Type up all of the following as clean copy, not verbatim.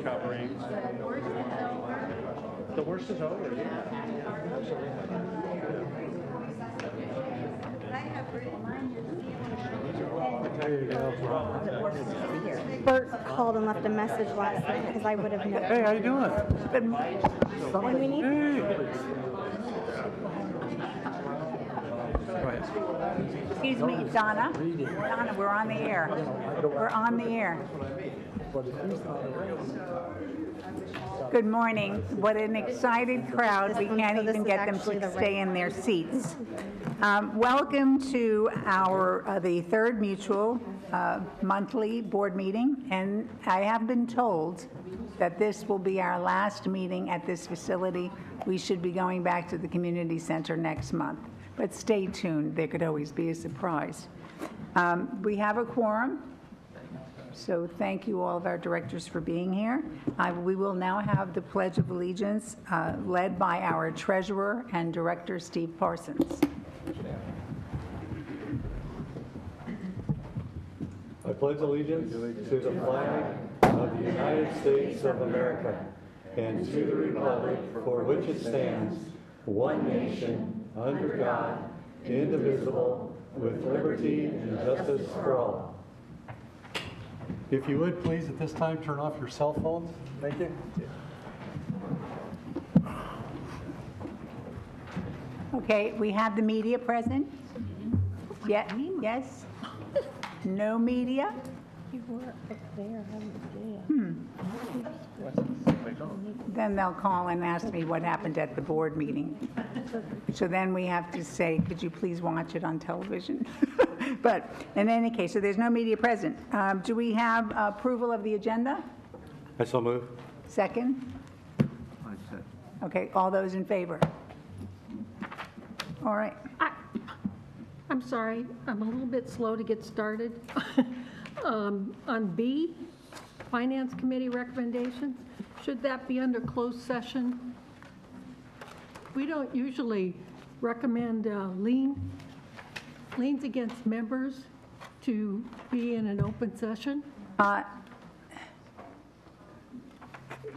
recovering. The worst is over, yeah. There you go. Bert called and left a message last night because I would have known. Hey, how you doing? When we need Hey. Excuse me, Donna. Donna, we're on the air. We're on the air. Good morning. What an excited crowd. We can't even get them to stay in their seats. Welcome to our the third mutual monthly board meeting, and I have been told that this will be our last meeting at this facility. We should be going back to the community center next month, but stay tuned. There could always be a surprise. We have a quorum, so thank you all of our directors for being here. We will now have the Pledge of Allegiance led by our treasurer and director, Steve Parsons. I pledge allegiance to the flag of the United States of America and to the republic for which it stands, one nation, under God, indivisible, with liberty and justice for all. If you would, please, at this time, turn off your cell phones. Thank you. Okay, we have the media present? Yeah, yes? No media? Then they'll call and ask me what happened at the board meeting. So then we have to say, could you please watch it on television? But in any case, so there's no media present. Do we have approval of the agenda? I so move. Second? Okay, all those in favor? All right. I'm sorry, I'm a little bit slow to get started. On B, Finance Committee recommendations, should that be under closed session? We don't usually recommend liens against members to be in an open session.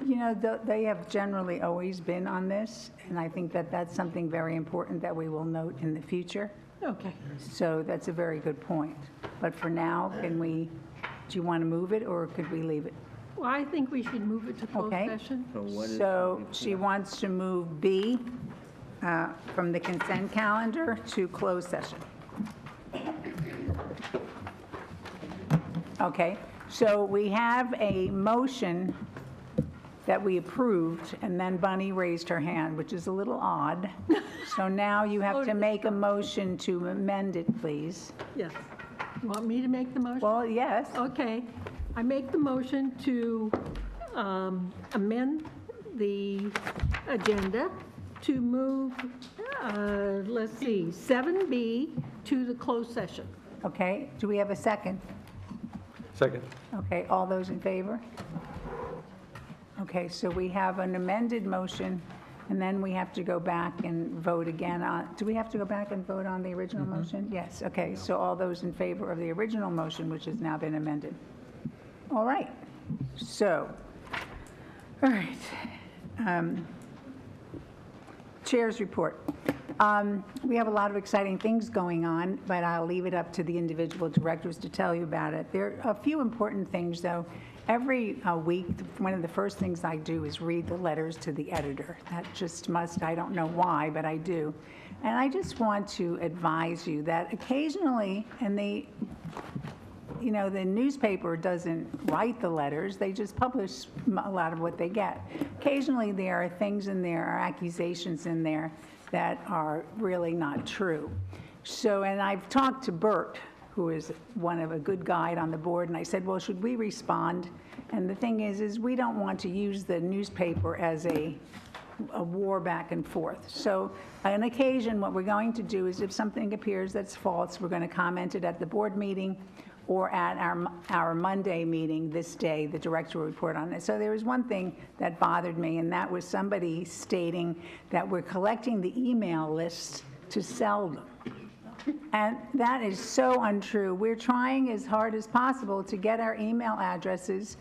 You know, they have generally always been on this, and I think that that's something very important that we will note in the future. Okay. So that's a very good point. But for now, do you want to move it, or could we leave it? Well, I think we should move it to closed Okay. session. So she wants to move B from the consent calendar to closed session. Okay, so we have a motion that we approved, and then Bunny raised her hand, which is a little odd. So now you have to make a motion to amend it, please. Yes. You want me to make the motion? Well, yes. Okay, I make the motion to amend the agenda to move, let's see, 7B to the closed session. Okay, do we have a second? Second. Okay, all those in favor? Okay, so we have an amended motion, and then we have to go back and vote again on, do we have to go back and vote on the original motion? Yes, okay, so all those in favor of the original motion, which has now been amended. All right, so, all right. Chair's report. We have a lot of exciting things going on, but I'll leave it up to the individual directors to tell you about it. There are a few important things, though. Every week, one of the first things I do is read the letters to the editor. That just must, I don't know why, but I do. And I just want to advise you that occasionally, and the newspaper doesn't write the letters, they just publish a lot of what they get. Occasionally there are things in there, or accusations in there that are really not true. So, and I've talked to Bert, who is a good guide on the board, and I said, well, should we respond? And the thing is we don't want to use the newspaper as a war back and forth. So on occasion, what we're going to do is if something appears that's false, we're going to comment it at the board meeting or at our Monday meeting this day, the director will report on it. So there was one thing that bothered me, and that was somebody stating that we're collecting the email lists to sell them. And that is so untrue. We're trying as hard as possible to get our email addresses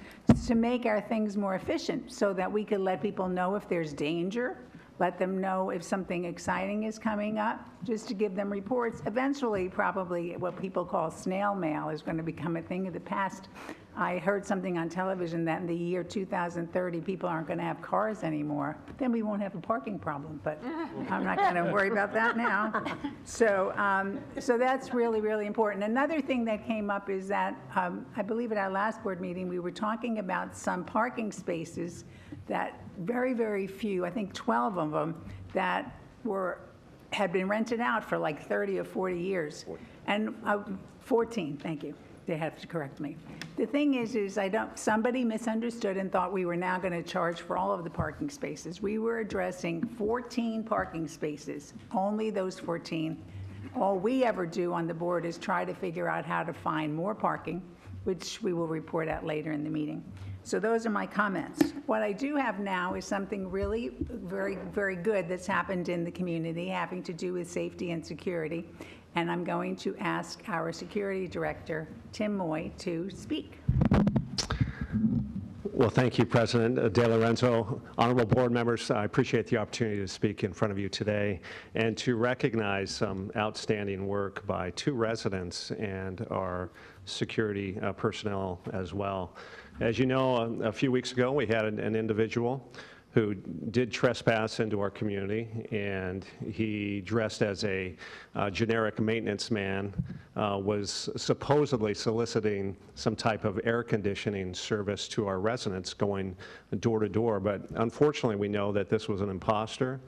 to make our things more efficient so that we could let people know if there's danger, let them know if something exciting is coming up, just to give them reports. Eventually, probably what people call snail mail is going to become a thing of the past. I heard something on television that in the year 2030, people aren't going to have cars anymore. Then we won't have a parking problem, but I'm not going to worry about that now. So that's really, really important. Another thing that came up is that I believe at our last board meeting, we were talking about some parking spaces that very, very few, I think 12 of them, that had been rented out for like 30 or 40 years. And 14, thank you. They have to correct me. The thing is somebody misunderstood and thought we were now going to charge for all of the parking spaces. We were addressing 14 parking spaces, only those 14. All we ever do on the board is try to figure out how to find more parking, which we will report out later in the meeting. So those are my comments. What I do have now is something really very, very good that's happened in the community having to do with safety and security. And I'm going to ask our security director, Tim Moy, to speak. Well, thank you, President De Lorenzo. Honorable board members, I appreciate the opportunity to speak in front of you today and to recognize some outstanding work by 2 residents and our security personnel as well. As you know, a few weeks ago, we had an individual who did trespass into our community, and he, dressed as a generic maintenance man, was supposedly soliciting some type of air conditioning service to our residents, going door to door. But unfortunately, we know that this was an imposter.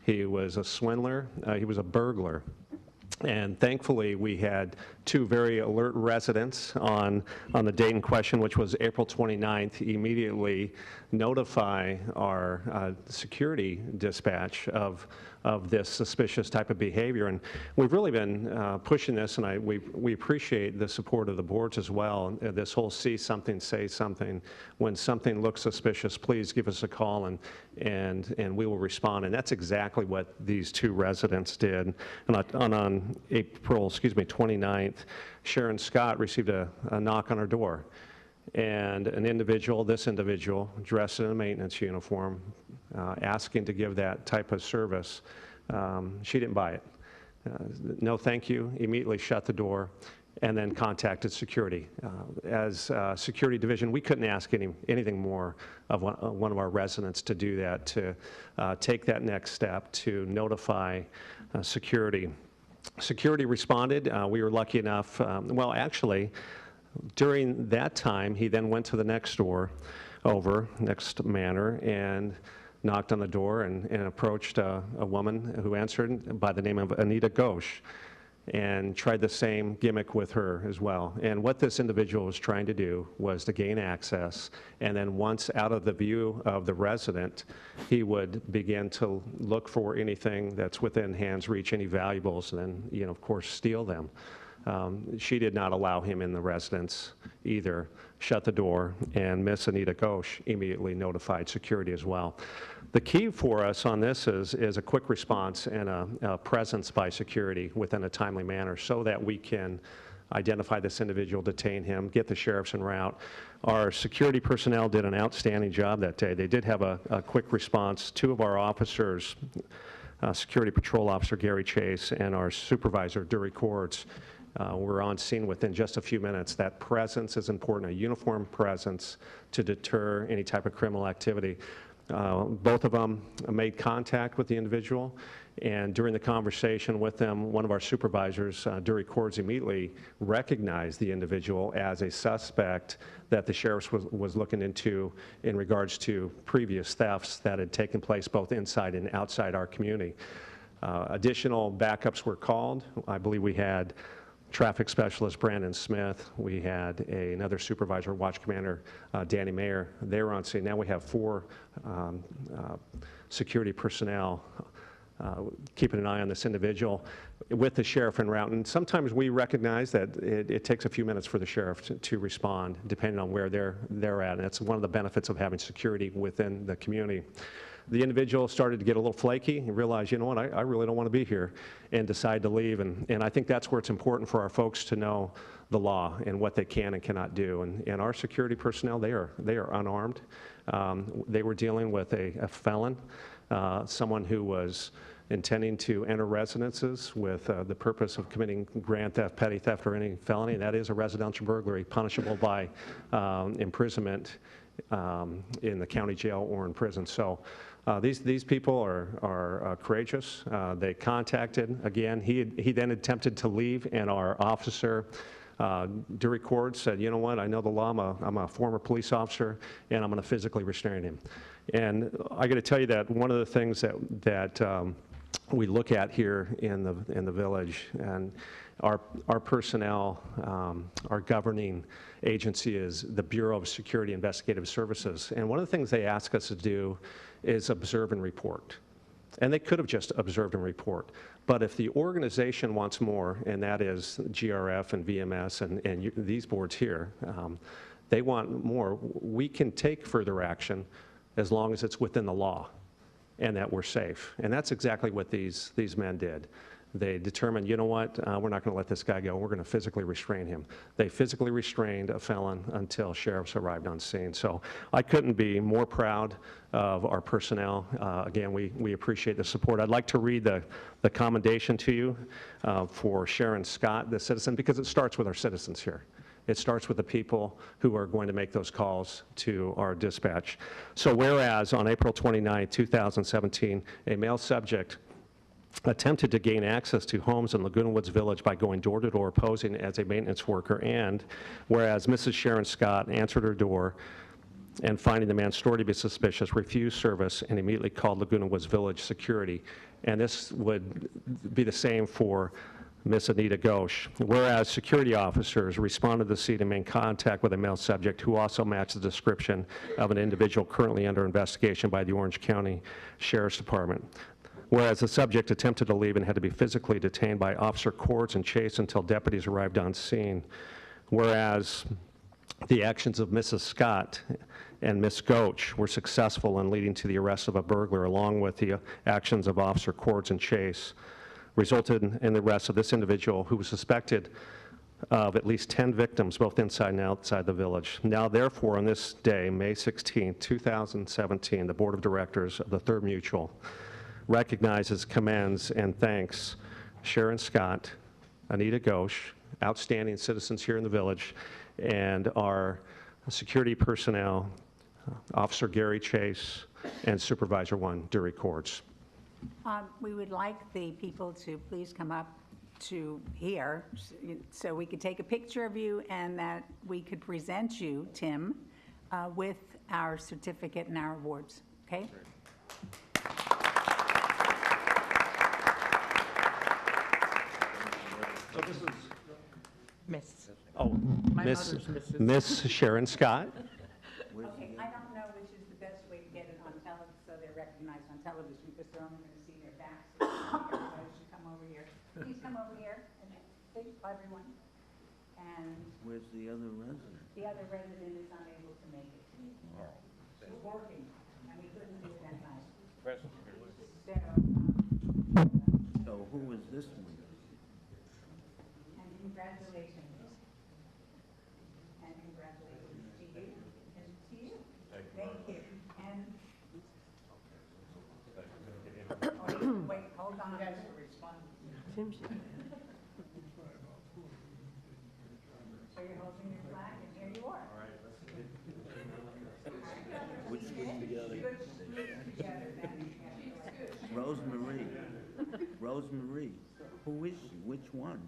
He was a swindler. He was a burglar. And thankfully, we had 2 very alert residents on the date in question, which was April 29th, immediately notify our security dispatch of this suspicious type of behavior. And we've really been pushing this, and we appreciate the support of the boards as well. This whole see something, say something. When something looks suspicious, please give us a call, and we will respond. And that's exactly what these 2 residents did. And on April 29th, Sharon Scott received a knock on her door. And this individual, dressed in a maintenance uniform, asking to give that type of service. She didn't buy it. No, thank you, immediately shut the door, and then contacted security. As security division, we couldn't ask anything more of one of our residents to do that, to take that next step, to notify security. Security responded. We were lucky enough, well, actually, during that time, he then went to the next next manor, and knocked on the door and approached a woman who answered by the name of Anita Ghosh, and tried the same gimmick with her as well. And what this individual was trying to do was to gain access, and then once out of the view of the resident, he would begin to look for anything that's within hand's reach, any valuables, and then, of course, steal them. She did not allow him in the residence either, shut the door, and Miss Anita Ghosh immediately notified security as well. The key for us on this is a quick response and a presence by security within a timely manner so that we can identify this individual, detain him, get the sheriffs en route. Our security personnel did an outstanding job that day. They did have a quick response. 2 of our officers, Security Patrol Officer Gary Chase and our supervisor, Dury Cords, were on scene within just a few minutes. That presence is important, a uniform presence to deter any type of criminal activity. Both of them made contact with the individual, and during the conversation with them, one of our supervisors, Dury Cords, immediately recognized the individual as a suspect that the sheriff was looking into in regards to previous thefts that had taken place both inside and outside our community. Additional backups were called. I believe we had Traffic Specialist Brandon Smith. We had another supervisor, Watch Commander Danny Mayer. They were on scene. Now we have 4 security personnel keeping an eye on this individual with the sheriff en route. And sometimes we recognize that it takes a few minutes for the sheriff to respond, depending on where they're at. And that's one of the benefits of having security within the community. the individual started to get a little flaky and realized, you know what, I really don't want to be here, and decide to leave. And I think that's where it's important for our folks to know the law and what they can and cannot do. And our security personnel, they are unarmed. They were dealing with a felon, someone who was intending to enter residences with the purpose of committing grand theft, petty theft, or any felony. That is a residential burglary, punishable by imprisonment in the county jail or in prison. So these people are courageous. They contacted, again, he then attempted to leave, and our officer, Dury Cord, said, you know what, I know the law, I'm a former police officer, and I'm going to physically restrain him. And I got to tell you that one of the things that we look at here in the village, and our personnel, our governing agency is the Bureau of Security Investigative Services. And one of the things they ask us to do is observe and report. And they could have just observed and report. But if the organization wants more, and that is GRF and VMS and these boards here, they want more, we can take further action as long as it's within the law and that we're safe. And that's exactly what these men did. They determined, you know what, we're not going to let this guy go. We're going to physically restrain him. They physically restrained a felon until sheriffs arrived on scene. So I couldn't be more proud of our personnel. Again, we appreciate the support. I'd like to read the commendation to you for Sharon Scott, the citizen, because it starts with our citizens here. It starts with the people who are going to make those calls to our dispatch. So whereas on April 29, 2017, a male subject attempted to gain access to homes in Laguna Woods Village by going door to door posing as a maintenance worker, and whereas Mrs. Sharon Scott answered her door and finding the man's story to be suspicious, refused service and immediately called Laguna Woods Village security. And this would be the same for Miss Anita Ghosh. Whereas security officers responded to the scene and made contact with a male subject who also matched the description of an individual currently under investigation by the Orange County Sheriff's Department. Whereas the subject attempted to leave and had to be physically detained by Officer Cords and chased until deputies arrived on scene. Whereas the actions of Mrs. Scott and Miss Ghosh were successful in leading to the arrest of a burglar, along with the actions of Officer Cords and Chase, resulted in the arrest of this individual who was suspected of at least 10 victims, both inside and outside the village. Now, therefore, on this day, May 16, 2017, the Board of Directors of the Third Mutual recognizes, commends, and thanks Sharon Scott, Anita Ghosh, outstanding citizens here in the village, and our security personnel, Officer Gary Chase, and Supervisor 1, Dury Cords. We would like the people to please come up to here so we could take a picture of you and that we could present you, Tim, with our certificate and our awards, okay? So this is Miss. Miss Sharon Scott. Okay, I don't know which is the best way to get it on television, so they're recognized on television, because they're only going to see their backs. So everybody should come over here. Please come over here, and please, everyone. And Where's the other resident? the other resident is unable to make it. She's working, and we couldn't do it that night. So who is this one? And congratulations. And congratulations to you and to you. Thank you. And wait, hold on. So you're holding your flag, and here you are. Which one together? Good together then. Rosemary. Rosemary. Who is she? Which one?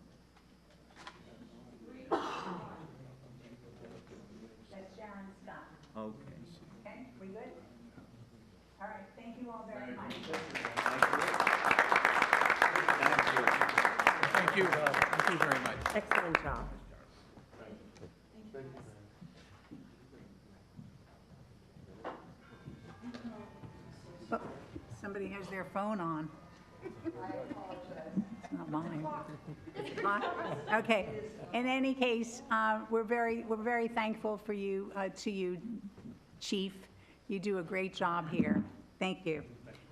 That's Sharon Scott. Okay. Okay, we good? All right, thank you all very much. Thank you. Thank you very much. Excellent job. Somebody has their phone on. It's not mine. Huh? Okay. In any case, we're very thankful for you, to you, Chief. You do a great job here. Thank you.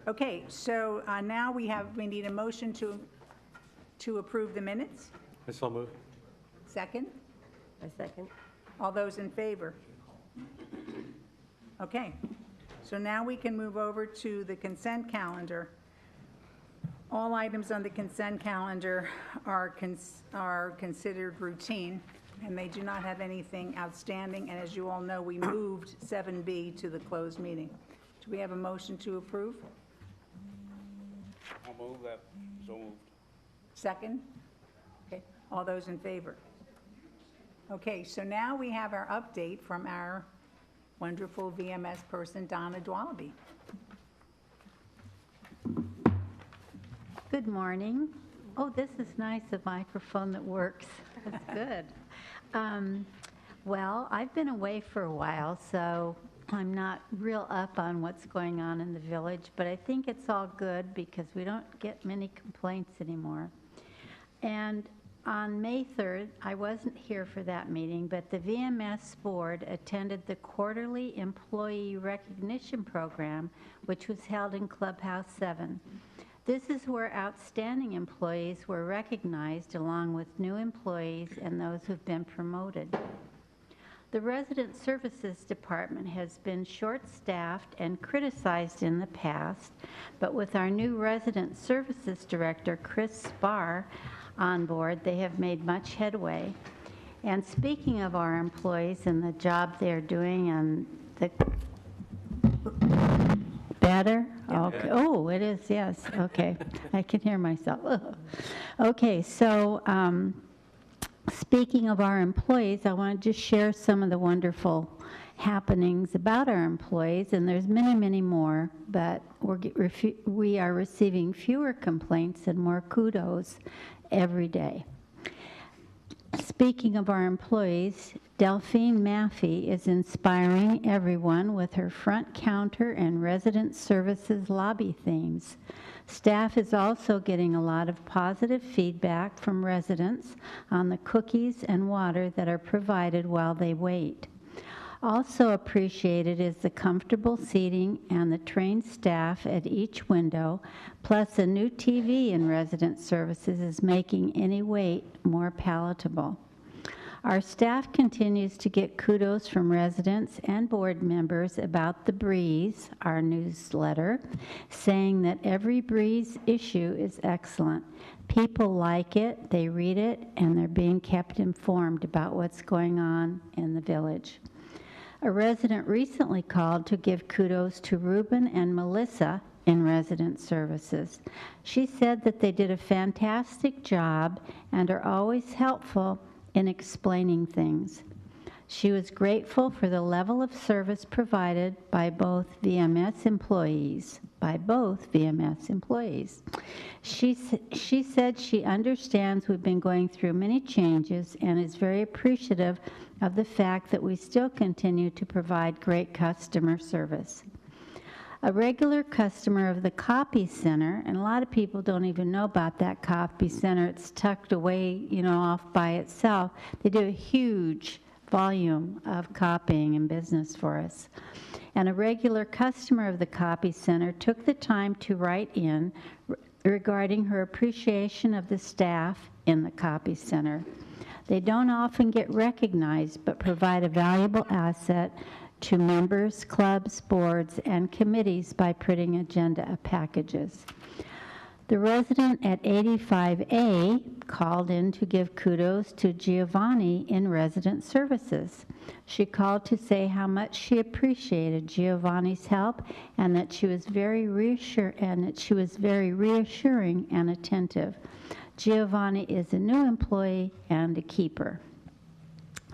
Okay, so now we need a motion to approve the minutes. I so move. Second? I second. All those in favor? Okay, so now we can move over to the consent calendar. All items on the consent calendar are considered routine, and they do not have anything outstanding, and as you all know, we moved 7B to the closed meeting. Do we have a motion to approve? I'll move that. So moved. Second? Okay, all those in favor? Okay, so now we have our update from our wonderful VMS person, Donna Dwalaby. Good morning. Oh, this is nice, a microphone that works. That's good. Well, I've been away for a while, so I'm not real up on what's going on in the village, but I think it's all good because we don't get many complaints anymore. And on May 3rd, I wasn't here for that meeting, but the VMS board attended the quarterly employee recognition program, which was held in Clubhouse 7. This is where outstanding employees were recognized along with new employees and those who've been promoted. The Resident Services Department has been short-staffed and criticized in the past, but with our new Resident Services Director, Chris Spar, on board, they have made much headway. And speaking of our employees and the job they're doing and the better? Okay. Oh, it is, yes. Okay. I can hear myself. Okay, so speaking of our employees, I want to just share some of the wonderful happenings about our employees, and there's many, many more, but we are receiving fewer complaints and more kudos every day. Speaking of our employees, Delphine Maffey is inspiring everyone with her front counter and resident services lobby themes. Staff is also getting a lot of positive feedback from residents on the cookies and water that are provided while they wait. Also appreciated is the comfortable seating and the trained staff at each window, plus a new TV in resident services is making any wait more palatable. Our staff continues to get kudos from residents and board members about the Breeze, our newsletter, saying that every Breeze issue is excellent. People like it, they read it, and they're being kept informed about what's going on in the village. A resident recently called to give kudos to Ruben and Melissa in resident services. She said that they did a fantastic job and are always helpful in explaining things. She was grateful for the level of service provided by both VMS employees. She said she understands we've been going through many changes and is very appreciative of the fact that we still continue to provide great customer service. A regular customer of the Copy Center, and a lot of people don't even know about that Copy Center. It's tucked away, off by itself. They do a huge volume of copying and business for us. And a regular customer of the Copy Center took the time to write in regarding her appreciation of the staff in the Copy Center. They don't often get recognized, but provide a valuable asset to members, clubs, boards, and committees by printing agenda packages. The resident at 85A called in to give kudos to Giovanni in resident services. She called to say how much she appreciated Giovanni's help and that she was very reassuring and attentive. Giovanni is a new employee and a keeper.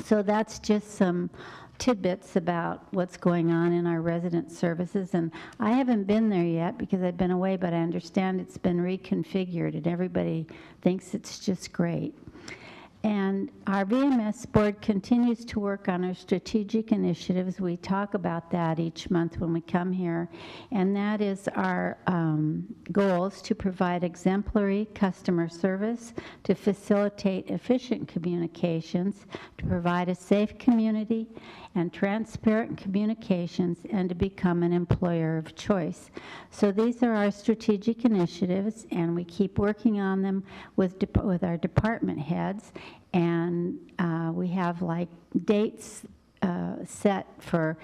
So that's just some tidbits about what's going on in our resident services, and I haven't been there yet because I've been away, but I understand it's been reconfigured and everybody thinks it's just great. And our VMS board continues to work on our strategic initiatives. We talk about that each month when we come here. And that is our goals to provide exemplary customer service, to facilitate efficient communications, to provide a safe community and transparent communications, and to become an employer of choice. So these are our strategic initiatives, and we keep working on them with our department heads. And we have like dates set for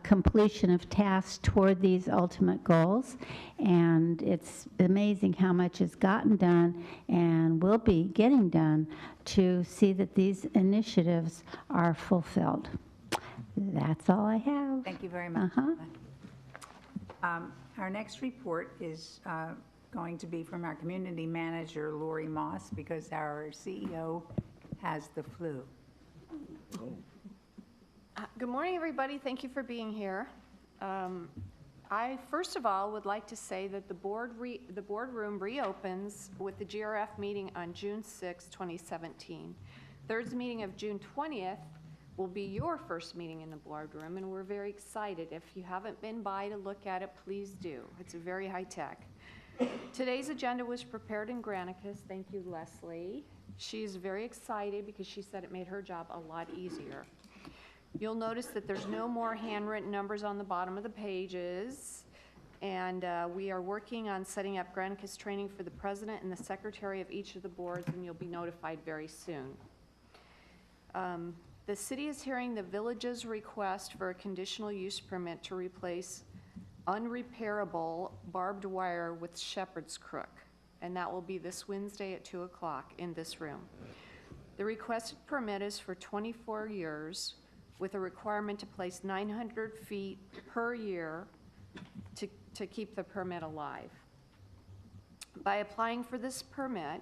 completion of tasks toward these ultimate goals. And it's amazing how much has gotten done and will be getting done to see that these initiatives are fulfilled. That's all I have. Thank you very much. Our next report is going to be from our community manager, Lori Moss, because our CEO has the flu. Good morning, everybody. Thank you for being here. I, first of all, would like to say that the boardroom reopens with the GRF meeting on June 6, 2017. Third's meeting of June 20th will be your first meeting in the boardroom, and we're very excited. If you haven't been by to look at it, please do. It's very high tech. Today's agenda was prepared in Granicus. Thank you, Leslie. She's very excited because she said it made her job a lot easier. You'll notice that there's no more handwritten numbers on the bottom of the pages, and we are working on setting up Granicus training for the president and the secretary of each of the boards, and you'll be notified very soon. The city is hearing the village's request for a conditional use permit to replace unrepairable barbed wire with shepherd's crook, and that will be this Wednesday at 2 o'clock in this room. The requested permit is for 24 years with a requirement to place 900 feet per year to keep the permit alive. By applying for this permit,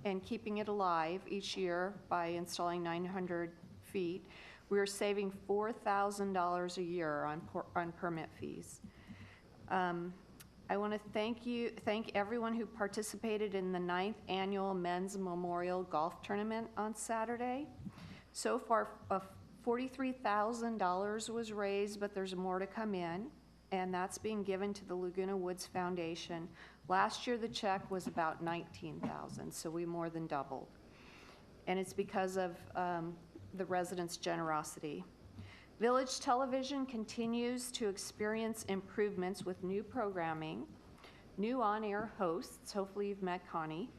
and keeping it alive each year by installing 900 feet, we are saving $4,000 a year on permit fees. I want to thank everyone who participated in the 9th annual Men's Memorial Golf Tournament on Saturday. So far, $43,000 was raised, but there's more to come in, and that's being given to the Laguna Woods Foundation. Last year, the check was about $19,000, so we more than doubled. And it's because of the residents' generosity. Village Television continues to experience improvements with new programming, new on-air hosts, hopefully you've met Connie,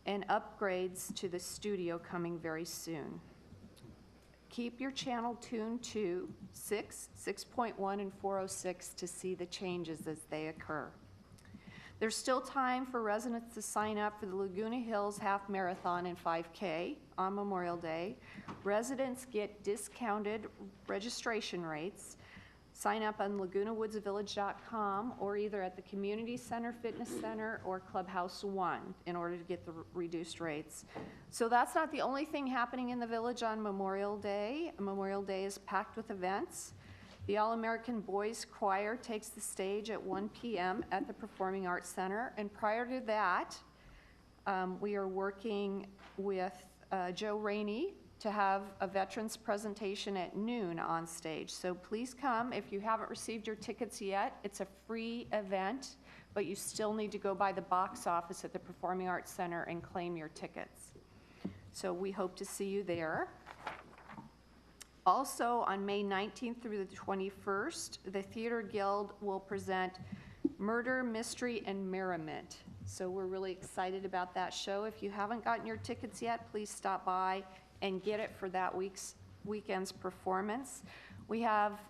and upgrades to the studio coming very soon. Keep your channel tuned to 6, 6.1, and 406 to see the changes as they occur. There's still time for residents to sign up for the Laguna Hills Half Marathon and 5K on Memorial Day. Residents get discounted registration rates. Sign up on lagunawoodsvillage.com or either at the Community Center, Fitness Center, or Clubhouse 1 in order to get the reduced rates. So that's not the only thing happening in the village on Memorial Day. Memorial Day is packed with events. The All-American Boys Choir takes the stage at 1 p.m. at the Performing Arts Center. And prior to that, we are working with Joe Rainey to have a veterans presentation at noon on stage. So please come. If you haven't received your tickets yet, it's a free event, but you still need to go by the box office at the Performing Arts Center and claim your tickets. So we hope to see you there. Also, on May 19th through the 21st, the Theater Guild will present Murder, Mystery, and Merriment. So we're really excited about that show. If you haven't gotten your tickets yet, please stop by and get it for that weekend's performance. We have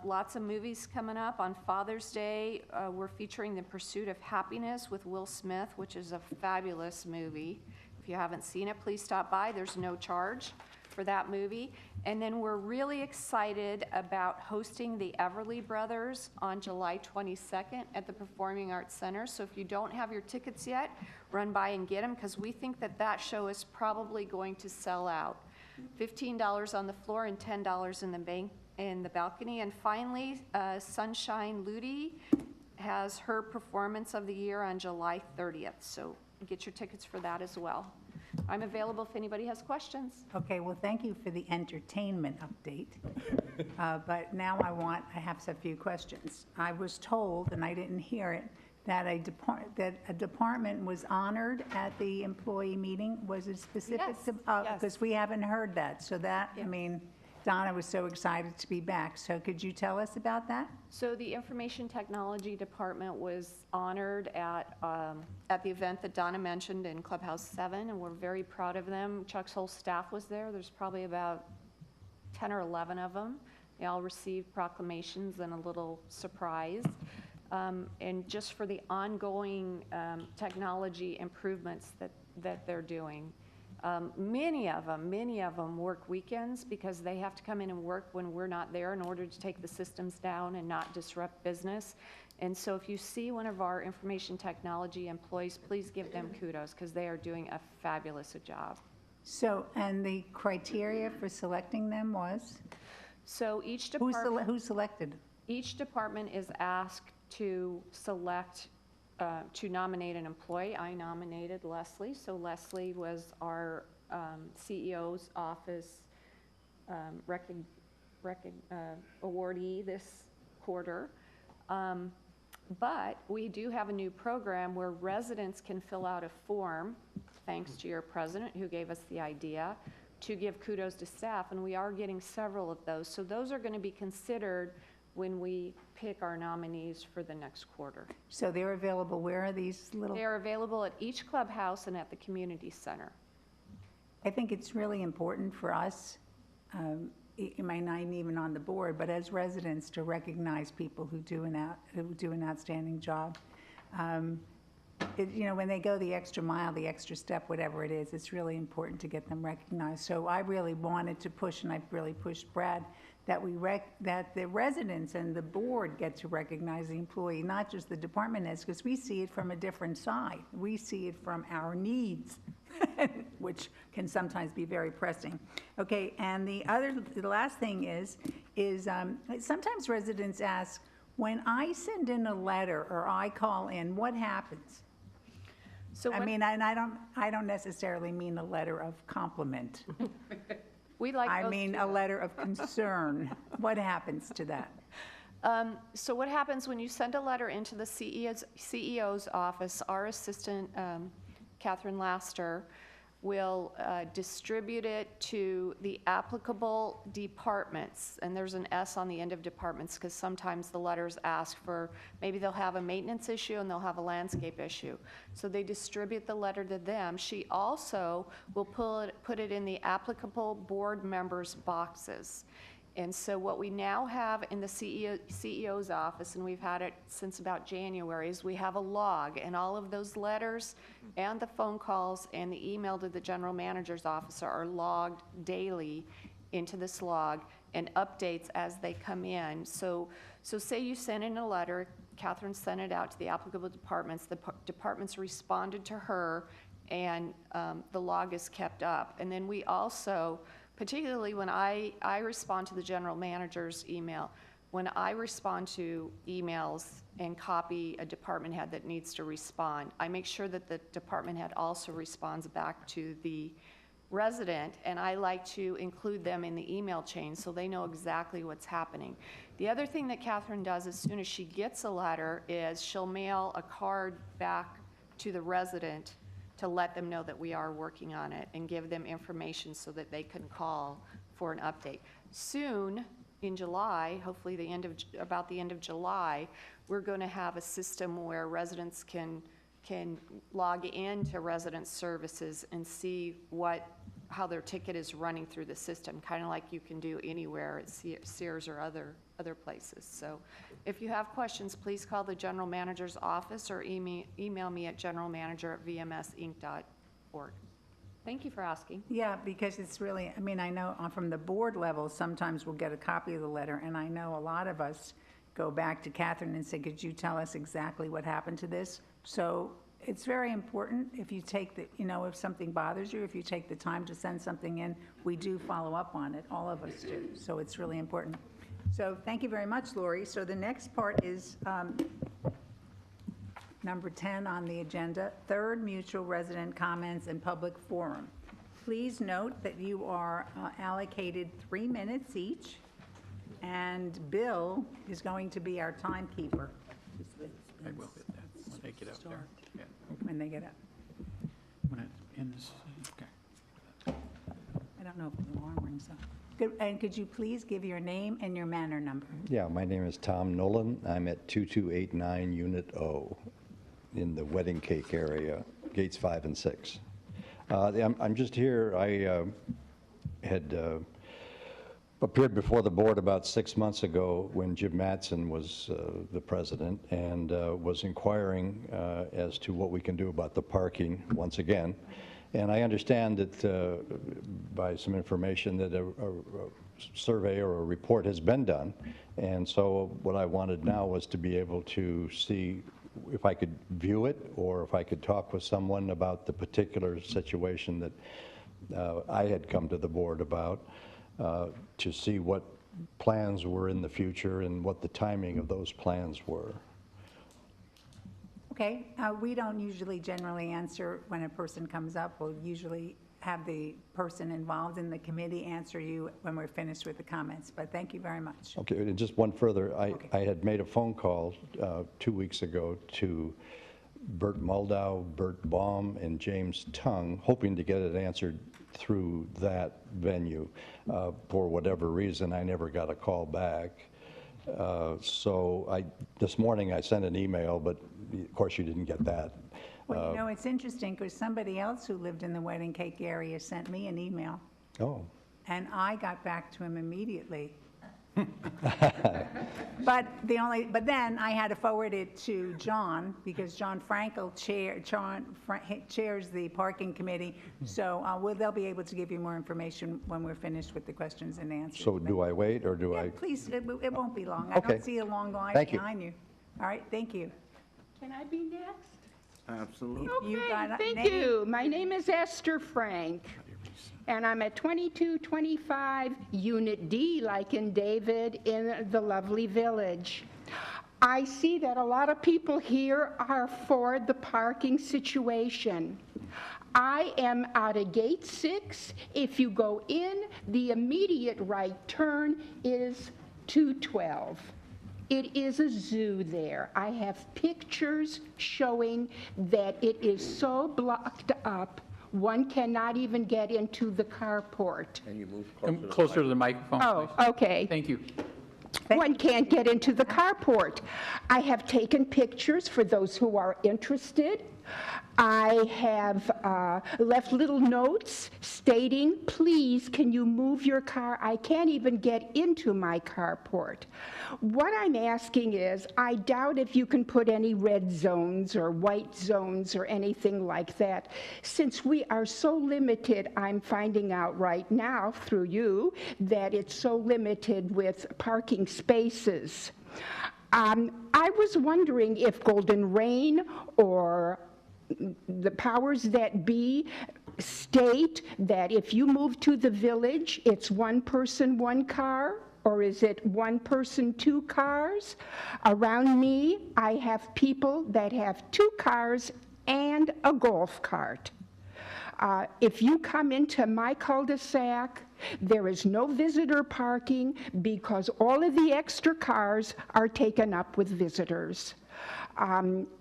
lots of movies coming up. On Father's Day, we're featuring The Pursuit of Happiness with Will Smith, which is a fabulous movie. If you haven't seen it, please stop by. There's no charge for that movie. And then we're really excited about hosting the Everly Brothers on July 22nd at the Performing Arts Center. So if you don't have your tickets yet, run by and get them, because we think that that show is probably going to sell out. $15 on the floor and $10 in the balcony. And finally, Sunshine Ludi has her performance of the year on July 30th. So get your tickets for that as well. I'm available if anybody has questions. Okay, well, thank you for the entertainment update. But now I have a few questions. I was told, and I didn't hear it, that a department was honored at the employee meeting. Was it specific Yes, to? yes. Because we haven't heard that. So that, I mean, Donna was so excited to be back. So could you tell us about that? So the Information Technology Department was honored at the event that Donna mentioned in Clubhouse 7, and we're very proud of them. Chuck's whole staff was there. There's probably about 10 or 11 of them. They all received proclamations and a little surprise. And just for the ongoing technology improvements that they're doing. Many of them work weekends because they have to come in and work when we're not there in order to take the systems down and not disrupt business. And so if you see one of our information technology employees, please give them kudos because they are doing a fabulous job. So, and the criteria for selecting them was? So each department, Who selected? each department is asked to select, to nominate an employee. I nominated Leslie, so Leslie was our CEO's office awardee this quarter. But we do have a new program where residents can fill out a form, thanks to your president who gave us the idea, to give kudos to staff, and we are getting several of those. So those are going to be considered when we pick our nominees for the next quarter. So they're available, where are these little? They are available at each clubhouse and at the community center. I think it's really important for us, it might not even on the board, but as residents to recognize people who do an outstanding job. When they go the extra mile, the extra step, whatever it is, it's really important to get them recognized. So I really wanted to push, and I've really pushed Brad, that that the residents and the board get to recognize the employee, not just the department heads, because we see it from a different side. We see it from our needs, which can sometimes be very pressing. Okay, and the last thing is sometimes residents ask, when I send in a letter or I call in, what happens? So I mean, and I don't necessarily mean a letter of compliment. I mean a letter of concern. What happens to that? So what happens when you send a letter into the CEO's office, our assistant, Catherine Laster, will distribute it to the applicable departments. And there's an S on the end of departments because sometimes the letters ask for, maybe they'll have a maintenance issue and they'll have a landscape issue. So they distribute the letter to them. She also will put it in the applicable board members' boxes. And so what we now have in the CEO's office, and we've had it since about January, is we have a log, and all of those letters and the phone calls and the email to the general manager's office are logged daily into this log and updates as they come in. So say you sent in a letter, Catherine sent it out to the applicable departments, the departments responded to her, and the log is kept up. And then we also, particularly when I respond to the general manager's email, when I respond to emails and copy a department head that needs to respond, I make sure that the department head also responds back to the resident, and I like to include them in the email chain so they know exactly what's happening. The other thing that Catherine does as soon as she gets a letter is she'll mail a card back to the resident to let them know that we are working on it and give them information so that they can call for an update. Soon, in July, hopefully about the end of July, we're going to have a system where residents can log into resident services and see how their ticket is running through the system, kind of like you can do anywhere at Sears or other places. So if you have questions, please call the general manager's office or email me at generalmanager@vmsinc.org. Thank you for asking. Yeah, because it's really, I mean, I know from the board level, sometimes we'll get a copy of the letter, and I know a lot of us go back to Catherine and say, could you tell us exactly what happened to this? So it's very important if you take if something bothers you, if you take the time to send something in, we do follow up on it, all of us do. So it's really important. So thank you very much, Lori. So the next part is number 10 on the agenda, Third Mutual Resident Comments and Public Forum. Please note that you are allocated 3 minutes each, and Bill is going to be our timekeeper I will hit that when they get up there. Yeah. when they get up. When it ends, okay. I don't know if the alarm rings up. And could you please give your name and your manor number? Yeah, my name is Tom Nolan. I'm at 2289 Unit O in the Wedding Cake area, gates 5 and 6. I'm just here. I had appeared before the board about 6 months ago when Jim Mattson was the president, and was inquiring as to what we can do about the parking once again. And I understand that by some information that a survey or a report has been done. And so what I wanted now was to be able to see if I could view it, or if I could talk with someone about the particular situation that I had come to the board about, to see what plans were in the future and what the timing of those plans were. Okay, we don't usually generally answer when a person comes up. We'll usually have the person involved in the committee answer you when we're finished with the comments, but thank you very much. Okay, and just one further. I had made a phone call 2 weeks ago to Bert Muldau, Bert Baum, and James Tung, hoping to get it answered through that venue. For whatever reason, I never got a call back. So this morning I sent an email, but of course you didn't get that. Well, you know, it's interesting because somebody else who lived in the Wedding Cake area sent me an email, Oh, and I got back to him immediately. But then I had to forward it to John, because John Frankel chairs the parking committee. So they'll be able to give you more information when we're finished with the questions and answers. so do I wait, or do Yeah, I? please, it won't be long. I Okay. don't see a long line Thank you. behind you. All right, thank you. Can I be next? Absolutely. You got a Thank name? you. My name is Esther Frank, and I'm at 2225 Unit D, like in David, in the lovely village. I see that a lot of people here are for the parking situation. I am out of gate 6. If you go in, the immediate right turn is 212. It is a zoo there. I have pictures showing that it is so blocked up, one cannot even get into the carport. And you move Come closer to the microphone, Oh, please. okay. Thank you. One can't get into the carport. I have taken pictures for those who are interested. I have left little notes stating, please, can you move your car? I can't even get into my carport. What I'm asking is, I doubt if you can put any red zones or white zones or anything like that. Since we are so limited, I'm finding out right now through you that it's so limited with parking spaces. I was wondering if Golden Rain or the powers that be state that if you move to the village, it's one person, one car, or is it one person, two cars? Around me, I have people that have 2 cars and a golf cart. If you come into my cul-de-sac, there is no visitor parking because all of the extra cars are taken up with visitors.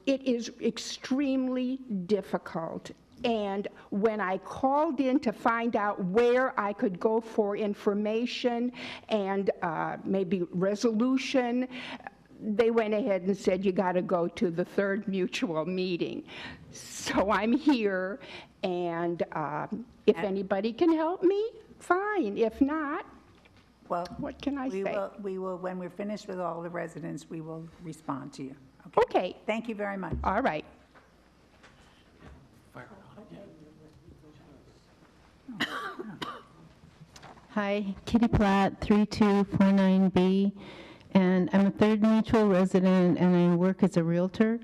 It is extremely difficult. And when I called in to find out where I could go for information and maybe resolution, they went ahead and said, you got to go to the Third Mutual meeting. So I'm here, and if anybody can help me, fine. If not, Well, what can I say? we will, when we're finished with all the residents, we will respond to you. Okay, Thank you very much. all right. Fire on it, yeah. Hi, Kitty Platt, 3249B, and I'm a Third Mutual resident, and I work as a realtor.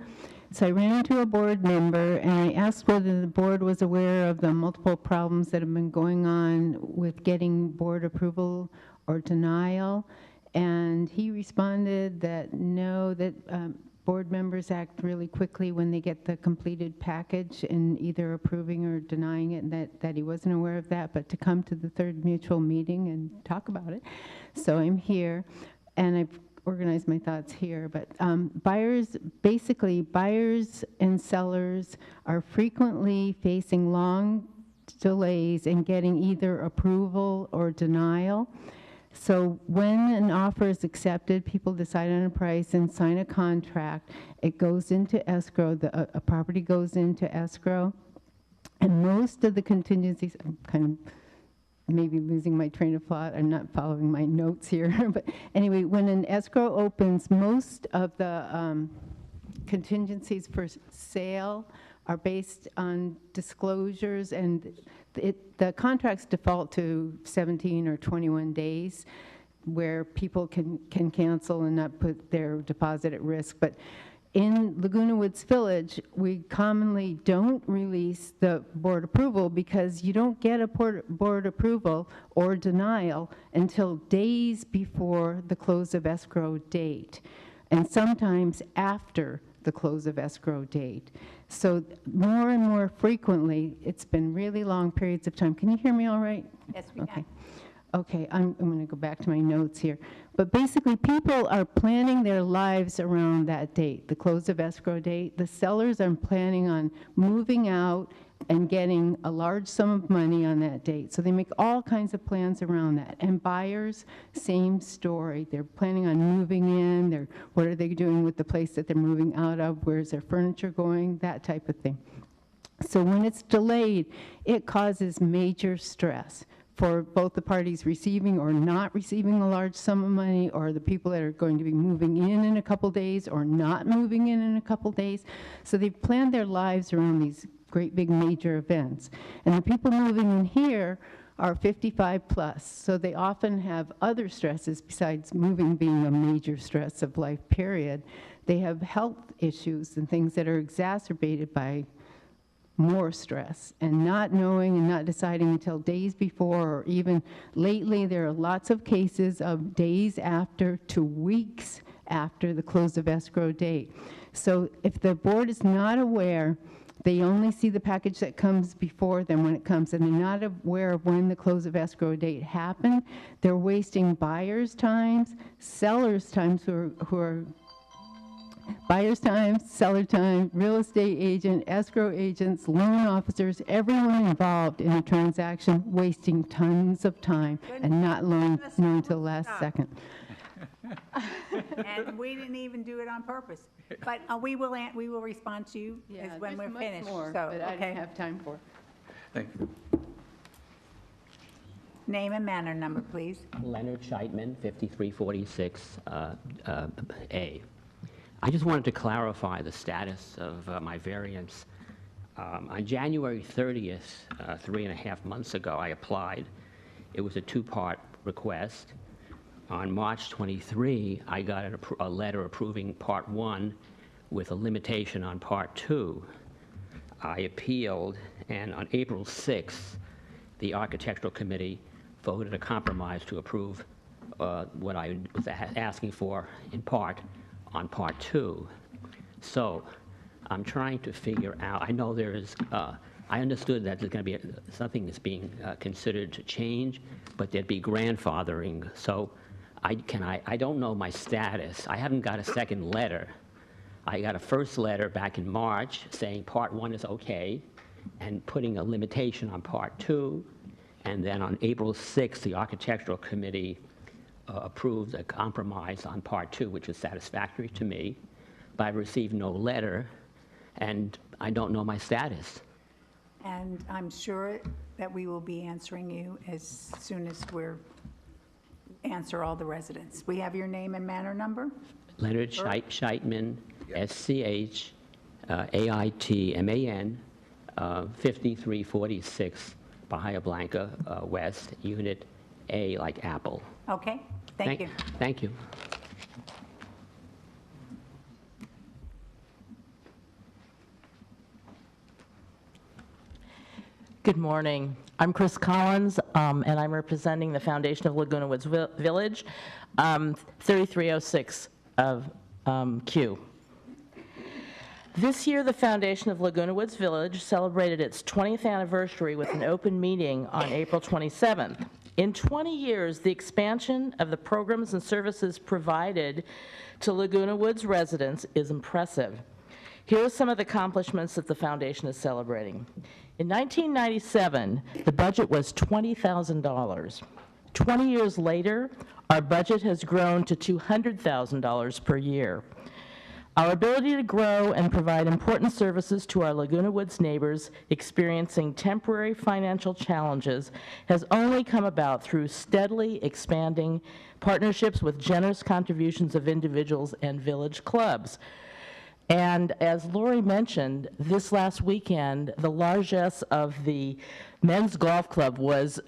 So I ran into a board member, and I asked whether the board was aware of the multiple problems that have been going on with getting board approval or denial, and he responded that no, that board members act really quickly when they get the completed package in either approving or denying it, and that he wasn't aware of that, but to come to the third mutual meeting and talk about it. So I'm here, and I've organized my thoughts here, but basically buyers and sellers are frequently facing long delays in getting either approval or denial. So when an offer is accepted, people decide on a price and sign a contract. It goes into escrow, a property goes into escrow, and most of the contingencies, I'm kind of maybe losing my train of thought, I'm not following my notes here, but anyway, when an escrow opens, most of the contingencies for sale are based on disclosures, and the contracts default to 17 or 21 days where people can cancel and not put their deposit at risk. But in Laguna Woods Village, we commonly don't release the board approval because you don't get a board approval or denial until days before the close of escrow date, and sometimes after the close of escrow date. So more and more frequently, it's been really long periods of time. Can you hear me all right? Yes, we can. Okay, I'm going to go back to my notes here. But basically, people are planning their lives around that date, the close of escrow date. The sellers are planning on moving out and getting a large sum of money on that date. So they make all kinds of plans around that. And buyers, same story. They're planning on moving in. What are they doing with the place that they're moving out of? Where's their furniture going? That type of thing. So when it's delayed, it causes major stress for both the parties receiving or not receiving a large sum of money, or the people that are going to be moving in a couple days or not moving in a couple days. So they've planned their lives around these great big major events. And the people moving in here are 55 plus, so they often have other stresses besides moving being a major stress of life, period. They have health issues and things that are exacerbated by more stress, and not knowing and not deciding until days before, or even lately there are lots of cases of days after to weeks after the close of escrow date. So if the board is not aware, they only see the package that comes before them when it comes, and they're not aware of when the close of escrow date happened, they're wasting buyers' times, sellers' times who are buyer's time, seller time, real estate agent, escrow agents, loan officers, everyone involved in a transaction wasting tons of time and not knowing until the last second. And we didn't even do it on purpose. But we will respond to you when we're finished. More, So, but I okay. don't have time for. Thank you. Name and manor number, please. Leonard Scheitman, 5346 A. I just wanted to clarify the status of my variance. On January 30th, 3.5 months ago, I applied. It was a two-part request. On March 23, I got a letter approving Part 1 with a limitation on Part 2. I appealed, and on April 6th, the Architectural Committee voted a compromise to approve what I was asking for in part on Part 2. So I'm trying to figure out, I know there is, I understood that there's going to be something that's being considered to change, but there'd be grandfathering. So I don't know my status. I haven't got a second letter. I got a first letter back in March saying Part 1 is okay and putting a limitation on Part 2. And then on April 6th, the Architectural Committee approved a compromise on Part 2, which is satisfactory to me, but I received no letter, and I don't know my status. And I'm sure that we will be answering you as soon as answer all the residents. We have your name and manor number? Leonard Scheitman, SCHAITMAN, 5346 Bahia Blanca West, Unit A, like Apple. Okay, thank you. Thank you. Good morning. I'm Chris Collins, and I'm representing the Foundation of Laguna Woods Village, 3306 of Q. This year, the foundation of Laguna Woods Village celebrated its 20th anniversary with an open meeting on April 27th. In 20 years, the expansion of the programs and services provided to Laguna Woods residents is impressive. Here are some of the accomplishments that the foundation is celebrating. In 1997, the budget was $20,000. 20 years later, our budget has grown to $200,000 per year. Our ability to grow and provide important services to our Laguna Woods neighbors experiencing temporary financial challenges has only come about through steadily expanding partnerships with generous contributions of individuals and village clubs. And as Lori mentioned, this last weekend, the largesse of the men's golf club was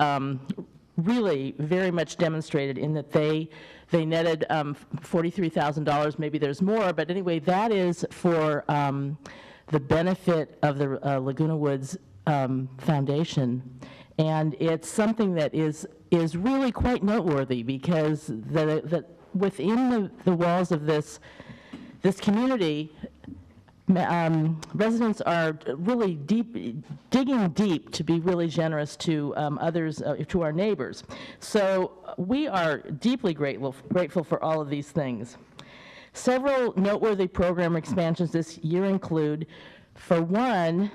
really very much demonstrated in that they netted $43,000. Maybe there's more, but anyway, that is for the benefit of the Laguna Woods Foundation. And it's something that is really quite noteworthy because that within the walls of this community, residents are really digging deep to be really generous to others, to our neighbors. So we are deeply grateful for all of these things. Several noteworthy program expansions this year include, for one,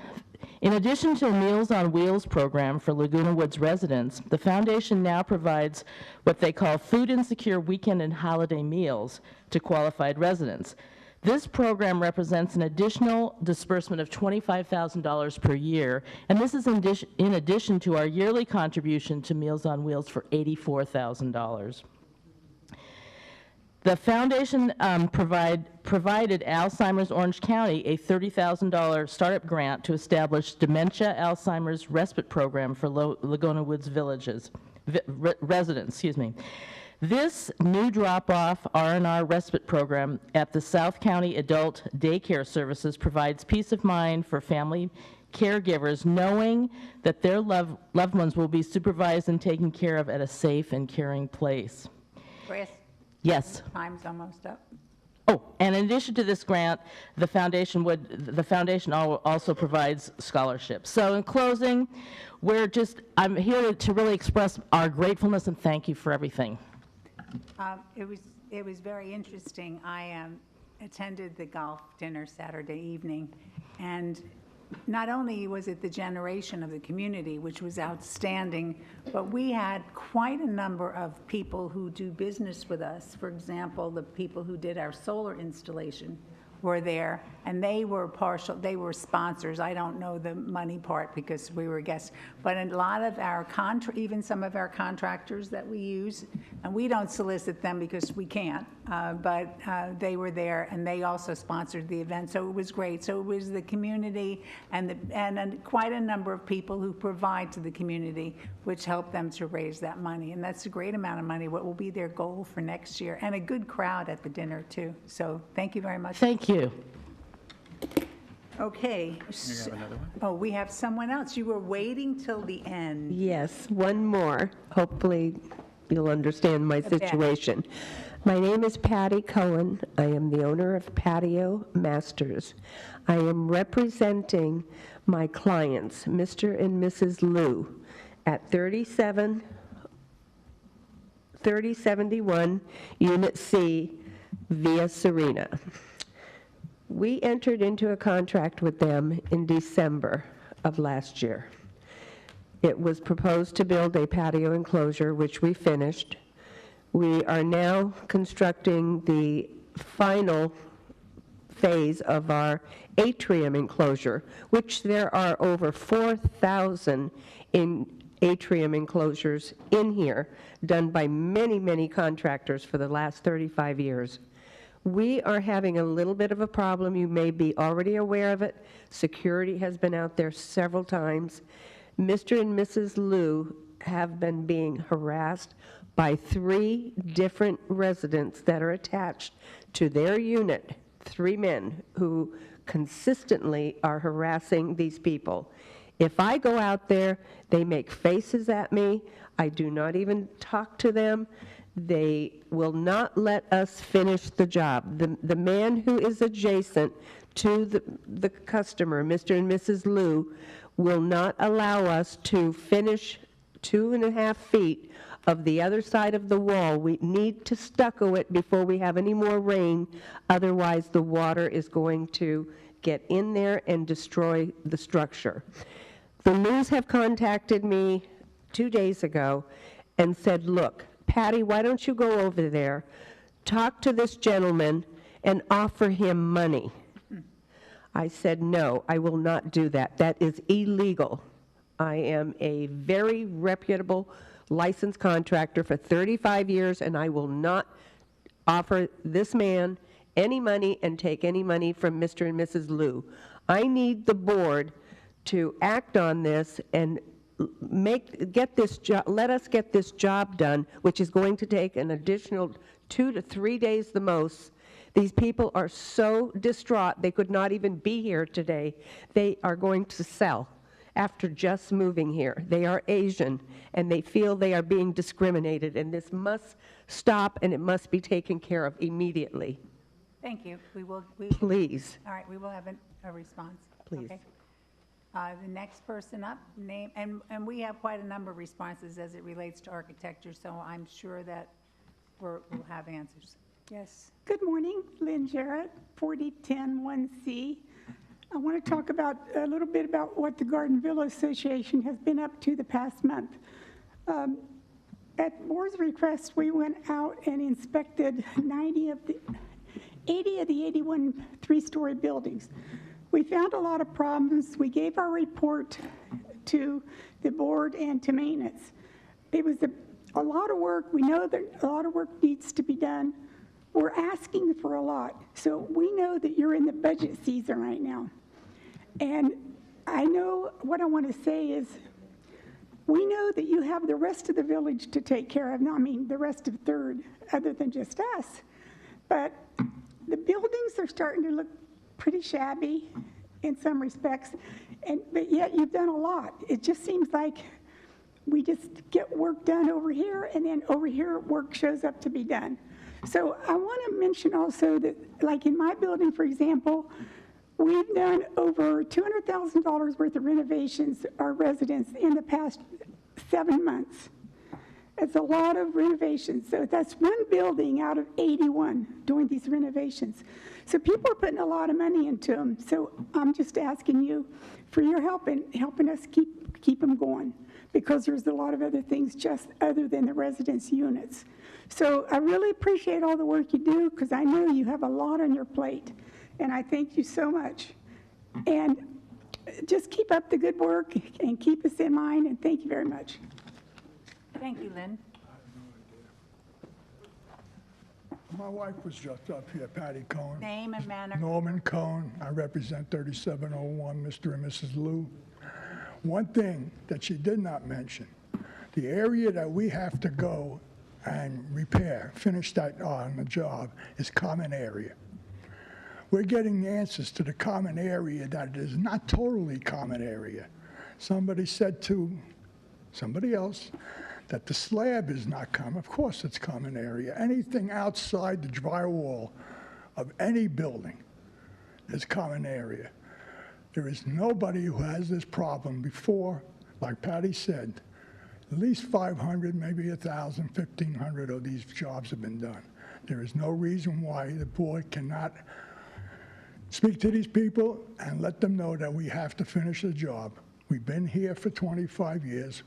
in addition to the Meals on Wheels program for Laguna Woods residents, the foundation now provides what they call food insecure weekend and holiday meals to qualified residents. This program represents an additional disbursement of $25,000 per year, and this is in addition to our yearly contribution to Meals on Wheels for $84,000. The foundation provided Alzheimer's Orange County a $30,000 startup grant to establish Dementia Alzheimer's Respite Program for Laguna Woods residents. This new drop-off R&R respite program at the South County Adult Daycare Services provides peace of mind for family caregivers knowing that their loved ones will be supervised and taken care of at a safe and caring place. Chris? Yes. Time's almost up. Oh, and in addition to this grant, the foundation also provides scholarships. So in closing, I'm here to really express our gratefulness and thank you for everything. It was very interesting. I attended the golf dinner Saturday evening, and not only was it the generation of the community, which was outstanding, but we had quite a number of people who do business with us. For example, the people who did our solar installation were there, and they were sponsors. I don't know the money part because we were guests, but a lot of our even some of our contractors that we use, and we don't solicit them because we can't, but they were there, and they also sponsored the event, so it was great. So it was the community and quite a number of people who provide to the community, which helped them to raise that money, and that's a great amount of money, what will be their goal for next year, and a good crowd at the dinner too. So thank you very much. Thank you. Okay. Oh, we have someone else. You were waiting till the end. Yes, one more. Hopefully you'll understand my situation. My name is Patty Cohen. I am the owner of Patio Masters. I am representing my clients, Mr. and Mrs. Liu, at 3071 Unit C, Via Serena. We entered into a contract with them in December of last year. It was proposed to build a patio enclosure, which we finished. We are now constructing the final phase of our atrium enclosure, which there are over 4,000 atrium enclosures in here, done by many, many contractors for the last 35 years. We are having a little bit of a problem. You may be already aware of it. Security has been out there several times. Mr. and Mrs. Liu have been being harassed by 3 different residents that are attached to their unit, 3 men who consistently are harassing these people. If I go out there, they make faces at me. I do not even talk to them. They will not let us finish the job. The man who is adjacent to the customer, Mr. and Mrs. Liu, will not allow us to finish 2.5 feet of the other side of the wall. We need to stucco it before we have any more rain, otherwise the water is going to get in there and destroy the structure. The Lius have contacted me 2 days ago and said, look, Patty, why don't you go over there, talk to this gentleman, and offer him money? I said, no, I will not do that. That is illegal. I am a very reputable licensed contractor for 35 years, and I will not offer this man any money and take any money from Mr. and Mrs. Liu. I need the board to act on this and let us get this job done, which is going to take an additional 2 to 3 days the most. These people are so distraught, they could not even be here today. They are going to sell after just moving here. They are Asian, and they feel they are being discriminated, and this must stop, and it must be taken care of immediately. Thank you. Please. All right, we will have a response. Please. Okay. The next person up, name, and we have quite a number of responses as it relates to architecture, so I'm sure that we'll have answers. Yes. Good morning, Lynn Jarrett, 40101C. I want to talk about a little bit about what the Garden Villa Association has been up to the past month. At board's request, we went out and inspected 80 of the 81 three-story buildings. We found a lot of problems. We gave our report to the board and to maintenance. It was a lot of work. We know that a lot of work needs to be done. We're asking for a lot. So we know that you're in the budget season right now. And I know what I want to say is, we know that you have the rest of the village to take care of. No, I mean the rest of Third, other than just us. But the buildings are starting to look pretty shabby in some respects, but yet you've done a lot. It just seems like we just get work done over here, and then over here work shows up to be done. So I want to mention also that, like in my building, for example, we've done over $200,000 worth of renovations, our residents, in the past 7 months. It's a lot of renovations. So that's one building out of 81 doing these renovations. So people are putting a lot of money into them. So I'm just asking you for your help in helping us keep them going, because there's a lot of other things just other than the residence units. So I really appreciate all the work you do, because I know you have a lot on your plate. And I thank you so much. And just keep up the good work and keep us in mind, and thank you very much. Thank you, Lynn. My wife was just up here, Patty Cohen. Name and manner. Norman Cohen. I represent 3701 Mr. and Mrs. Liu. One thing that she did not mention, the area that we have to go and repair, finish that on the job, is common area. We're getting answers to the common area that is not totally common area. Somebody said to somebody else that the slab is not common. Of course it's common area. Anything outside the drywall of any building is common area. There is nobody who has this problem before. Like Patty said, at least 500, maybe 1,000, 1,500 of these jobs have been done. There is no reason why the board cannot speak to these people and let them know that we have to finish the job. We've been here for 25 years.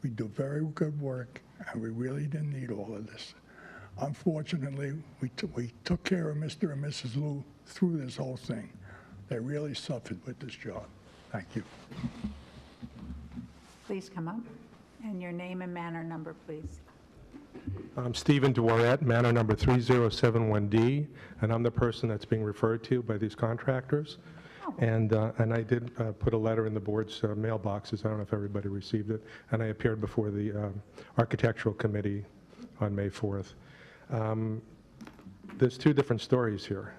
We do very good work, and we really didn't need all of this. Unfortunately, we took care of Mr. and Mrs. Liu through this whole thing. They really suffered with this job. Thank you. Please come up. And your name and manor number, please. I'm Stephen Dworet, manor number 3071D, and I'm the person that's being referred to by these contractors. And I did put a letter in the board's mailboxes. I don't know if everybody received it. And I appeared before the Architectural Committee on May 4th. There's two different stories here.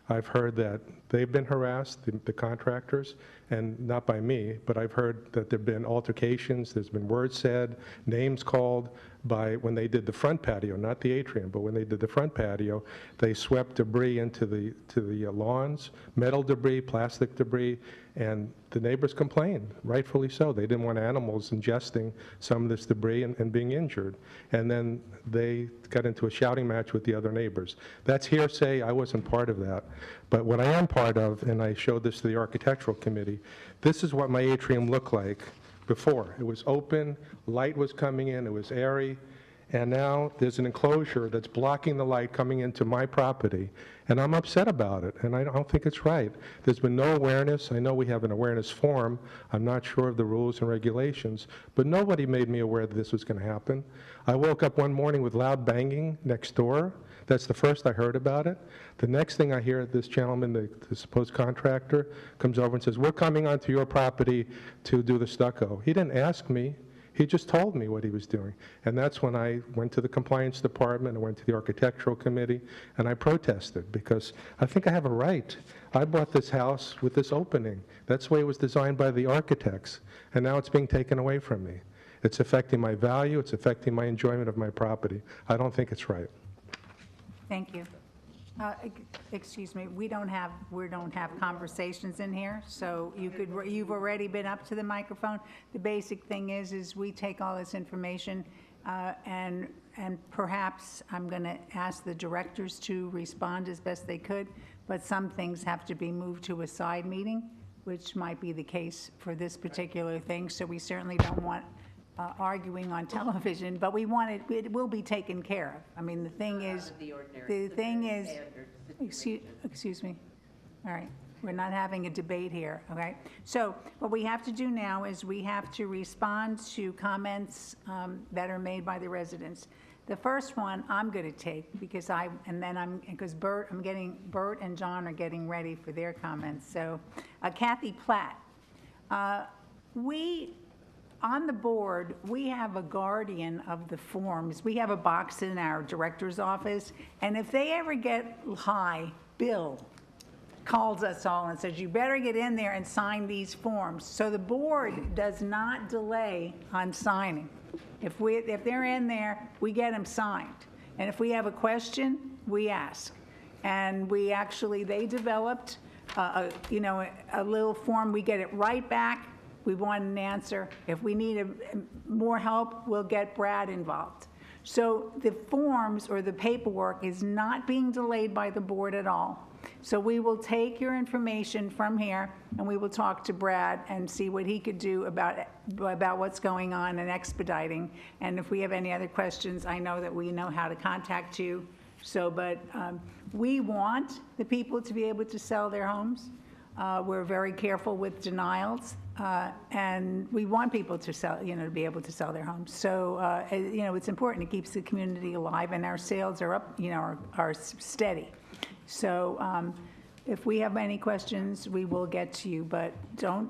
I've heard that they've been harassed, the contractors, and not by me, but I've heard that there've been altercations, there's been words said, names called by, when they did the front patio, not the atrium, but when they did the front patio, they swept debris into the lawns, metal debris, plastic debris, and the neighbors complained, rightfully so. They didn't want animals ingesting some of this debris and being injured. And then they got into a shouting match with the other neighbors. That's hearsay. I wasn't part of that. But what I am part of, and I showed this to the architectural committee, this is what my atrium looked like before. It was open, light was coming in, it was airy, and now there's an enclosure that's blocking the light coming into my property, and I'm upset about it, and I don't think it's right. There's been no awareness. I know we have an awareness forum. I'm not sure of the rules and regulations, but nobody made me aware that this was going to happen. I woke up one morning with loud banging next door. That's the first I heard about it. The next thing I hear, this gentleman, the supposed contractor, comes over and says, "We're coming onto your property to do the stucco." He didn't ask me. He just told me what he was doing. And that's when I went to the compliance department, I went to the architectural committee, and I protested because I think I have a right. I bought this house with this opening. That's the way it was designed by the architects, and now it's being taken away from me. It's affecting my value, it's affecting my enjoyment of my property. I don't think it's right. Thank you. Excuse me, we don't have conversations in here, so you've already been up to the microphone. The basic thing is we take all this information, and perhaps I'm going to ask the directors to respond as best they could, but some things have to be moved to a side meeting, which might be the case for this particular thing, so we certainly don't want arguing on television, but we want it will be taken care of. I mean, the thing is, excuse me. All right, we're not having a debate here, okay? So what we have to do now is we have to respond to comments that are made by the residents. The first one I'm going to take because Bert and John are getting ready for their comments. So Kathy Platt, on the board, we have a guardian of the forms. We have a box in our director's office, and if they ever get high, Bill calls us all and says, "You better get in there and sign these forms." So the board does not delay on signing. If they're in there, we get them signed. And if we have a question, we ask. And they developed, a little form. We get it right back. We want an answer. If we need more help, we'll get Brad involved. So the forms or the paperwork is not being delayed by the board at all. So we will take your information from here and we will talk to Brad and see what he could do about what's going on and expediting. And if we have any other questions, I know that we know how to contact you. But we want the people to be able to sell their homes. We're very careful with denials, and we want people to sell, to be able to sell their homes. So, it's important. It keeps the community alive, and our sales are up, are steady. So, if we have any questions, we will get to you, but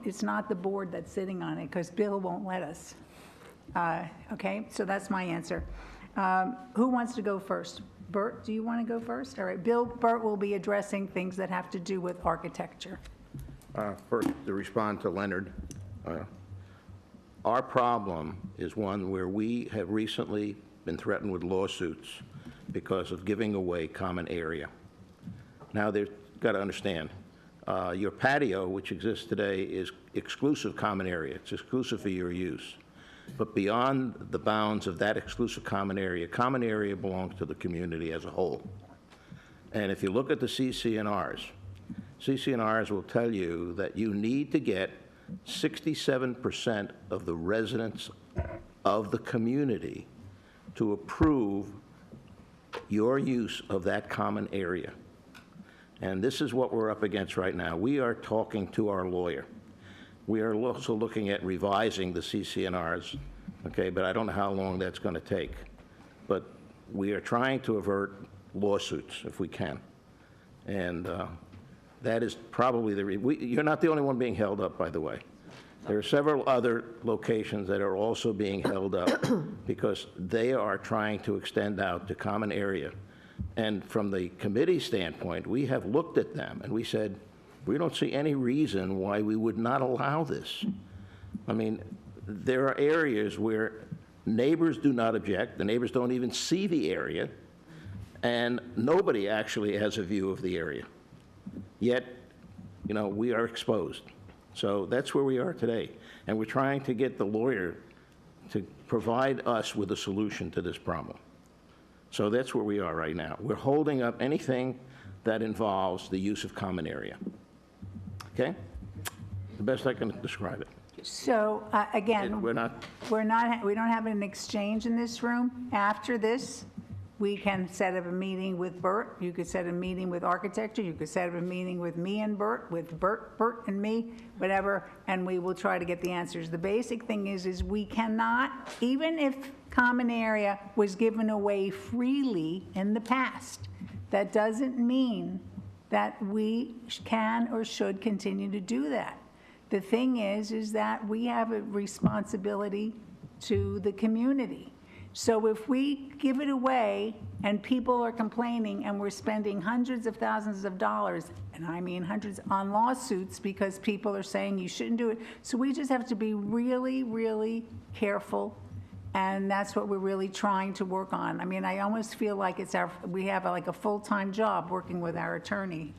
it's not the board that's sitting on it, because Bill won't let us. Okay, so that's my answer. Who wants to go first? Bert, do you want to go first? All right, Bert will be addressing things that have to do with architecture. First, to respond to Leonard, our problem is one where we have recently been threatened with lawsuits because of giving away common area. Now, they've got to understand, your patio, which exists today, is exclusive common area. It's exclusive for your use. But beyond the bounds of that exclusive common area belongs to the community as a whole. And if you look at the CC&Rs will tell you that you need to get 67% of the residents of the community to approve your use of that common area. And this is what we're up against right now. We are talking to our lawyer. We are also looking at revising the CC&Rs, okay, but I don't know how long that's going to take. But we are trying to avert lawsuits if we can. And that is probably you're not the only one being held up, by the way. There are several other locations that are also being held up because they are trying to extend out to common area. And from the committee standpoint, we have looked at them and we said, We don't see any reason why we would not allow this. I mean, there are areas where neighbors do not object, the neighbors don't even see the area, and nobody actually has a view of the area. Yet, you know, we are exposed. So that's where we are today. And we're trying to get the lawyer to provide us with a solution to this problem. So that's where we are right now. We're holding up anything that involves the use of common area. Okay? The best I can describe it. So, again, We're not, we don't have an exchange in this room. After this, we can set up a meeting with Bert. You could set a meeting with architecture. You could set up a meeting with me and Bert, with Bert and me, whatever, and we will try to get the answers. The basic thing is we cannot, even if common area was given away freely in the past, that doesn't mean that we can or should continue to do that. The thing is that we have a responsibility to the community. So if we give it away and people are complaining and we're spending hundreds of thousands of dollars, and I mean hundreds, on lawsuits because people are saying you shouldn't do it, so we just have to be really, really careful. And that's what we're really trying to work on. I mean, I almost feel like we have like a full-time job working with our attorney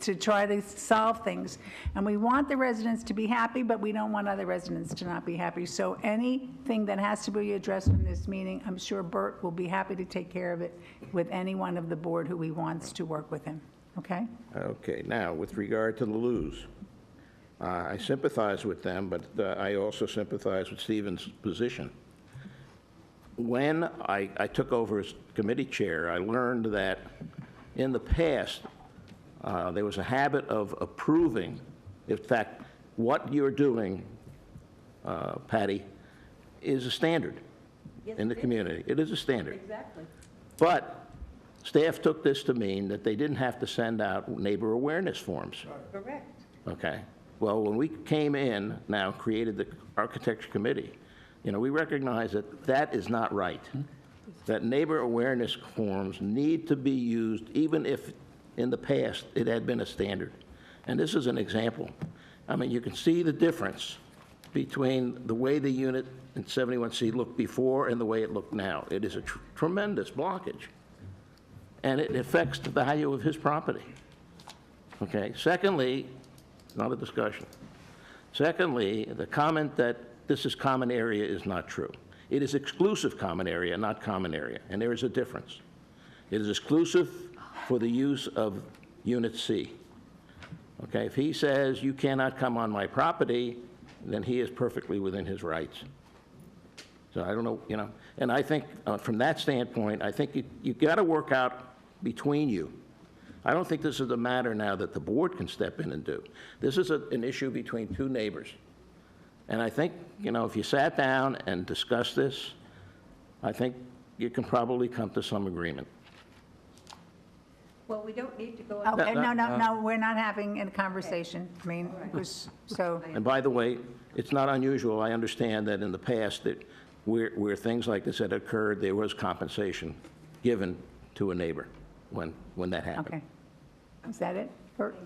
to try to solve things. And we want the residents to be happy, but we don't want other residents to not be happy. So anything that has to be addressed in this meeting, I'm sure Bert will be happy to take care of it with anyone of the board who he wants to work with him. Okay? okay. Now, with regard to the Lous, I sympathize with them, but I also sympathize with Stephen's position. When I took over as committee chair, I learned that in the past, there was a habit of approving, in fact, what you're doing, Patty, is a standard in the community. It is a standard. Exactly. But staff took this to mean that they didn't have to send out neighbor awareness forms. Correct. Okay. Well, when we came in, now created the architecture committee, you know, we recognize that that is not right. That neighbor awareness forms need to be used even if in the past it had been a standard. And this is an example. I mean, you can see the difference between the way the unit in 71C looked before and the way it looked now. It is a tremendous blockage. And it affects the value of his property. Okay. Secondly, not a discussion. Secondly, the comment that this is common area is not true. It is exclusive common area, not common area, and there is a difference. It is exclusive for the use of Unit C. Okay, if he says you cannot come on my property, then he is perfectly within his rights. So I don't know, you know, and I think from that standpoint, I think you got to work out between you. I don't think this is a matter now that the board can step in and do. This is an issue between two neighbors. And I think, you know, if you sat down and discussed this, I think you can probably come to some agreement. Well, we don't need to go. Okay, no, we're not having a conversation. I mean, so. And by the way, it's not unusual. I understand that in the past that where things like this had occurred, there was compensation given to a neighbor when that happened. Okay. Is that it, Bert?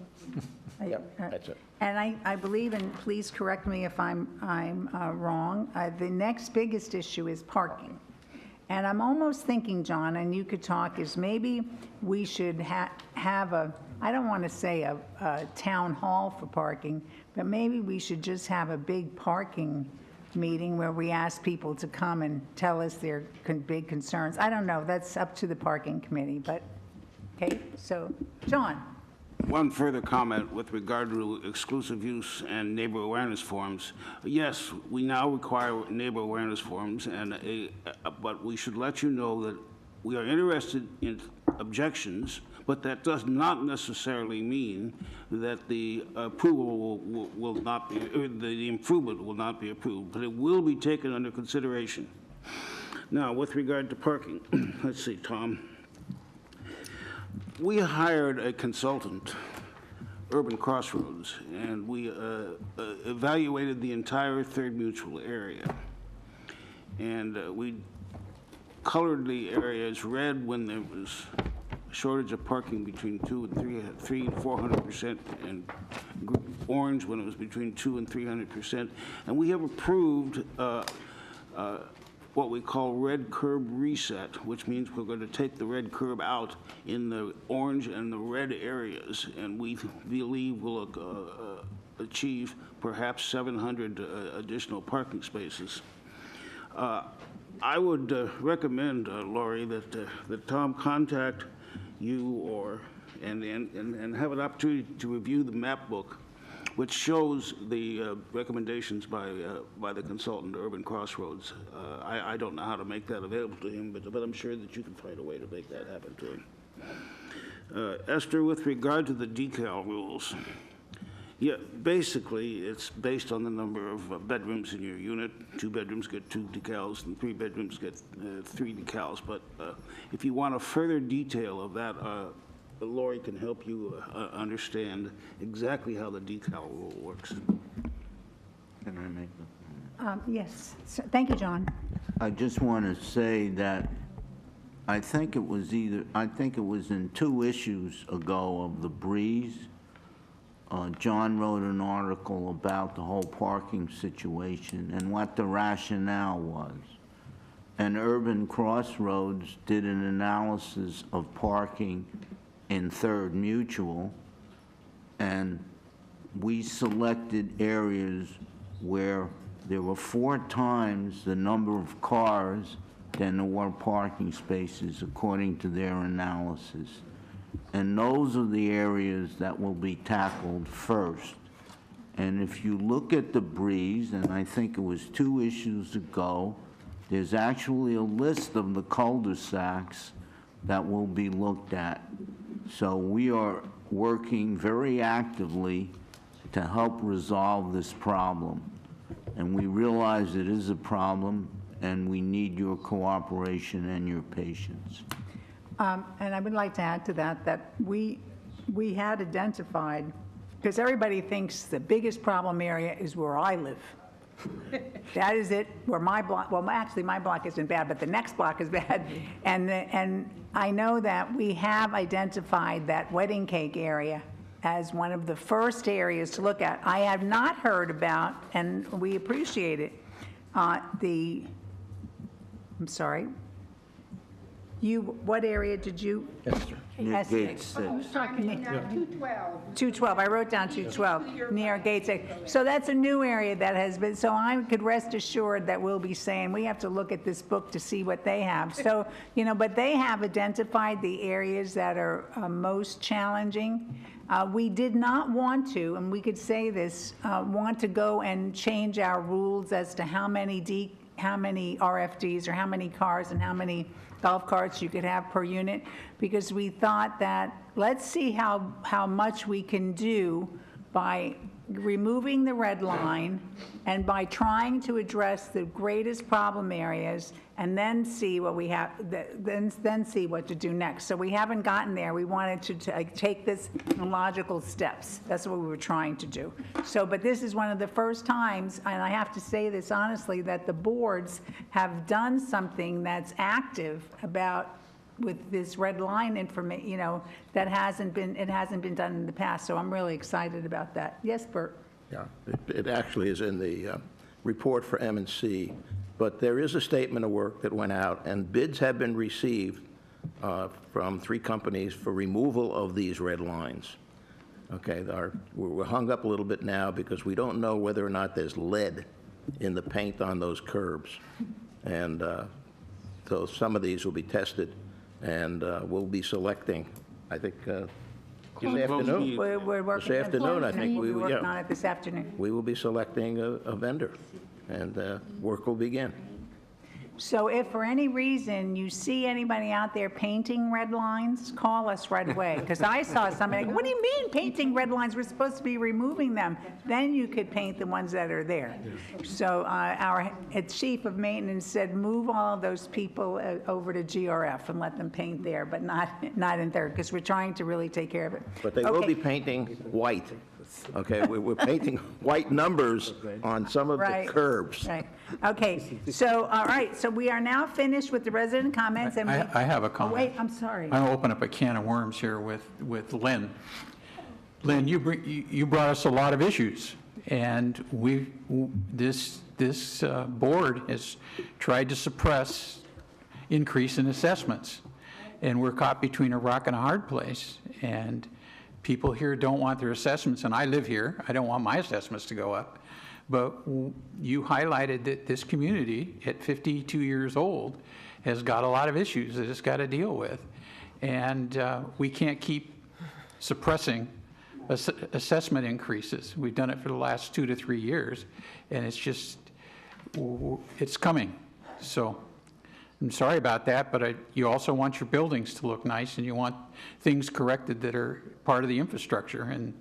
Yep, that's it. And I believe, and please correct me if I'm wrong, the next biggest issue is parking. And I'm almost thinking, John, and you could talk, is maybe we should have a, I don't want to say a town hall for parking, but maybe we should just have a big parking meeting where we ask people to come and tell us their big concerns. I don't know, that's up to the parking committee, but, okay, so, John. One further comment with regard to exclusive use and neighbor awareness forms. Yes, we now require neighbor awareness forms, but we should let you know that we are interested in objections, but that does not necessarily mean that the approval will not be, or the improvement will not be approved, but it will be taken under consideration. Now, with regard to parking, let's see, Tom. We hired a consultant, Urban Crossroads, and we evaluated the entire Third Mutual area. And we colored the areas red when there was shortage of parking between 3 and 400%, and orange when it was between 2 and 300%. And we have approved what we call red curb reset, which means we're going to take the red curb out in the orange and the red areas, and we believe we'll achieve perhaps 700 additional parking spaces. I would recommend, Laurie, that Tom contact you and have an opportunity to review the map book, which shows the recommendations by the consultant, Urban Crossroads. I don't know how to make that available to him, but I'm sure that you can find a way to make that happen to him. Esther, with regard to the decal rules, yeah, basically, it's based on the number of bedrooms in your unit. 2 bedrooms get 2 decals, and 3 bedrooms get 3 decals. But if you want a further detail of that, Lori can help you understand exactly how the decal rule works. Can I make the Yes. So, thank you, John. I just want to say that I think it was in 2 issues ago of the Breeze. John wrote an article about the whole parking situation and what the rationale was. And Urban Crossroads did an analysis of parking in Third Mutual, and we selected areas where there were 4 times the number of cars than there were parking spaces, according to their analysis. And those are the areas that will be tackled first. And if you look at the Breeze, and I think it was 2 issues ago, there's actually a list of the cul-de-sacs that will be looked at. So we are working very actively to help resolve this problem. And we realize it is a problem, and we need your cooperation and your patience. And I would like to add to that we had identified, because everybody thinks the biggest problem area is where I live. That is it, where my block, well, actually, my block isn't bad, but the next block is bad. And I know that we have identified that wedding cake area as one of the first areas to look at. I have not heard about, and we appreciate it, I'm sorry. What area did you? Esther. Near Gate 6. 212, I wrote down 212, near Gate 6. So that's a new area that has been, so I could rest assured that we'll be saying, we have to look at this book to see what they have. So, but they have identified the areas that are most challenging. We did not want to, and we could say this, want to go and change our rules as to how many RFDs or how many cars and how many golf carts you could have per unit, because we thought that let's see how much we can do by removing the red line and by trying to address the greatest problem areas, and then see what we have, then see what to do next. So we haven't gotten there. We wanted to take this in logical steps. That's what we were trying to do. So, but this is one of the first times, and I have to say this honestly, that the boards have done something that's active about with this red line information, that hasn't been done in the past. So I'm really excited about that. Yes, Bert? Yeah, it actually is in the report for M&C, but there is a statement of work that went out, and bids have been received from 3 companies for removal of these red lines. Okay, we're hung up a little bit now because we don't know whether or not there's lead in the paint on those curbs. And so some of these will be tested, and we'll be selecting, I think, this afternoon. We're working This afternoon, I think. We're working on it this afternoon. We will be selecting a vendor, and work will begin. So if for any reason you see anybody out there painting red lines, call us right away. Because I saw somebody, what do you mean painting red lines? We're supposed to be removing them. Then you could paint the ones that are there. So our chief of maintenance said, move all of those people over to GRF and let them paint there, but not in there, because we're trying to really take care of it. But they will be painting white Okay, we're painting white numbers on some of the Right, curbs. Right. Okay, so, all right, so we are now finished with the resident comments and we. I have a Oh, comment. wait, I'm sorry. I'm going to open up a can of worms here with Lynn. Lynn, you brought us a lot of issues, and this board has tried to suppress increase in assessments, and we're caught between a rock and a hard place, and people here don't want their assessments, and I live here, I don't want my assessments to go up, but you highlighted that this community at 52 years old has got a lot of issues that it's got to deal with, and we can't keep suppressing assessment increases. We've done it for the last 2 to 3 years, and it's just, it's coming. So I'm sorry about that, but you also want your buildings to look nice, and you want things corrected that are part of the infrastructure, and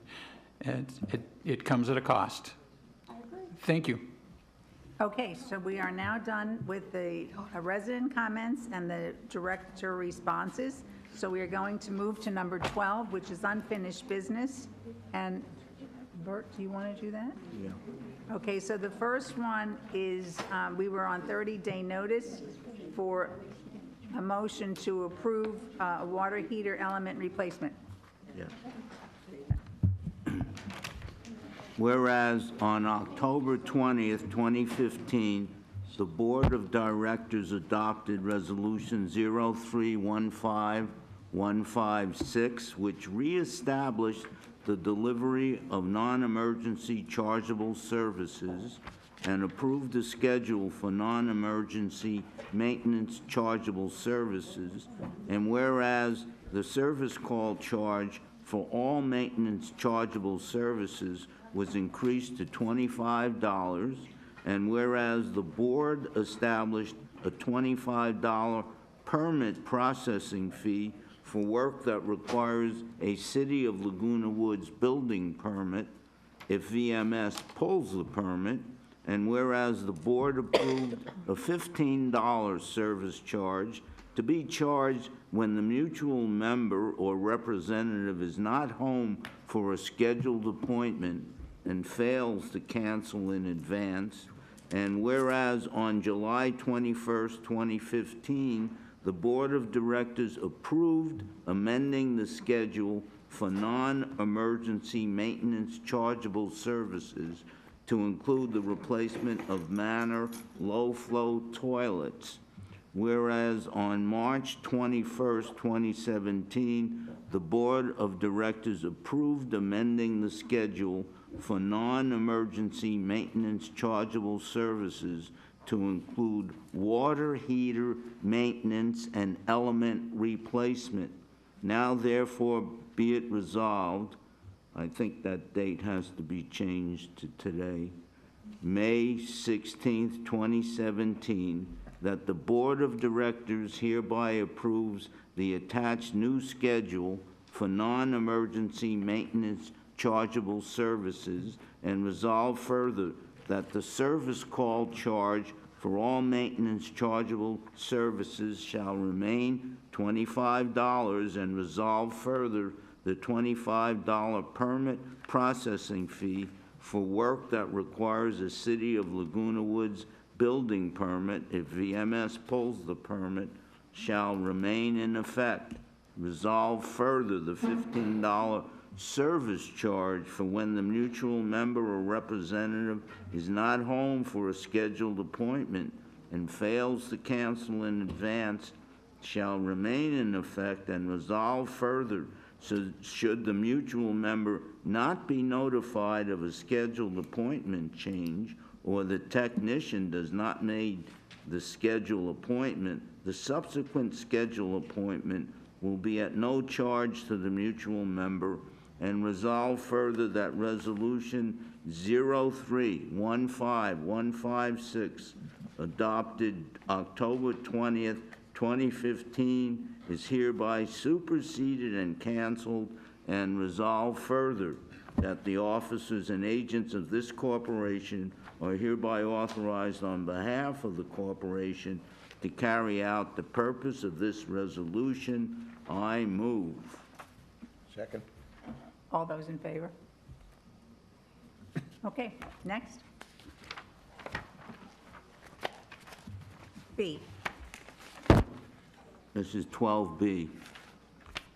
it comes at a cost. Thank you. Okay, so we are now done with the resident comments and the director responses. So we are going to move to number 12, which is unfinished business. And Bert, do you want to do that? Yeah. Okay, so the first one is, we were on 30-day notice for a motion to approve a water heater element replacement. Yeah. Whereas on October 20th, 2015, the Board of Directors adopted Resolution 0315156, which reestablished the delivery of non-emergency chargeable services and approved the schedule for non-emergency maintenance chargeable services. And whereas the service call charge for all maintenance chargeable services was increased to $25, and whereas the board established a $25 permit processing fee for work that requires a City of Laguna Woods building permit if VMS pulls the permit, and whereas the board approved a $15 service charge to be charged when the mutual member or representative is not home for a scheduled appointment and fails to cancel in advance, and whereas on July 21st, 2015, the Board of Directors approved amending the schedule for non-emergency maintenance chargeable services to include the replacement of Manor low-flow toilets. Whereas on March 21st, 2017, the Board of Directors approved amending the schedule for non-emergency maintenance chargeable services to include water heater maintenance and element replacement. Now therefore be it resolved, I think that date has to be changed to today, May 16th, 2017, that the Board of Directors hereby approves the attached new schedule for non-emergency maintenance chargeable services, and resolve further that the service call charge for all maintenance chargeable services shall remain $25, and resolve further the $25 permit processing fee for work that requires a City of Laguna Woods building permit if VMS pulls the permit shall remain in effect. Resolve further the $15 service charge for when the mutual member or representative is not home for a scheduled appointment and fails to cancel in advance shall remain in effect, and resolve further, so should the mutual member not be notified of a scheduled appointment change or the technician does not make the scheduled appointment, the subsequent scheduled appointment will be at no charge to the mutual member, and resolve further that Resolution 0315156, adopted October 20th, 2015, is hereby superseded and canceled, and resolve further that the officers and agents of this corporation are hereby authorized on behalf of the corporation to carry out the purpose of this resolution. I move. Second. All those in favor? Okay, next. B. This is 12B.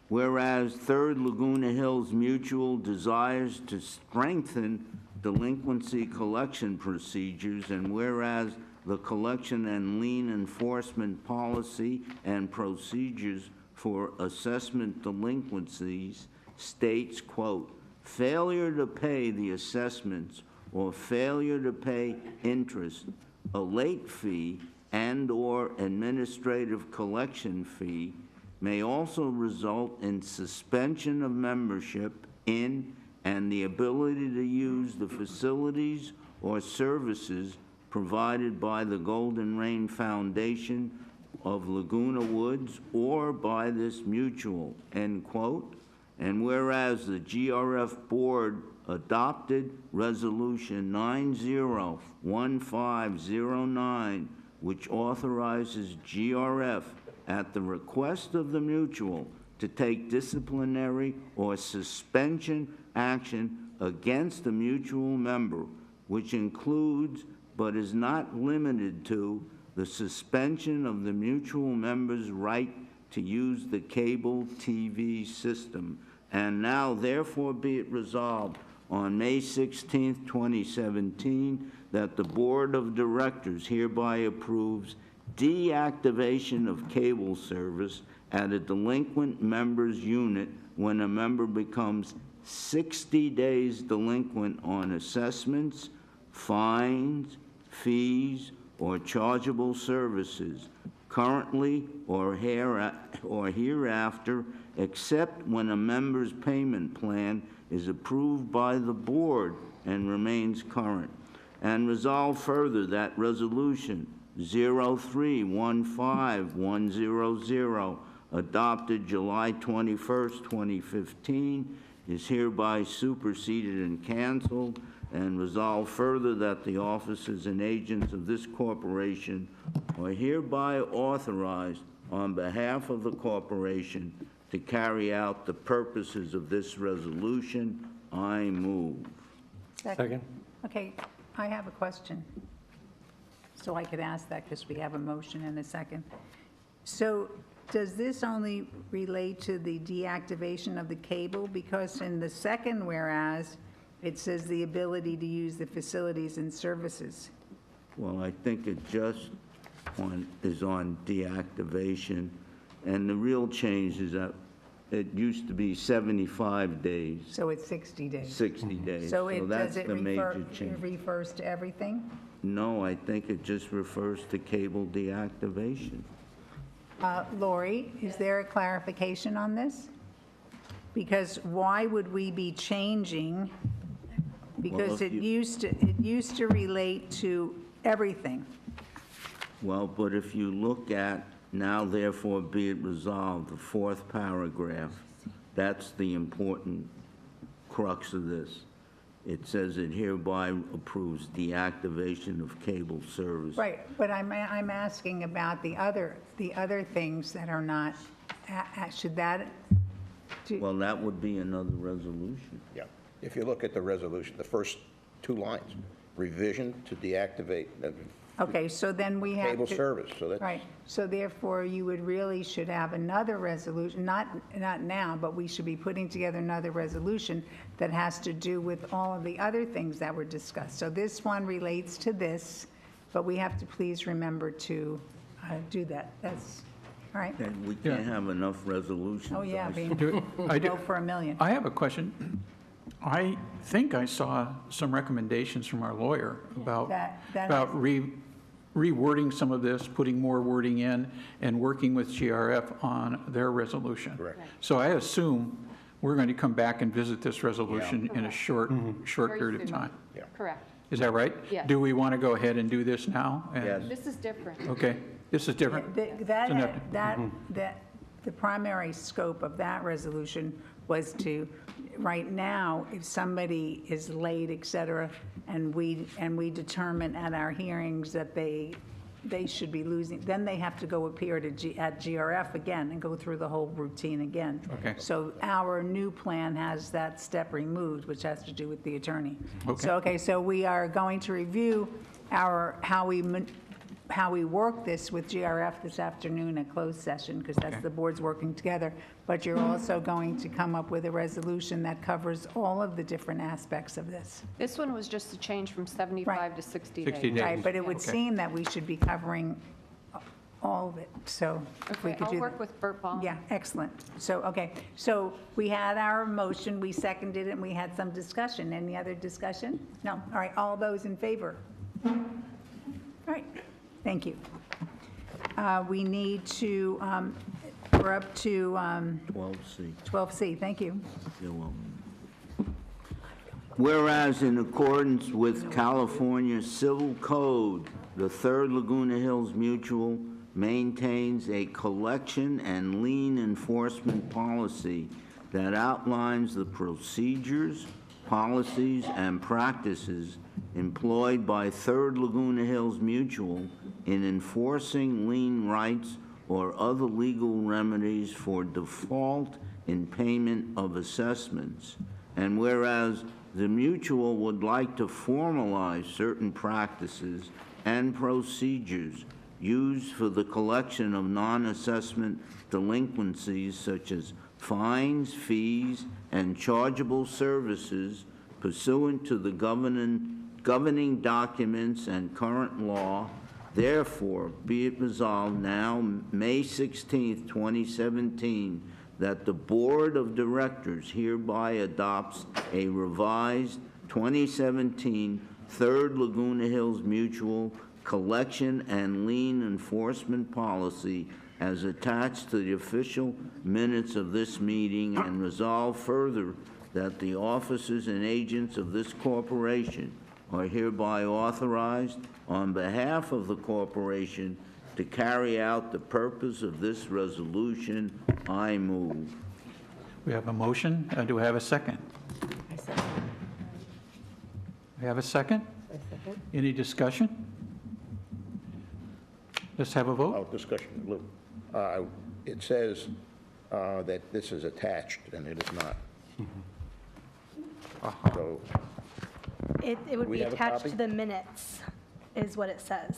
Whereas Third Laguna Hills Mutual desires to strengthen delinquency collection procedures, and whereas the collection and lien enforcement policy and procedures for assessment delinquencies states, quote, failure to pay the assessments or failure to pay interest, a late fee, and/or administrative collection fee may also result in suspension of membership in and the ability to use the facilities or services provided by the Golden Rain Foundation of Laguna Woods or by this mutual, end quote. And whereas the GRF Board adopted Resolution 901509, which authorizes GRF at the request of the mutual to take disciplinary or suspension action against a mutual member, which includes but is not limited to the suspension of the mutual member's right to use the cable TV system. And now therefore be it resolved on May 16, 2017, that the Board of Directors hereby approves deactivation of cable service at a delinquent member's unit when a member becomes 60 days delinquent on assessments, fines, fees, or chargeable services, currently or hereafter, except when a member's payment plan is approved by the board and remains current. And resolve further that Resolution 0315100, adopted July 21st, 2015, is hereby superseded and canceled. And resolve further that the officers and agents of this corporation are hereby authorized on behalf of the corporation to carry out the purposes of this resolution. I move. Second. Okay, I have a question. So I could ask that because we have a motion and a second. So does this only relate to the deactivation of the cable? Because in the second whereas, it says the ability to use the facilities and services. Well, I think it just is on deactivation, and the real change is that it used to be 75 days. So it's 60 days. 60 days. So it, that's does it the major it change. refers to everything? No, I think it just refers to cable deactivation. Lori, is there a clarification on this? Because why would we be changing? Because if it used to relate to everything. Well, but if you look at now therefore be it resolved, the fourth paragraph, that's the important crux of this. It says it hereby approves deactivation of cable service. Right, but I'm asking about the other things that are not, should that? Well, that would be another resolution. Yeah. If you look at the resolution, the first two lines, revision to deactivate Okay, so then we have to. cable service, so that's. Right, so therefore you should have another resolution, not now, but we should be putting together another resolution that has to do with all of the other things that were discussed. So this one relates to this, but we have to please remember to do that. That's, all right? And we can't have enough resolutions. Oh, yeah, I go for $1 million. I have a question. I think I saw some recommendations from our lawyer about rewording some of this, putting more wording in, and working with GRF on their resolution. Correct. So I assume we're going to come back and visit this resolution in a short period of time. Yeah. Correct. Is that right? Yes. Do we want to go ahead and do this now? Yes. This is different. Okay, this is different. The primary scope of that resolution was to, right now, if somebody is late, et cetera, and we determine at our hearings that they they should be losing, then they have to go appear at GRF again and go through the whole routine again. Okay. So our new plan has that step removed, which has to do with the attorney. Okay. So we are going to review how we work this with GRF this afternoon at closed session, because that's the boards working together. But you're also going to come up with a resolution that covers all of the different aspects of this. This one was just a change from 75 to 60 days. 60 days. Right, but it would Okay. seem that we should be covering all of it, so if we Okay, could I'll do work that. with Burt Ball. Yeah, excellent. So, okay, so we had our motion, we seconded it, and we had some discussion. Any other discussion? No? All right, all those in favor? All right, thank you. We need to, we're up to 12C. 12C, thank you. You're welcome. Whereas in accordance with California Civil Code, the Third Laguna Hills Mutual maintains a collection and lien enforcement policy that outlines the procedures, policies, and practices employed by Third Laguna Hills Mutual in enforcing lien rights or other legal remedies for default in payment of assessments. And whereas the mutual would like to formalize certain practices and procedures used for the collection of non-assessment delinquencies such as fines, fees, and chargeable services pursuant to the governing documents and current law. Therefore, be it resolved now, May 16th, 2017, that the Board of Directors hereby adopts a revised 2017 Third Laguna Hills Mutual collection and lien enforcement policy as attached to the official minutes of this meeting, and resolve further that the officers and agents of this corporation are hereby authorized on behalf of the corporation to carry out the purpose of this resolution. I move. We have a motion. Do I have a second? We have a second? Any discussion? Let's have a vote. Oh, discussion, Lou. It says that this is attached, and it is not. So, It would We be have a attached copy? to the minutes, is what it says.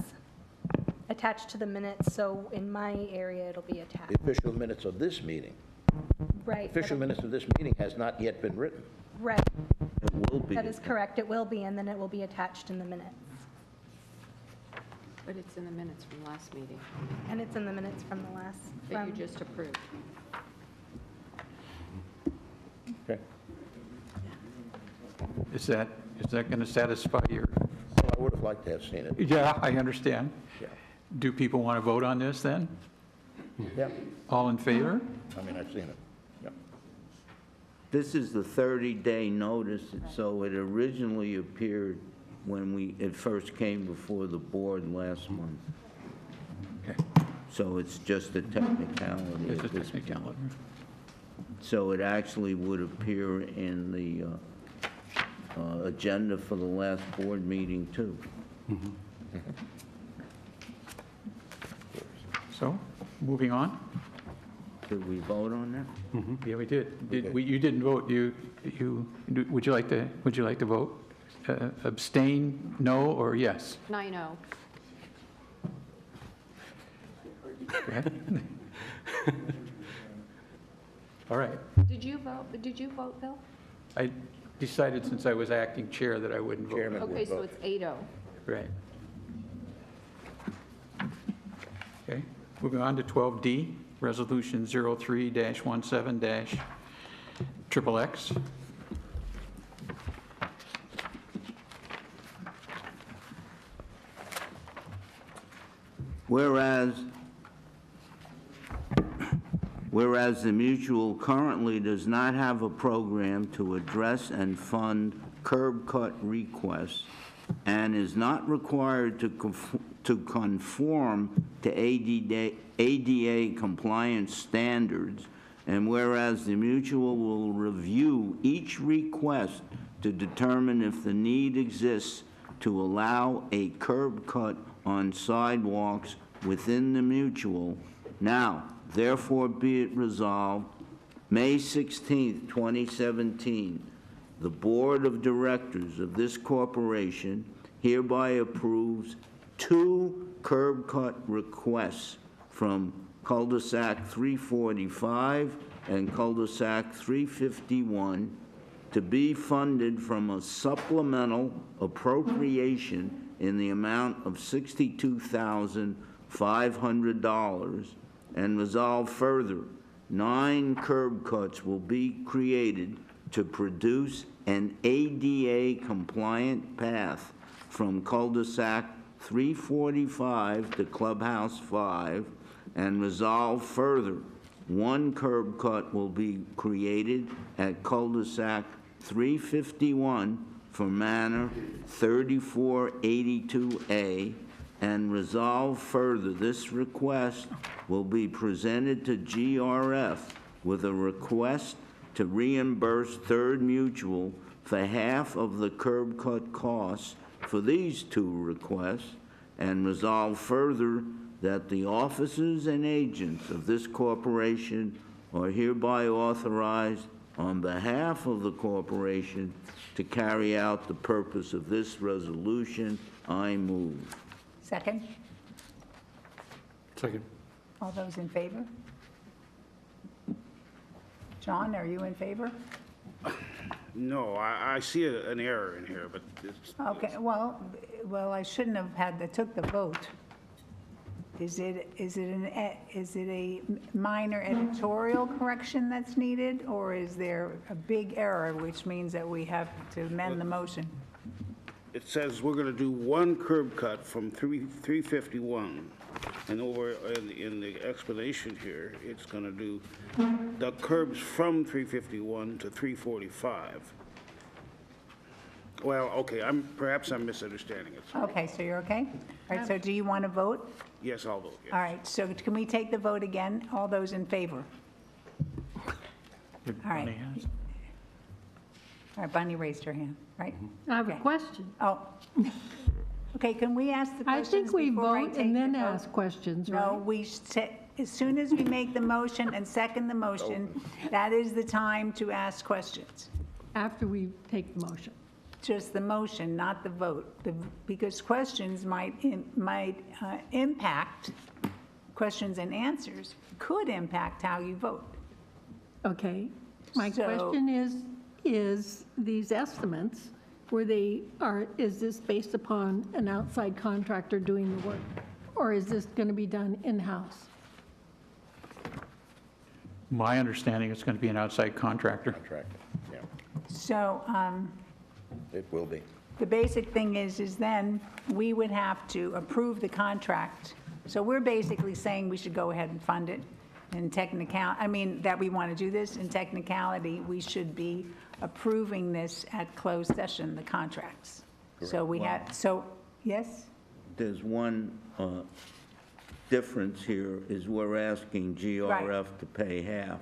Attached to the minutes, so in my area, it'll be attached. the official minutes of this meeting, Right. official minutes of this meeting has not yet been written. Right, It will be. that is correct. It will be, and then it will be attached in the minutes. But it's in the minutes from last meeting And it's in the minutes from the last, that you from, just approved. Okay. Is that going to satisfy your? Well, I would have liked to have seen it. Yeah, I understand. Yeah. Do people want to vote on this then? Yeah. All in favor? I mean, I've seen it. Yeah. This is the 30-day notice, so it originally appeared when it first came before the board last month. Okay. So it's just a technicality. It's a at this point. technicality. So it actually would appear in the agenda for the last board meeting, too. So, moving on. Did we vote on that? Yeah, we did. You didn't vote. Would you like to vote? Abstain, no, or yes? 9-0. Okay. All right. Did you vote, Bill? I decided since I was acting chair that I wouldn't vote. Chairman. Okay, so it's 8-0. Right. Okay, moving on to 12D, Resolution 03-17-XXX. Whereas the mutual currently does not have a program to address and fund curb cut requests and is not required to conform to ADA compliance standards, and whereas the mutual will review each request to determine if the need exists to allow a curb cut on sidewalks within the mutual. Now, therefore be it resolved, May 16th, 2017, the Board of Directors of this corporation hereby approves 2 curb cut requests from cul-de-sac 345 and cul-de-sac 351 to be funded from a supplemental appropriation in the amount of $62,500, and resolve further, 9 curb cuts will be created to produce an ADA-compliant path from cul-de-sac 345 to Clubhouse 5, and resolve further, 1 curb cut will be created at cul-de-sac 351 for Manor 3482A, and resolve further, this request will be presented to GRF with a request to reimburse Third Mutual for half of the curb cut costs for these 2 requests, and resolve further that the officers and agents of this corporation are hereby authorized on behalf of the corporation to carry out the purpose of this resolution. I move. Second? Second. All those in favor? John, are you in favor? No, I see an error in here, but it's, Okay, well, I shouldn't have took the vote. Is it a minor editorial correction that's needed, or is there a big error, which means that we have to amend the motion? it says we're gonna do 1 curb cut from 351. And over in the explanation here, it's gonna do the curbs from 351 to 345. Well, okay, perhaps I'm misunderstanding it. Okay, so you're okay? All right, so do you want to vote? Yes, I'll vote, yes. All right, so can we take the vote again? All those in favor? All right. All right, Bunny raised her hand, right? I have a question. Oh. Okay, can we ask the I questions think we before I vote take and the then vote? ask questions, right? No, as soon as we make the motion and second the motion, that is the time to ask questions. After we take the motion. Just the motion, not the vote, because questions might impact, questions and answers could impact how you vote. Okay. My So- question is these estimates, is this based upon an outside contractor doing the work? Or is this going to be done in-house? My understanding, it's going to be an outside contractor. Yeah, So it will be. the basic thing is then we would have to approve the contract. So we're basically saying we should go ahead and fund it. In that we want to do this. In technicality, we should be approving this at closed session, the contracts. So we have, yes? There's one difference here, is we're asking GRF to pay half.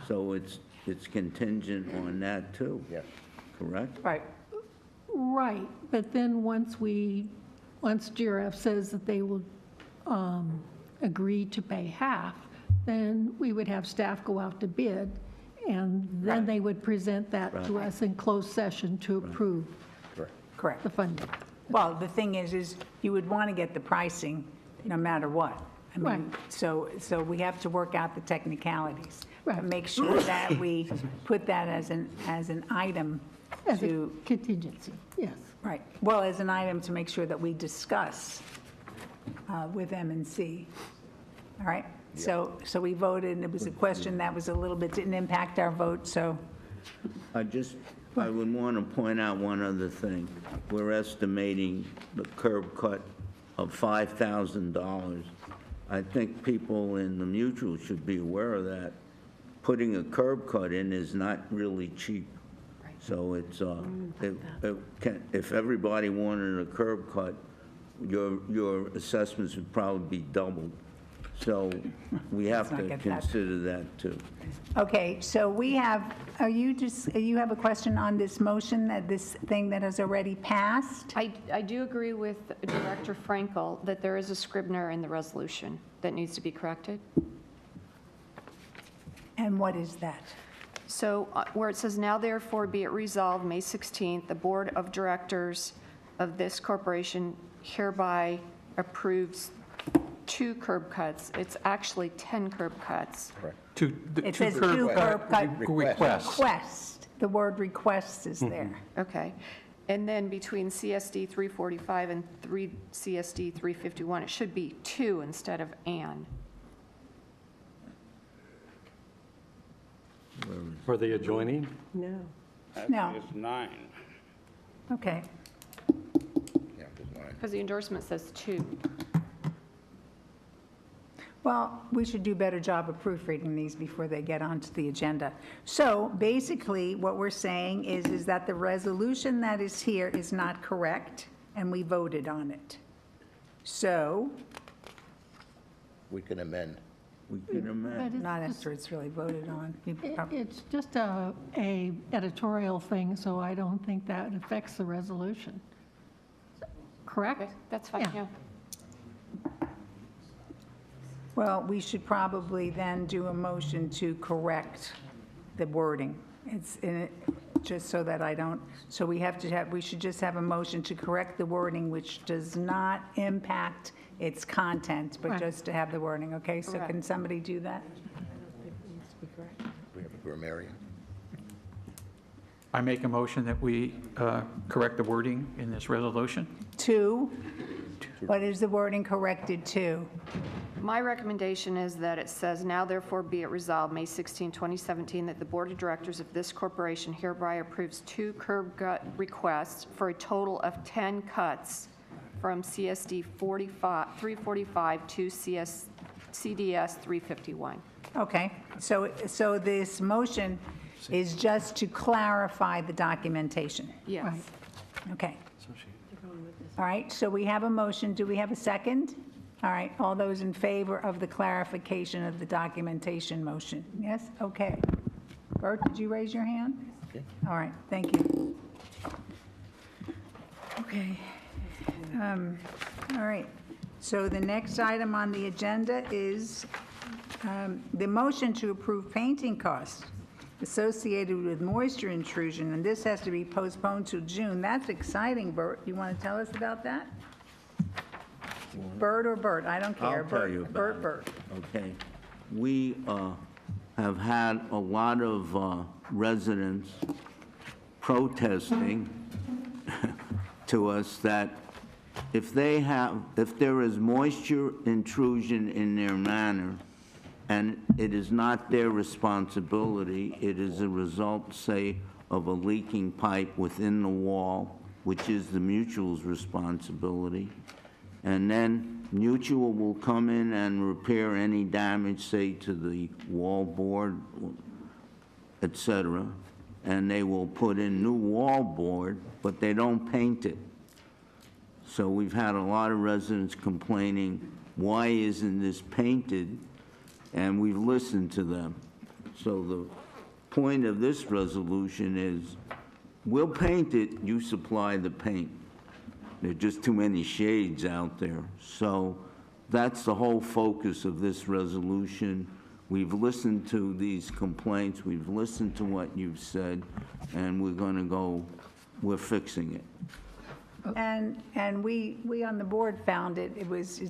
So it's contingent on that too. Yes. Correct? Right. Right, but then once GRF says that they will agree to pay half, then we would have staff go out to bid, and then they would present that to us in closed session to approve Correct. the funding. Well, the thing is you would want to get the pricing no matter what. Right. So we have to work out the technicalities. Right. And make sure that we put that as an item As a to, contingency, yes. right, well, as an item to make sure that we discuss with M&C. All right? So we voted, and it was a question that was a little bit, didn't impact our vote, so. I would want to point out one other thing. We're estimating the curb cut of $5,000. I think people in the mutual should be aware of that. Putting a curb cut in is not really cheap. So it's, if everybody wanted a curb cut, your assessments would probably be doubled. So we have not to get that. consider that too. Okay, so we have, you have a question on this motion, that this thing that has already passed? I do agree with Director Frankel that there is a Scribner in the resolution that needs to be corrected. And what is that? So where it says, "Now therefore be it resolved, May 16th, the Board of Directors of this corporation hereby approves 2 curb cuts." It's actually 10 curb cuts. It says 2 curb cut requests. request. The word request is there. Okay. And then between CSD 345 and CSD 351, it should be 2 instead of "and." For the adjoining? No. No. Actually, it's 9. Okay. Because the endorsement says 2. Well, we should do a better job of proofreading these before they get onto the agenda. So basically, what we're saying is that the resolution that is here is not correct, and we voted on it. So, We can amend. We can amend. not after it's really voted on. It's just a editorial thing, so I don't think that affects the resolution. Correct? That's fine, yeah. Well, we should probably then do a motion to correct the wording. It's in it, just so that I don't, so we should just have a motion to correct the wording, which does not impact its content, but Right. just to have the wording, okay? So Correct. can somebody do that? We have a grammarian. I make a motion that we correct the wording in this resolution. To, what is the wording corrected to? My recommendation is that it says, "Now therefore be it resolved, May 16, 2017, that the Board of Directors of this corporation hereby approves 2 curb cut requests for a total of 10 cuts from CSD 345 to CDS 351. Okay, so this motion is just to clarify the documentation? Yes. Okay. All right, so we have a motion. Do we have a second? All right, all those in favor of the clarification of the documentation motion? Yes? Okay. Bert, did you raise your hand? Okay. All right, thank you. Okay. All right, so the next item on the agenda is the motion to approve painting costs associated with moisture intrusion, and this has to be postponed to June. That's exciting, Bert. You want to tell us about that? Bert or Bert? I don't care. I'll tell you about Bert. Okay. We have had a lot of residents protesting to us that if there is moisture intrusion in their manor, and it is not their responsibility, it is a result, say, of a leaking pipe within the wall, which is the mutual's responsibility, and then mutual will come in and repair any damage, say, to the wall board, et cetera, and they will put in new wall board, but they don't paint it. So we've had a lot of residents complaining, why isn't this painted? And we've listened to them. So the point of this resolution is, we'll paint it, you supply the paint. There are just too many shades out there. So that's the whole focus of this resolution. We've listened to these complaints, we've listened to what you've said, and we're fixing it. And we on the board found it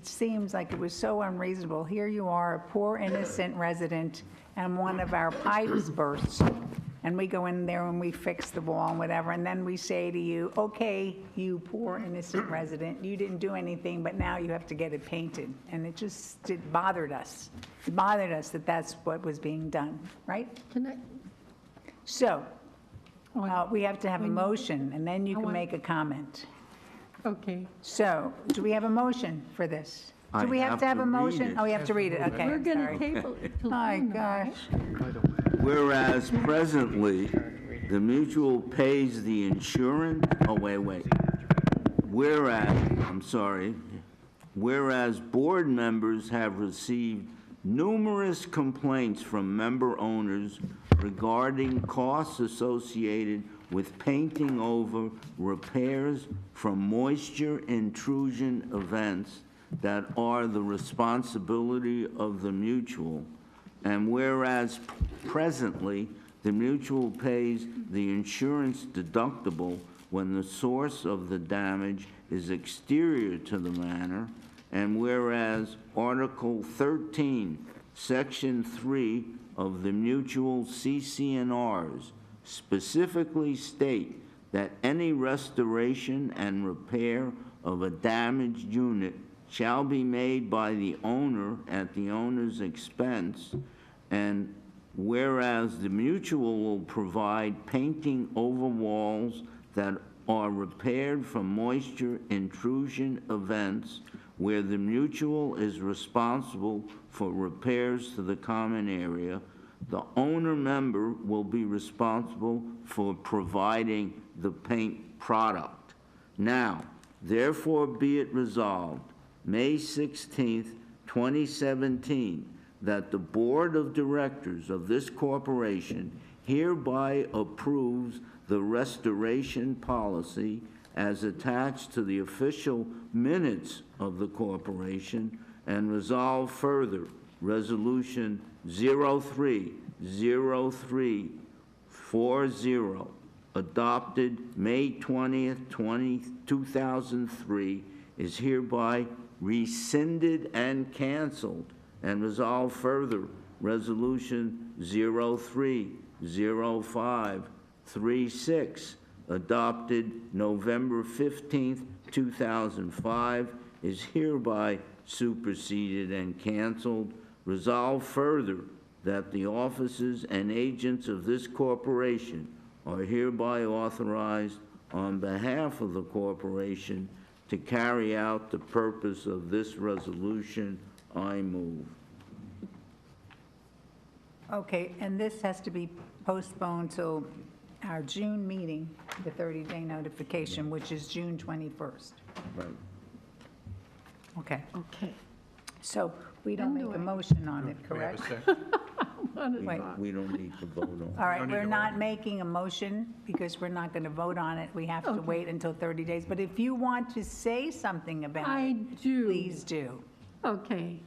seems like it was so unreasonable. Here you are, a poor innocent resident, and one of our pipes bursts, and we go in there and we fix the wall and whatever, and then we say to you, okay, you poor innocent resident, you didn't do anything, but now you have to get it painted. And it bothered us. It bothered us that that's what was being done, right? So, we have to have a motion, and then you can make a comment. Okay. So, do we have a motion for this? Do I we have to have a have to read motion? it. Oh, we have to read it, okay. We're I'm going sorry. to table it till My June, gosh. Whereas presently, the mutual pays the insurance, wait. Whereas, I'm sorry, whereas board members have received numerous complaints from member owners regarding costs associated with painting over repairs from moisture intrusion events that are the responsibility of the mutual, and whereas presently the mutual pays the insurance deductible when the source of the damage is exterior to the manor, and whereas Article 13, Section 3 of the mutual CC&Rs specifically state that any restoration and repair of a damaged unit shall be made by the owner at the owner's expense, and whereas the mutual will provide painting over walls that are repaired from moisture intrusion events where the mutual is responsible for repairs to the common area, the owner member will be responsible for providing the paint product. Now, therefore be it resolved, May 16th, 2017, that the Board of Directors of this corporation hereby approves the restoration policy as attached to the official minutes of the corporation, and resolve further Resolution 030340, adopted May 20th, 2003, is hereby rescinded and canceled, and resolve further Resolution 030536, adopted November 15th, 2005, is hereby superseded and canceled. Resolve further that the officers and agents of this corporation are hereby authorized on behalf of the corporation to carry out the purpose of this resolution. I move. Okay, and this has to be postponed till our June meeting, the 30-day notification, which is June 21st. Right. Okay. Okay. So we don't make a motion on it, Do we have a correct? second? Wait. We don't need to vote on it. All right, we're not making a motion because we're not going to vote on it. We have to wait until 30 days. But if you want to say something about I it, do. please do. Okay.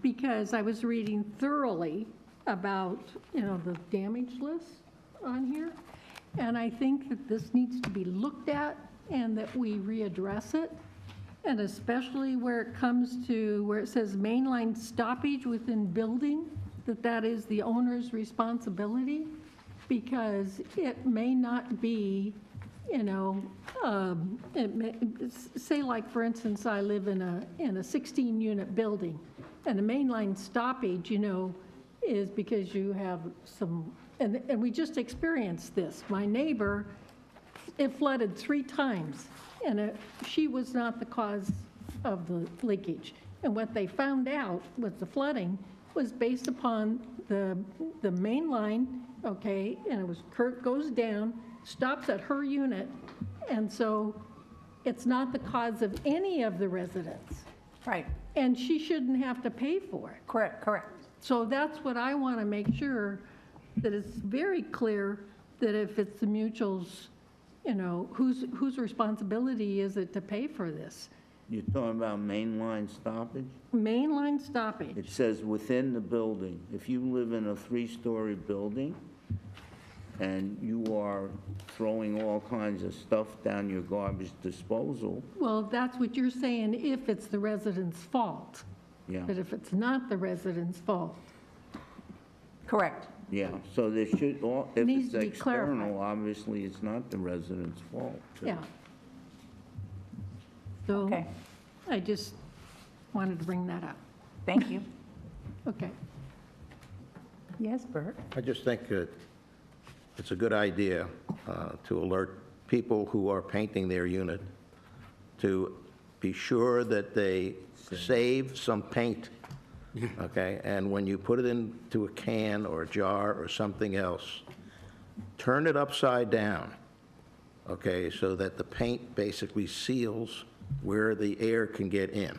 Because I was reading thoroughly about, the damage list on here, and I think that this needs to be looked at and that we readdress it, and especially where it comes to where it says mainline stoppage within building, that is the owner's responsibility, because it may not be, say like, for instance, I live in a 16-unit building, and the mainline stoppage, is because you have some, and we just experienced this. My neighbor, it flooded 3 times, and she was not the cause of the leakage. And what they found out with the flooding was based upon the main line, okay, and it was goes down, stops at her unit, and so it's not the cause of any of the residents. Right. And she shouldn't have to pay for it. Correct. So that's what I want to make sure, that it's very clear that if it's the mutuals, whose responsibility is it to pay for this? You're talking about mainline stoppage? Mainline stoppage. It says within the building. If you live in a 3-story building and you are throwing all kinds of stuff down your garbage disposal. Well, that's what you're saying, if it's the resident's fault. Yeah. But if it's not the resident's fault. Correct. Yeah, so there should, if Needs it's to be clarified. external, obviously it's not the resident's fault. Yeah. So Okay. I just wanted to bring that up. Thank you. Okay. Yes, Bert? I just think it's a good idea to alert people who are painting their unit to be sure that they save some paint, okay? And when you put it into a can or a jar or something else, turn it upside down, okay, so that the paint basically seals where the air can get in.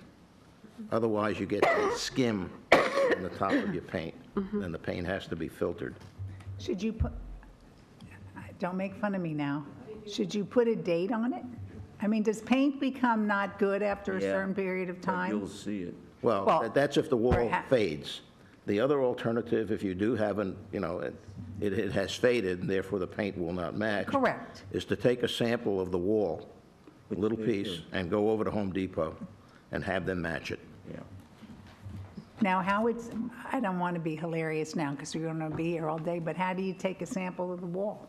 Otherwise, you get a skim on the top of your paint, and the paint has to be filtered. Should you put, don't make fun of me now. Should you put a date on it? I mean, does paint become not good after a Yeah, certain period of but time? you'll see it. Well, Well, that's if the wall perhaps- fades. The other alternative, if you do have it has faded, and therefore the paint will not match. Correct. Is to take a sample of the wall, a little piece, and go over to Home Depot and have them match it. Yeah. Now, how it's, I don't want to be hilarious now because we're going to be here all day, but how do you take a sample of the wall?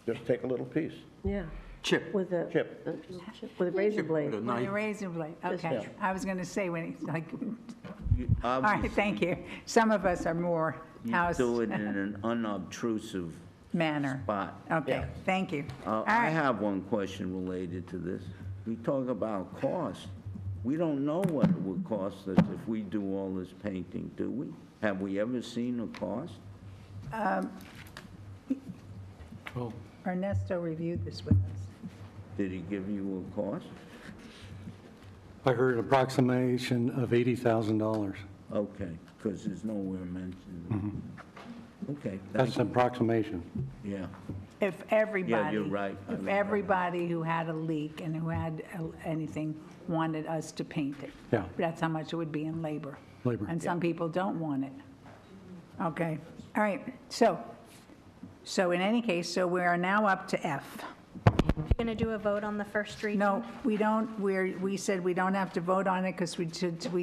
Just take a little piece. Yeah. Chip. With a, Chip. with a razor blade. With a razor blade, okay. Yeah. I was going to say when it's like, You all right, thank you. Some of us are more You house do it in an unobtrusive manner. spot. Okay, thank you. All I right, have one question related to this. We talk about cost. We don't know what it would cost us if we do all this painting, do we? Have we ever seen a cost? Ernesto reviewed this with us. Did he give you a cost? I heard an approximation of $80,000. Okay, because there's nowhere mentioned. Okay, That's thank an approximation. you. Yeah. If everybody. you're right. If everybody who had a leak and who had anything wanted us to paint it. Yeah. That's how much it would be in labor. Labor. And some people don't want it. Okay, all right, so in any case, so we are now up to F. You're going to do a vote on the first reading? No, we don't, we said we don't have to vote on it because we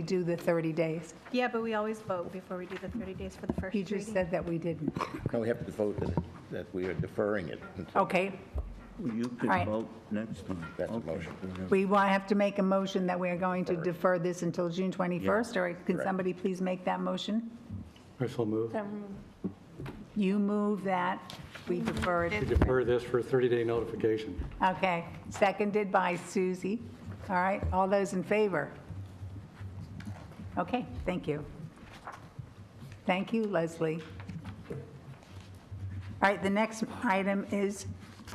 do the 30 days. Yeah, but we always vote before we do the 30 days for the first You reading. just said that we didn't. No, we have to vote that we are deferring it. Okay, You could All right. vote next time. That's a motion. we will have to make a motion that we are going to defer this until June 21st, or can somebody please make that motion? I so move. You move that, we defer We it. defer this for 30-day notification. Okay, seconded by Susie. All right, all those in favor? Okay, thank you. Thank you, Leslie. All right, the next item is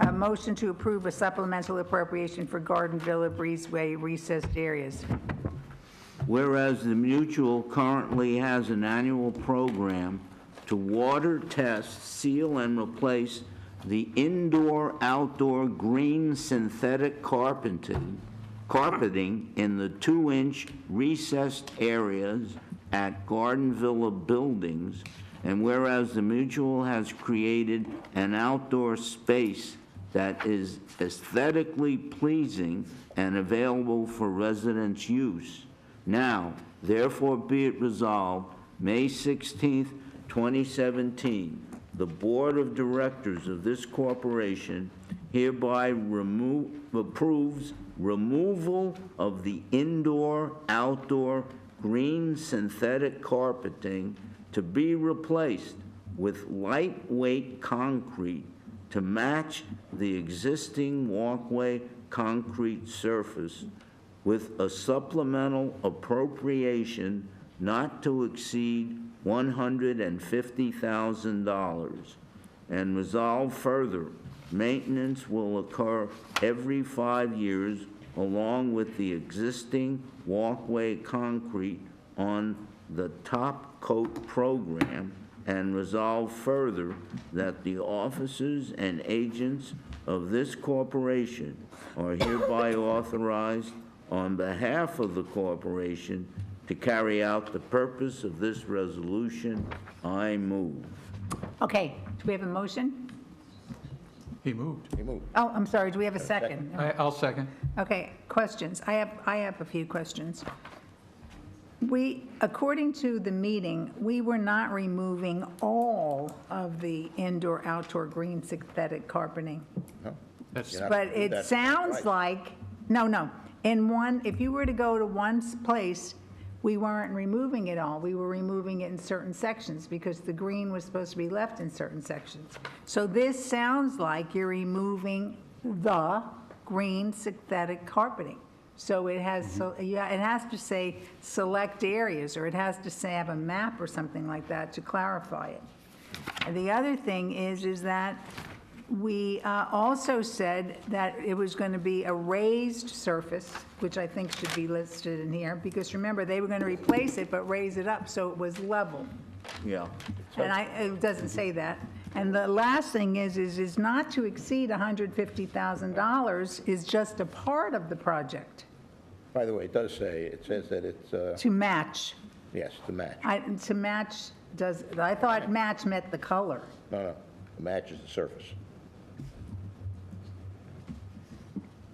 a motion to approve a supplemental appropriation for Garden Villa Breezeway recessed areas. Whereas the Mutual currently has an annual program to water test, seal, and replace the indoor-outdoor green synthetic carpeting in the 2-inch recessed areas at Garden Villa buildings, and whereas the Mutual has created an outdoor space that is aesthetically pleasing and available for residents' use. Now, therefore be it resolved, May 16th, 2017, the Board of Directors of this corporation hereby approves removal of the indoor-outdoor green synthetic carpeting to be replaced with lightweight concrete to match the existing walkway concrete surface with a supplemental appropriation not to exceed $150,000. And resolve further, maintenance will occur every 5 years along with the existing walkway concrete on the top coat program, and resolve further that the officers and agents of this corporation are hereby authorized on behalf of the corporation to carry out the purpose of this resolution. I move. Okay, do we have a motion? He moved. He moved. Oh, I'm sorry, do we have a second? I'll second. Okay, questions. I have a few questions. According to the meeting, we were not removing all of the indoor-outdoor green synthetic carpeting. That's, But it sounds like, no, if you were to go to one place, we weren't removing it all. We were removing it in certain sections because the green was supposed to be left in certain sections. So this sounds like you're removing the green synthetic carpeting. So it has, it has to say select areas, or it has to say have a map or something like that to clarify it. And the other thing is that We also said that it was going to be a raised surface, which I think should be listed in here, because remember, they were going to replace it but raise it up so it was level. Yeah. And it doesn't say that. And the last thing is not to exceed $150,000 is just a part of the project, By the way, it does say, it says that it's, to match. yes, to match. To match does, I thought match meant the color. No, it matches the surface.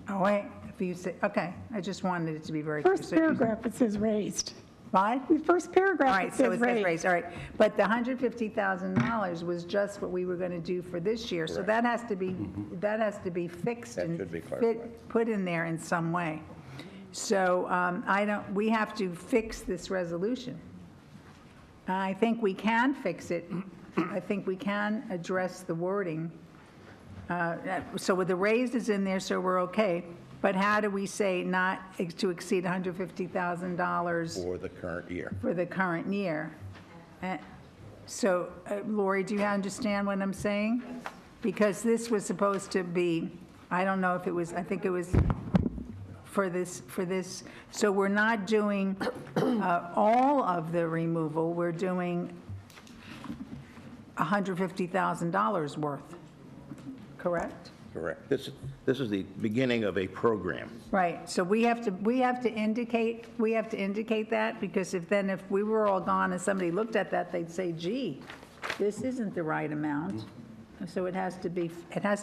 Oh, wait, if you say, okay, I just wanted it to be very. First so you- paragraph, it says raised. What? The first All paragraph, right, it so says it says raised. raise, all right. But the $150,000 was just what we were going to do for this year. So that has to be, that has to be fixed That and should be clarified. put in there in some way. So we have to fix this resolution. I think we can fix it. I think we can address the wording. So with the raised is in there, so we're okay. But how do we say not to exceed $150,000 For the current year. for the current year? So Lori, do you understand what I'm saying? Because this was supposed to be, I don't know if it was, I think it was for this. So we're not doing all of the removal, we're doing $150,000 worth, correct? Correct. This is the beginning of a program. Right, so we have to indicate that, because if we were all gone and somebody looked at that, they'd say, gee, this isn't the right amount. So it has to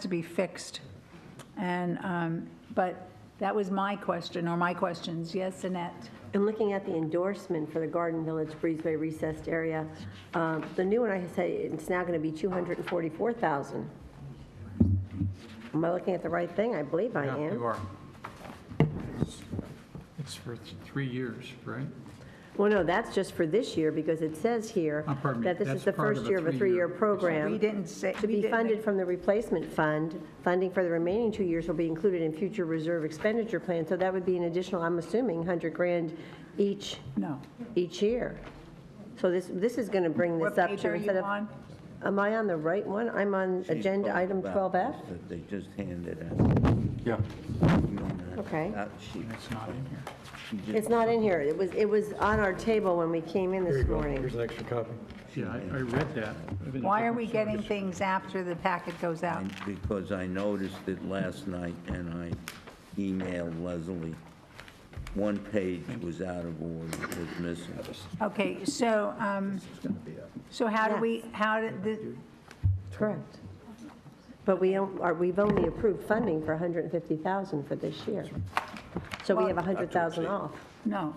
be fixed. And, but that was my question, or my questions. Yes, Annette? And looking at the endorsement for the Garden Village Breezeway recessed area, the new one, I say it's now going to be $244,000. Am I looking at the right thing? I believe I Yeah, am. you are. It's for 3 years, right? Well, no, that's just for this year, because it says here Pardon me, that this is that's the part of first a year of a three-year- three-year program. We didn't say. To be funded from the replacement fund. Funding for the remaining 2 years will be included in future reserve expenditure plans. So that would be an additional, I'm assuming, 100 grand each. No. Each year. So this is going to bring this What up page to are you instead of. on? Am I on the right one? I'm on agenda item 12F. That they just handed out. Yeah. Okay. That sheet. It's not in here. She just- It's not in here. It was on our table when we came in Here you this go. morning. Here's an extra copy. Yeah, I read that. Why are we getting things after the packet goes out? Because I noticed it last night and I emailed Leslie. One page was out of order, was missing. Okay, so, so how do we, how did the, Correct. But we've only approved funding for $150,000 for this year. So we have $100,000 off. no,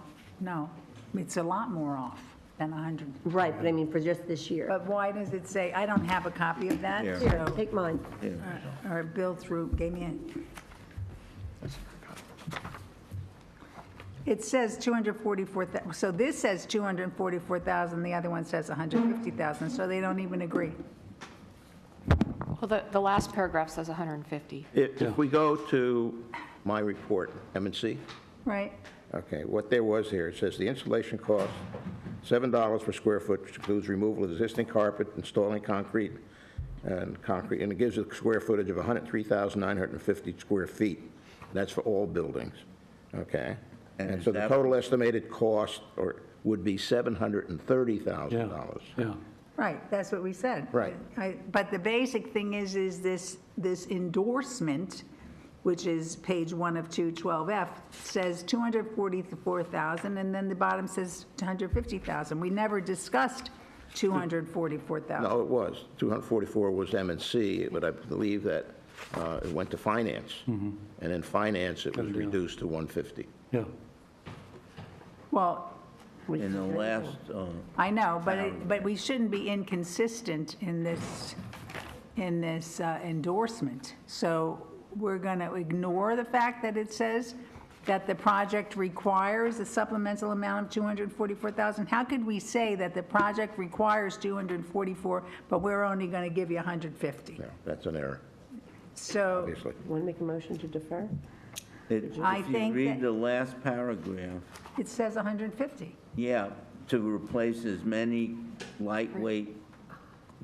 it's a lot more off than 100. Right, but I mean for just this year. But why does it say, I don't have a copy of that, Here. Here, so, take mine. or Bill through, gave me it. It says 244,000, so this says 244,000, the other one says 150,000, so they don't even agree. Well, the last paragraph says 150. If we go to my report, M&C, Right? okay, what there was here, it says the installation cost, $7 per square foot, which includes removal of existing carpet, installing concrete, and it gives a square footage of 103,950 square feet. That's for all buildings, okay? And so the that- total estimated cost would be $730,000. Yeah. Right, that's what we said. Right. But the basic thing is this endorsement, which is page 1 of 212F, says 244,000, and then the bottom says 250,000. We never discussed 244,000. No, it was. 244 was M&C, but I believe that it went to finance. And in finance, it was reduced to 150. Yeah. Well, In the last, I know, but we shouldn't be inconsistent in this endorsement. So we're going to ignore the fact that it says that the project requires a supplemental amount of 244,000. How could we say that the project requires 244, but we're only going to give you 150? No, that's an error, So, obviously. Want to make a motion to defer? if I you think read that- the last paragraph, it says 150. yeah, to replace as many lightweight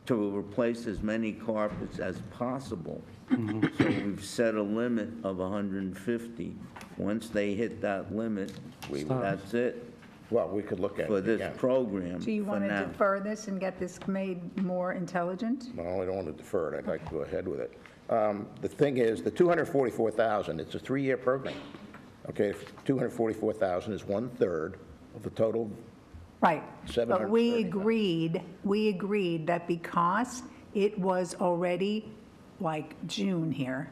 to replace as many carpets as possible. So we've set a limit of 150. Once they hit that limit, that's it. Well, we could look at it for this again. program. Do you for want to now. defer this and get this made more intelligent? No, I don't want to defer it. I'd like to go ahead with it. The thing is, the 244,000, it's a 3-year program. Okay, 244,000 is 1/3 of the total. Right. But 730. we agreed that because it was already like June here,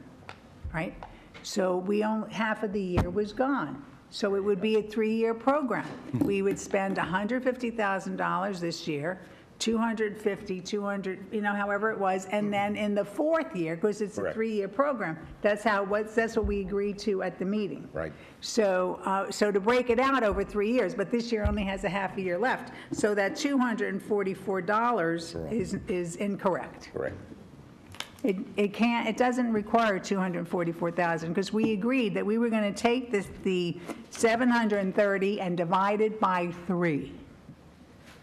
right? So we only, half of the year was gone. So it would be a 3-year program. We would spend $150,000 this year, 250, 200, however it was, and then in the 4th year, because it's a Correct. 3-year program, that's what we agreed to at the meeting. Right. So, so to break it out over 3 years, but this year only has a half a year left. So that $244 is incorrect. Correct. It doesn't require 244,000, because we agreed that we were going to take the 730 and divide it by 3.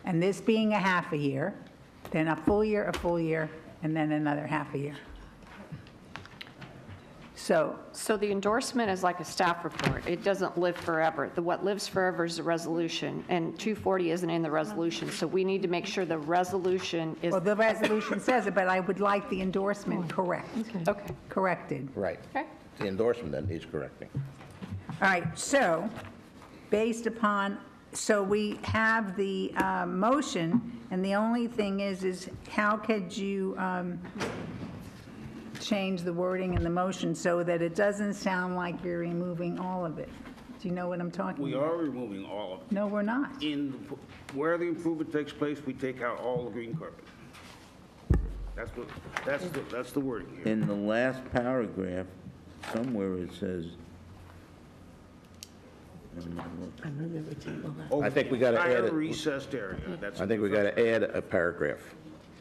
And this being a half a year, then a full year, and then another half a year. So the endorsement is like a staff report. It doesn't live forever. What lives forever is the resolution, and 240 isn't in the resolution, so we need to make sure the resolution is. Well, the resolution says it, but I would like the endorsement Okay. corrected. Right. Okay. The endorsement then is correcting. All right, so based upon, so we have the motion, and the only thing is how could you change the wording in the motion so that it doesn't sound like you're removing all of it? Do you know what I'm talking We about? are removing all of it. No, we're not. Where the improvement takes place, we take out all the green carpet. That's the wording here. In the last paragraph, somewhere it says, I think we got to add Entire it. recessed area. That's I think we got to add a paragraph.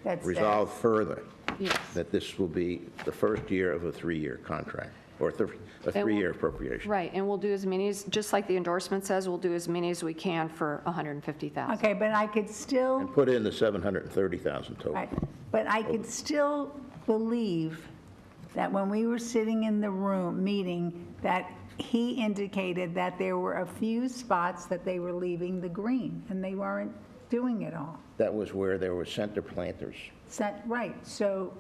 That's Resolve further Yes. that this will be the first year of a 3-year contract, or a 3-year appropriation. Right, and we'll do as many as, just like the endorsement says, we'll do as many as we can for 150,000. Okay, but I could still, And put in the 730,000 total. right, but I could still believe that when we were sitting in the room, meeting, that he indicated that there were a few spots that they were leaving the green, and they weren't doing it all. That was where there were center planters. Right, so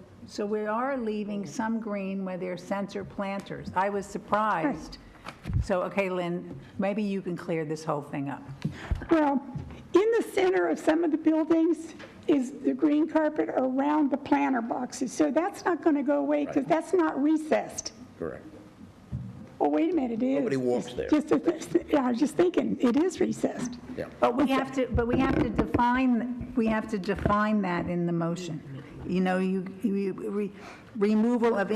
we are leaving some green where there's center planters. I was surprised. So, okay, Lynn, maybe you can clear this whole thing up. Well, in the center of some of the buildings is the green carpet around the planter boxes. So that's not going to go away because that's not recessed. Correct. Oh, wait a minute, it is. Nobody walks there. Yeah, I was just thinking, it is recessed. Yeah. But we have to define that in the motion. Removal of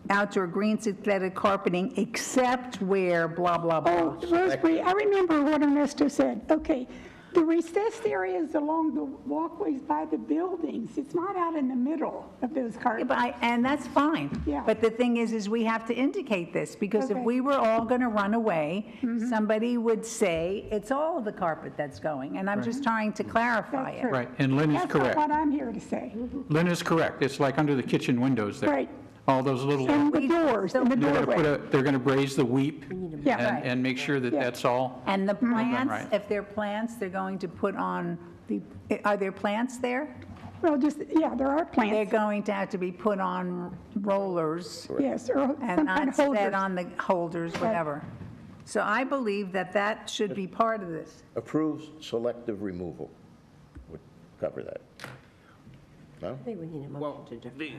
outdoor green synthetic carpeting except where blah, blah, blah. Oh, Rosemary, I remember what Ernesto said. Okay, the recessed areas along the walkways by the buildings, it's not out in the middle of those carpets. And that's fine. Yeah. But the thing is we have to indicate this, because if Okay. we were all going to run away, somebody would say, it's all the carpet that's going, and I'm just trying to clarify it. Right, and Lynn is That's not correct. what I'm here to say. Lynn is correct. It's like under the kitchen windows there. Right. All those little, And the doors, and the doorway. they're going to braise the weep Yeah. Right. and make sure that Yeah. that's all. And the plants, right. if they're plants, they're going to put on are there plants there? Well, there are They're plants. going to have to be put on rollers Yes, or some and kind not of set holders. on the holders, whatever. So I believe that should be part of this. Approves selective removal. Would cover that. No? I think we need a motion to defer.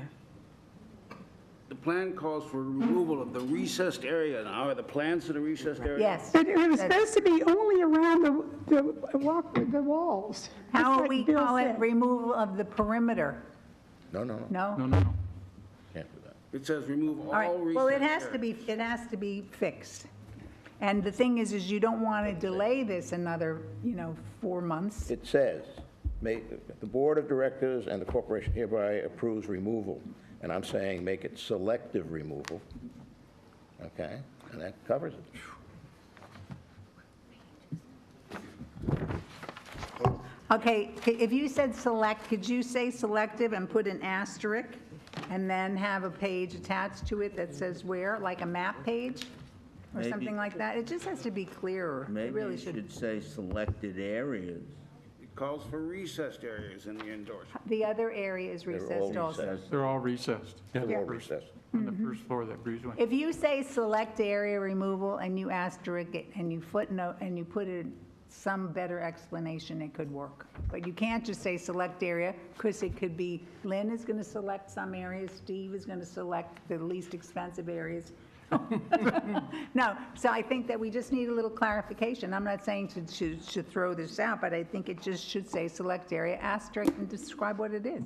The plan calls for removal of the recessed area. Now, are the plants in the recessed area? Yes. But it was supposed to be only around the walls. How just will like we Bill call it said. removal of the perimeter? No. No? No. Can't do that. It says remove all All right, recessed well, it areas. has to be fixed. And the thing is you don't want to delay this another, 4 months. It says, the board of directors and the corporation hereby approves removal. And I'm saying make it selective removal. Okay? And that covers it. Okay, if you said select, could you say selective and put an asterisk and then have a page attached to it that says where, like a map page or Maybe- something like that? It just has to be clearer. It Maybe really you should. should say selected areas. It calls for recessed areas in the endorsement. The other area is recessed also. They're all recessed. Yeah, Yeah. on the first floor of that breezeway. If you say select area removal and you asterisk it and you footnote and you put in some better explanation, it could work. But you can't just say select area, because it could be Lynn is going to select some areas, Steve is going to select the least expensive areas. No, so I think that we just need a little clarification. I'm not saying to throw this out, but I think it just should say select area, asterisk, and describe what it is.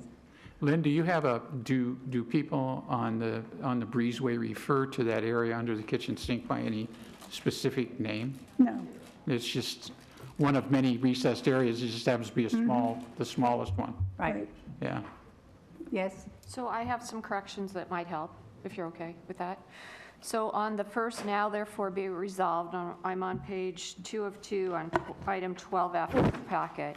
Lynn, do you have do people on the breezeway refer to that area under the kitchen sink by any specific name? No. It's just one of many recessed areas. It just happens to be the smallest one. Right. Yeah. Yes? So I have some corrections that might help, if you're okay with that. So on the first, now therefore be resolved, I'm on page 2 of 2 on item 12F of the packet.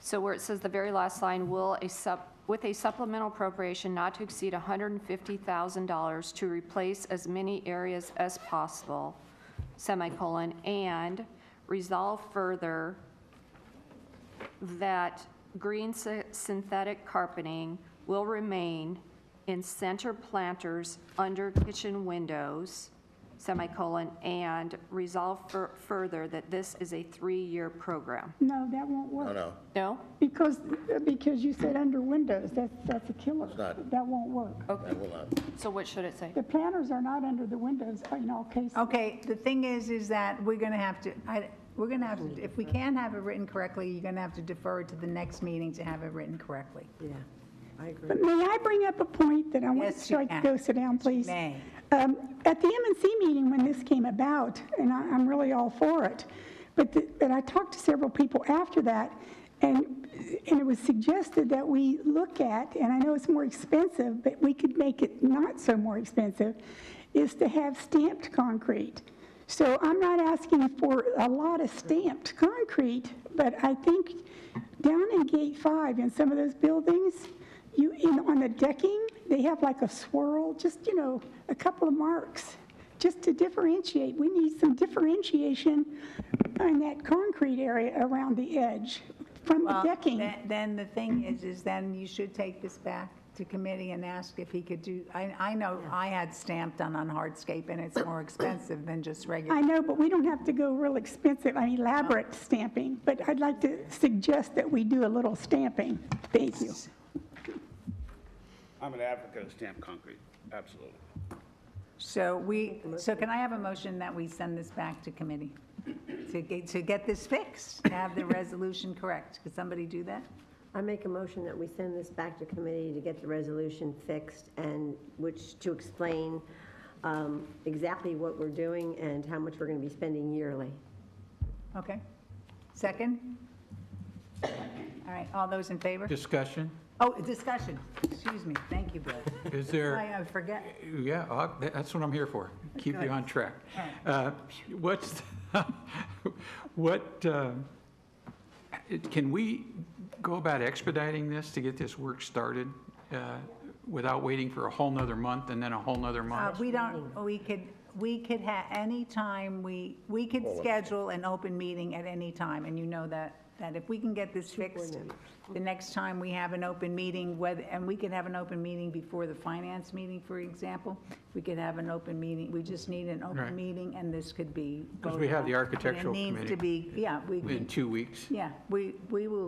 So where it says the very last line, with a supplemental appropriation not to exceed $150,000 to replace as many areas as possible, semicolon, and resolve further that green synthetic carpeting will remain in center planters under kitchen windows, semicolon, and resolve further that this is a 3-year program. No, that won't work. No, No? Because you said under windows, that's a killer. It's not. That won't work. I will not. So what should it say? The planters are not under the windows in all cases. Okay, the thing is that we're going to have to, if we can't have it written correctly, you're going to have to defer to the next meeting to have it written correctly. Yeah, I agree. But may I bring up a point that I want Yes, to you I can. could go sit down, please? May. At the M&C meeting when this came about, and I'm really all for it, but I talked to several people after that, and it was suggested that we look at, and I know it's more expensive, but we could make it not so more expensive, is to have stamped concrete. So I'm not asking for a lot of stamped concrete, but I think down in Gate 5 in some of those buildings, on the decking, they have like a swirl, just, a couple of marks, just to differentiate. We need some differentiation in that concrete area around the edge from the Well, decking. then the thing is then you should take this back to committee and ask if he could do, I know I had stamped on hardscape, and it's more expensive than just regular. I know, but we don't have to go real expensive, elaborate stamping, but I'd like to suggest that we do a little stamping. Thank you. I'm an advocate of stamped concrete, absolutely. So can I have a motion that we send this back to committee to get this fixed, to have the resolution correct? Could somebody do that? I make a motion that we send this back to committee to get the resolution fixed and to explain exactly what we're doing and how much we're going to be spending yearly. Okay. Second? All right, all those in favor? Discussion? Oh, discussion. Excuse me. Thank you, Bill. Is there? I forget. Yeah, that's what I'm here for. Keep you Good. on track. Can we go about expediting this to get this work started without waiting for a whole nother month and then a whole nother month? We could have, any time, we could schedule an open meeting at any time, and you know that if we can get this fixed, the next time we have an open meeting, and we could have an open meeting before the finance meeting, for example, we could have an open meeting, we just need an open Right. meeting, and this could be. Because we have the architectural It needs to committee be, yeah. in 2 weeks. Yeah, we'll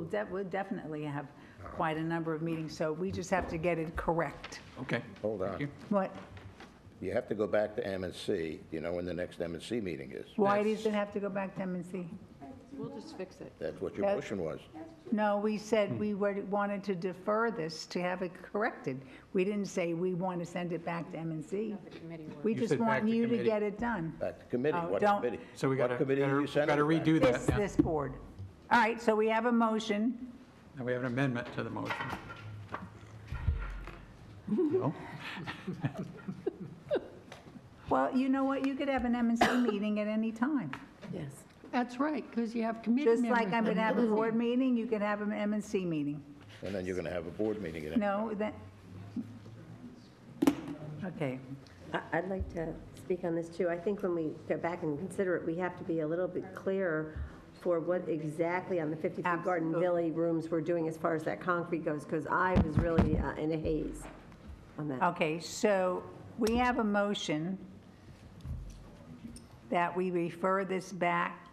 definitely have quite a number of meetings, so we just have to get it correct. Okay. Hold on. What? You have to go back to M&C, you know when the next M&C meeting is. Why does it have to go back to M&C? We'll just fix it. That's what your That- motion was. No, we said we wanted to defer this to have it corrected. We didn't say we want to send it back to M&C. We You just said back want to you to committee. get it done. Back to committee. Oh, What don't- committee? So we What gotta committee are you sending it back? redo that now. This board. All right, so we have a motion. And we have an amendment to the motion. No? Well, you know what, you could have an M&C meeting at any time. Yes. That's right, because you have committee Just members. like I'm going to have a board meeting, you can have an M&C meeting. And then you're going to have a board meeting in it. No, that, okay. I'd like to speak on this, too. I think when we go back and consider it, we have to be a little bit clearer for what exactly on the 53 Garden Villa rooms we're doing as far as that concrete goes, because I was really in a haze on that. Okay, so we have a motion that we refer this back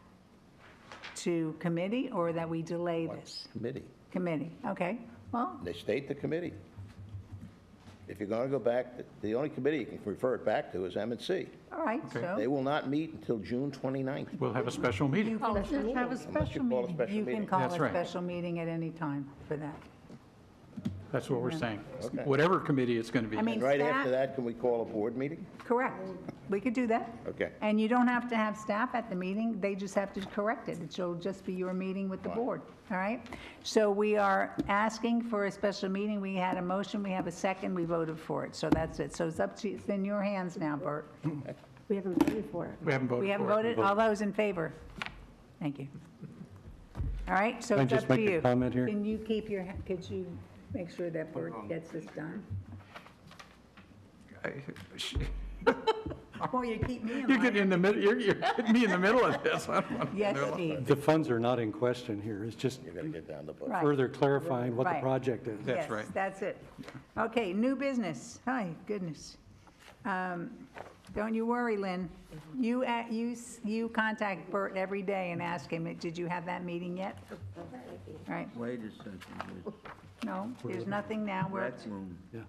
to committee or that we delay this? Committee. Committee, okay. Well, They state the committee. If you're going to go back, the only committee you can refer it back to is M&C. all right, so. They will not meet until June 29th. We'll have a special meeting. Oh, just have a Unless special you call a meeting. special You can meeting. call a That's right. special meeting at any time for that. That's what we're saying. Okay. Whatever committee it's going to be. I mean, And right staff- after that, can we call a board meeting? Correct. We could do that. Okay. And you don't have to have staff at the meeting, they just have to correct it. It'll just be your meeting with the board, all right? So we are asking for a special meeting. We had a motion, we have a second, we voted for it. So that's it. So it's up to, it's in your hands now, Bert. We haven't voted for it. We haven't voted for it. We haven't voted? All those in favor? Thank you. All right, so Can I it's just up to make a you. comment here? Can you keep your, could you make sure that Bert gets this done? Oh, you keep me in You're line. getting in the middle, you're getting me in the middle of this. I don't want to- Yes, Steve. The funds are not in question here. It's just You got to get down the budget. Right. further clarifying what the Right. project is. That's Yes, right. that's it. Okay, new business. Hi, goodness. Don't you worry, Lynn. You contact Bert every day and ask him, did you have that meeting yet? All right, Wait a second, Liz. no, there's nothing now. Rec room. Yeah.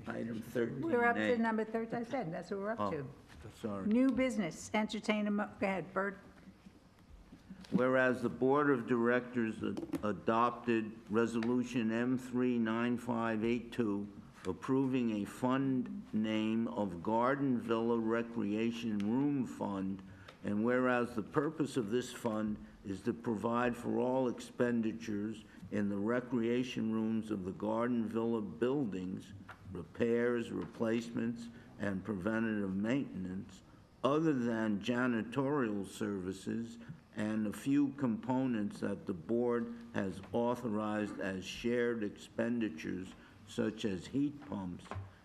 Item 13A. We're up to number 13, I said, that's what we're up Oh, to. sorry. New business, entertain go ahead, Bert. Whereas the Board of Directors adopted Resolution M39582, approving a fund name of Garden Villa Recreation Room Fund, and whereas the purpose of this fund is to provide for all expenditures in the recreation rooms of the Garden Villa buildings, repairs, replacements, and preventative maintenance, other than janitorial services and a few components that the board has authorized as shared expenditures such as heat pumps,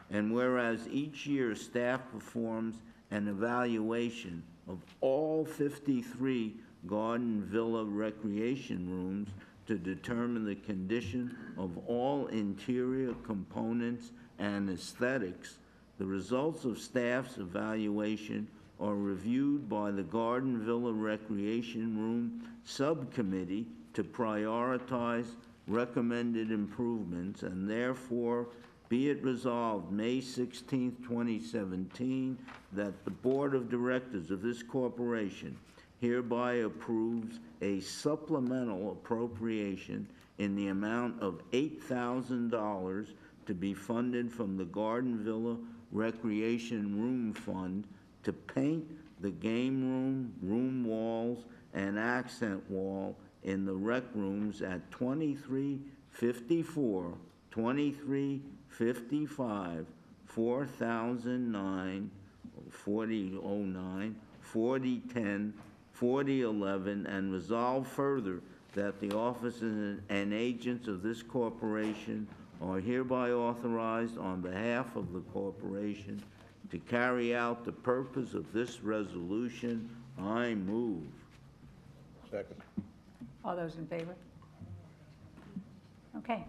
and whereas each year staff performs an evaluation of all 53 Garden Villa recreation rooms to determine the condition of all interior components and aesthetics, the results of staff's evaluation are reviewed by the Garden Villa Recreation Room Subcommittee to prioritize recommended improvements, and therefore be it resolved May 16, 2017, that the Board of Directors of this corporation hereby approves a supplemental appropriation in the amount of $8,000 to be funded from the Garden Villa Recreation Room Fund to paint the game room, room walls, and accent wall in the rec rooms at 2354, 2355, 4009, 4009, 4010, 4011, and resolve further that the officers and agents of this corporation are hereby authorized on behalf of the corporation to carry out the purpose of this resolution. I move. Second. All those in favor? Okay.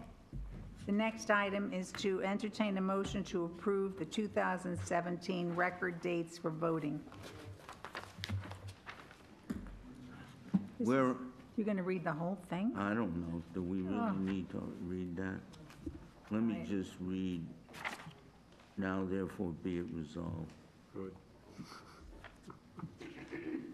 The next item is to entertain a motion to approve the 2017 record dates for voting. Where, You're going to read the whole thing? I don't know, do we Oh. really need to read that? Let me just read, now therefore be it resolved. Good.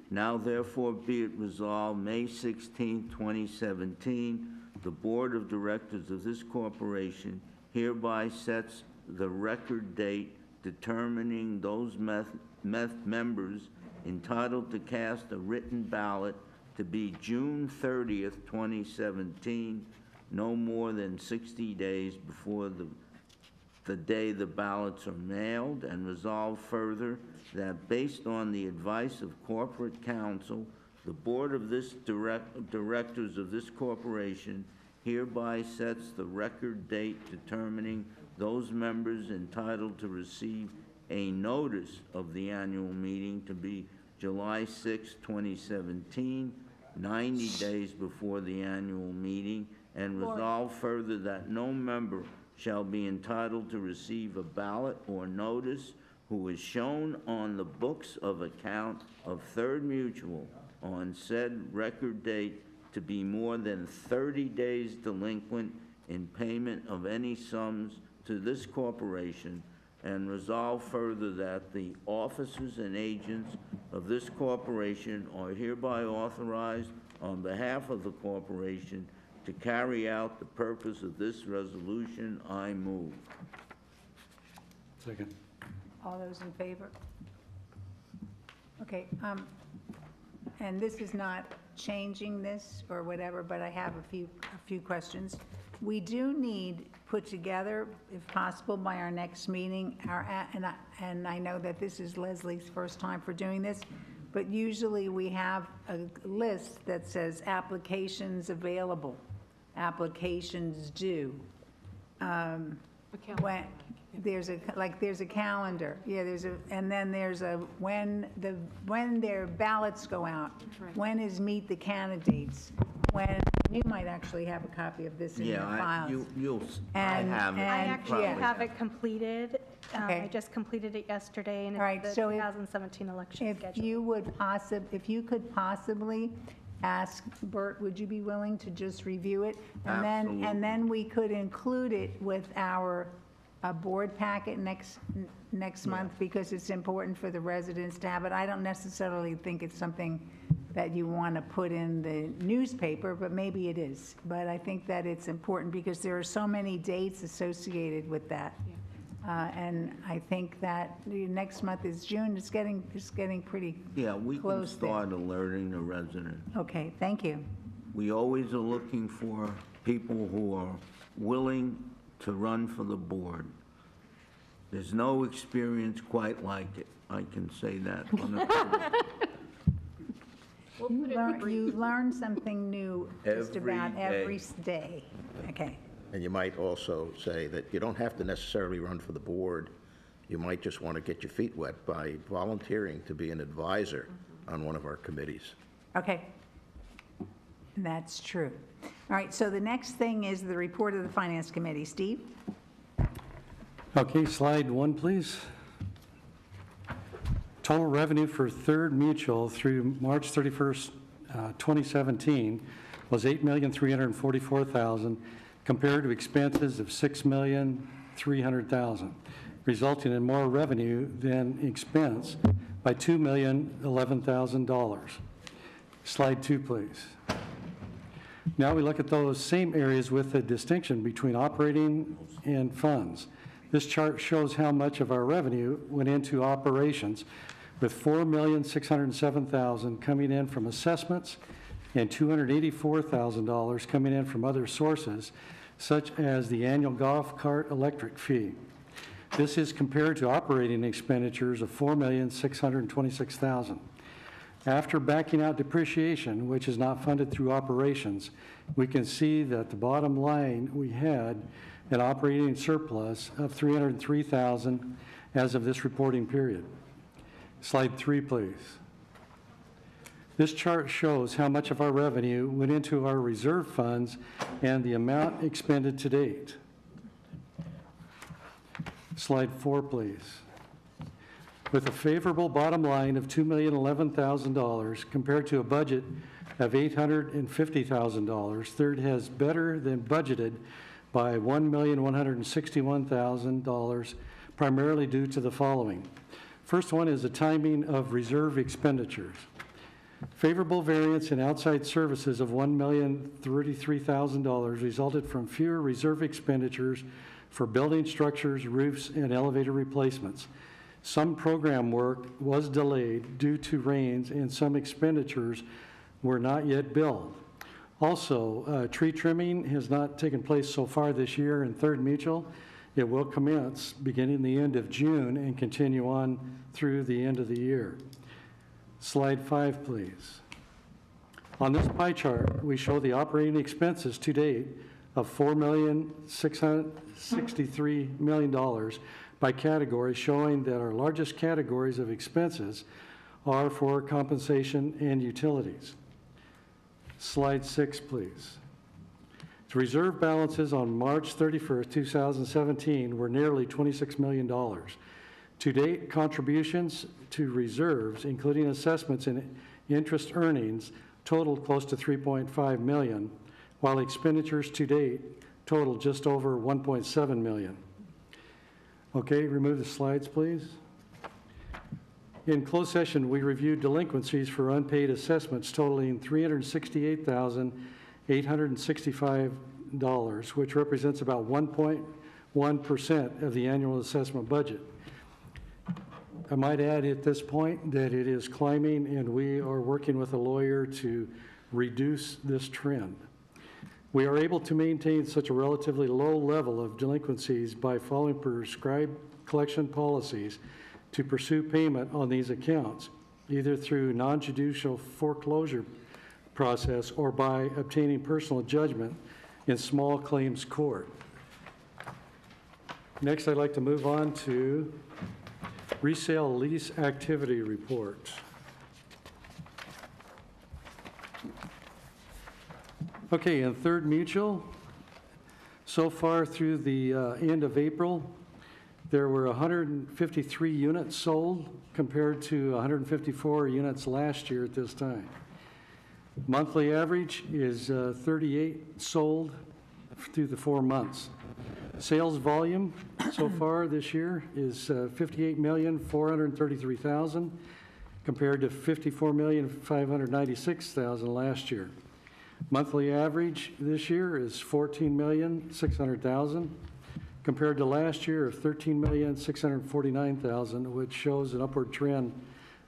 Now therefore be it resolved, May 16, 2017, the Board of Directors of this corporation hereby sets the record date determining those members entitled to cast a written ballot to be June 30th, 2017, no more than 60 days before the the day the ballots are mailed, and resolve further that based on the advice of corporate counsel, the board of this directors of this corporation hereby sets the record date determining those members entitled to receive a notice of the annual meeting to be July 6, 2017, 90 days before the annual meeting, and resolve further that no member shall be entitled to receive a ballot or notice who is shown on the books of account of Third Mutual on said record date to be more than 30 days delinquent in payment of any sums to this corporation, and resolve further that the officers and agents of this corporation are hereby authorized on behalf of the corporation to carry out the purpose of this resolution. I move. Second. All those in favor? Okay, and this is not changing this or whatever, but I have a few questions. We do need put together, if possible, by our next meeting, and I know that this is Leslie's first time for doing this, but usually we have a list that says applications available, applications due. When there's a calendar, yeah, and then there's a when their ballots go out, when is meet the candidates, when you might actually have a copy of this in your files. I have it. I actually Probably. have it completed. Okay. I just completed it yesterday, and All right, it's the so 2017 election schedule. If you could possibly ask Bert, would you be willing to just review it? And then we could include it with our board packet next month, because it's important for the residents to have it. I don't necessarily think it's something that you want to put in the newspaper, but maybe it is. But I think that it's important because there are so many dates associated with that. And I think that the next month is June. It's getting pretty Yeah, we can close there. start alerting the residents. Okay, thank you. We always are looking for people who are willing to run for the board. There's no experience quite like it. I can say that. You learn something new just Every about day. every day. Okay. And you might also say that you don't have to necessarily run for the board. You might just want to get your feet wet by volunteering to be an advisor on one of our committees. Okay. That's true. All right, so the next thing is the report of the Finance Committee. Steve? Okay, slide 1, please. Total revenue for Third Mutual through March 31st, 2017 was $8,344,000 compared to expenses of $6,300,000, resulting in more revenue than expense by $2,011,000. Slide 2, please. Now we look at those same areas with the distinction between operating and funds. This chart shows how much of our revenue went into operations, with $4,607,000 coming in from assessments and $284,000 coming in from other sources, such as the annual golf cart electric fee. This is compared to operating expenditures of $4,626,000. After backing out depreciation, which is not funded through operations, we can see that the bottom line we had an operating surplus of $303,000 as of this reporting period. Slide 3, please. This chart shows how much of our revenue went into our reserve funds and the amount expended to date. Slide 4, please. With a favorable bottom line of $2,011,000 compared to a budget of $850,000, Third has better than budgeted by $1,161,000, primarily due to the following. First one is the timing of reserve expenditures. Favorable variance in outside services of $1,033,000 resulted from fewer reserve expenditures for building structures, roofs, and elevator replacements. Some program work was delayed due to rains, and some expenditures were not yet billed. Also, tree trimming has not taken place so far this year in Third Mutual, It will commence beginning the end of June and continue on through the end of the year. Slide 5, please. On this pie chart, we show the operating expenses to date of $4,663 million by category, showing that our largest categories of expenses are for compensation and utilities. Slide 6, please. The reserve balances on March 31st, 2017 were nearly $26 million. To date, contributions to reserves, including assessments and interest earnings, totaled close to $3.5 million, while expenditures to date totaled just over $1.7 million. Okay, remove the slides, please. In closed session, we reviewed delinquencies for unpaid assessments totaling $368,865, which represents about 1.1% of the annual assessment budget. I might add at this point that it is climbing, and we are working with a lawyer to reduce this trend. We are able to maintain such a relatively low level of delinquencies by following prescribed collection policies to pursue payment on these accounts, either through non-judicial foreclosure process or by obtaining personal judgment in small claims court. Next, I'd like to move on to resale lease activity report. Okay, in Third Mutual, so far through the end of April, there were 153 units sold compared to 154 units last year at this time. Monthly average is 38 sold through the 4 months. Sales volume so far this year is 58,433,000 compared to 54,596,000 last year. Monthly average this year is 14,600,000 compared to last year of 13,649,000, which shows an upward trend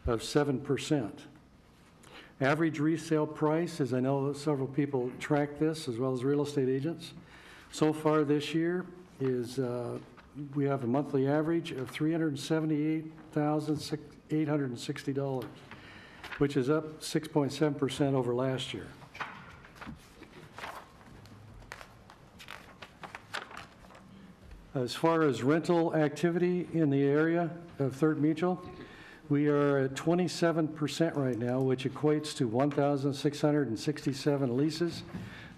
of 7%. Average resale price, as I know several people track this, as well as real estate agents, so far this year is we have a monthly average of $378,860, which is up 6.7% over last year. As far as rental activity in the area of Third Mutual, we are at 27% right now, which equates to 1,667 leases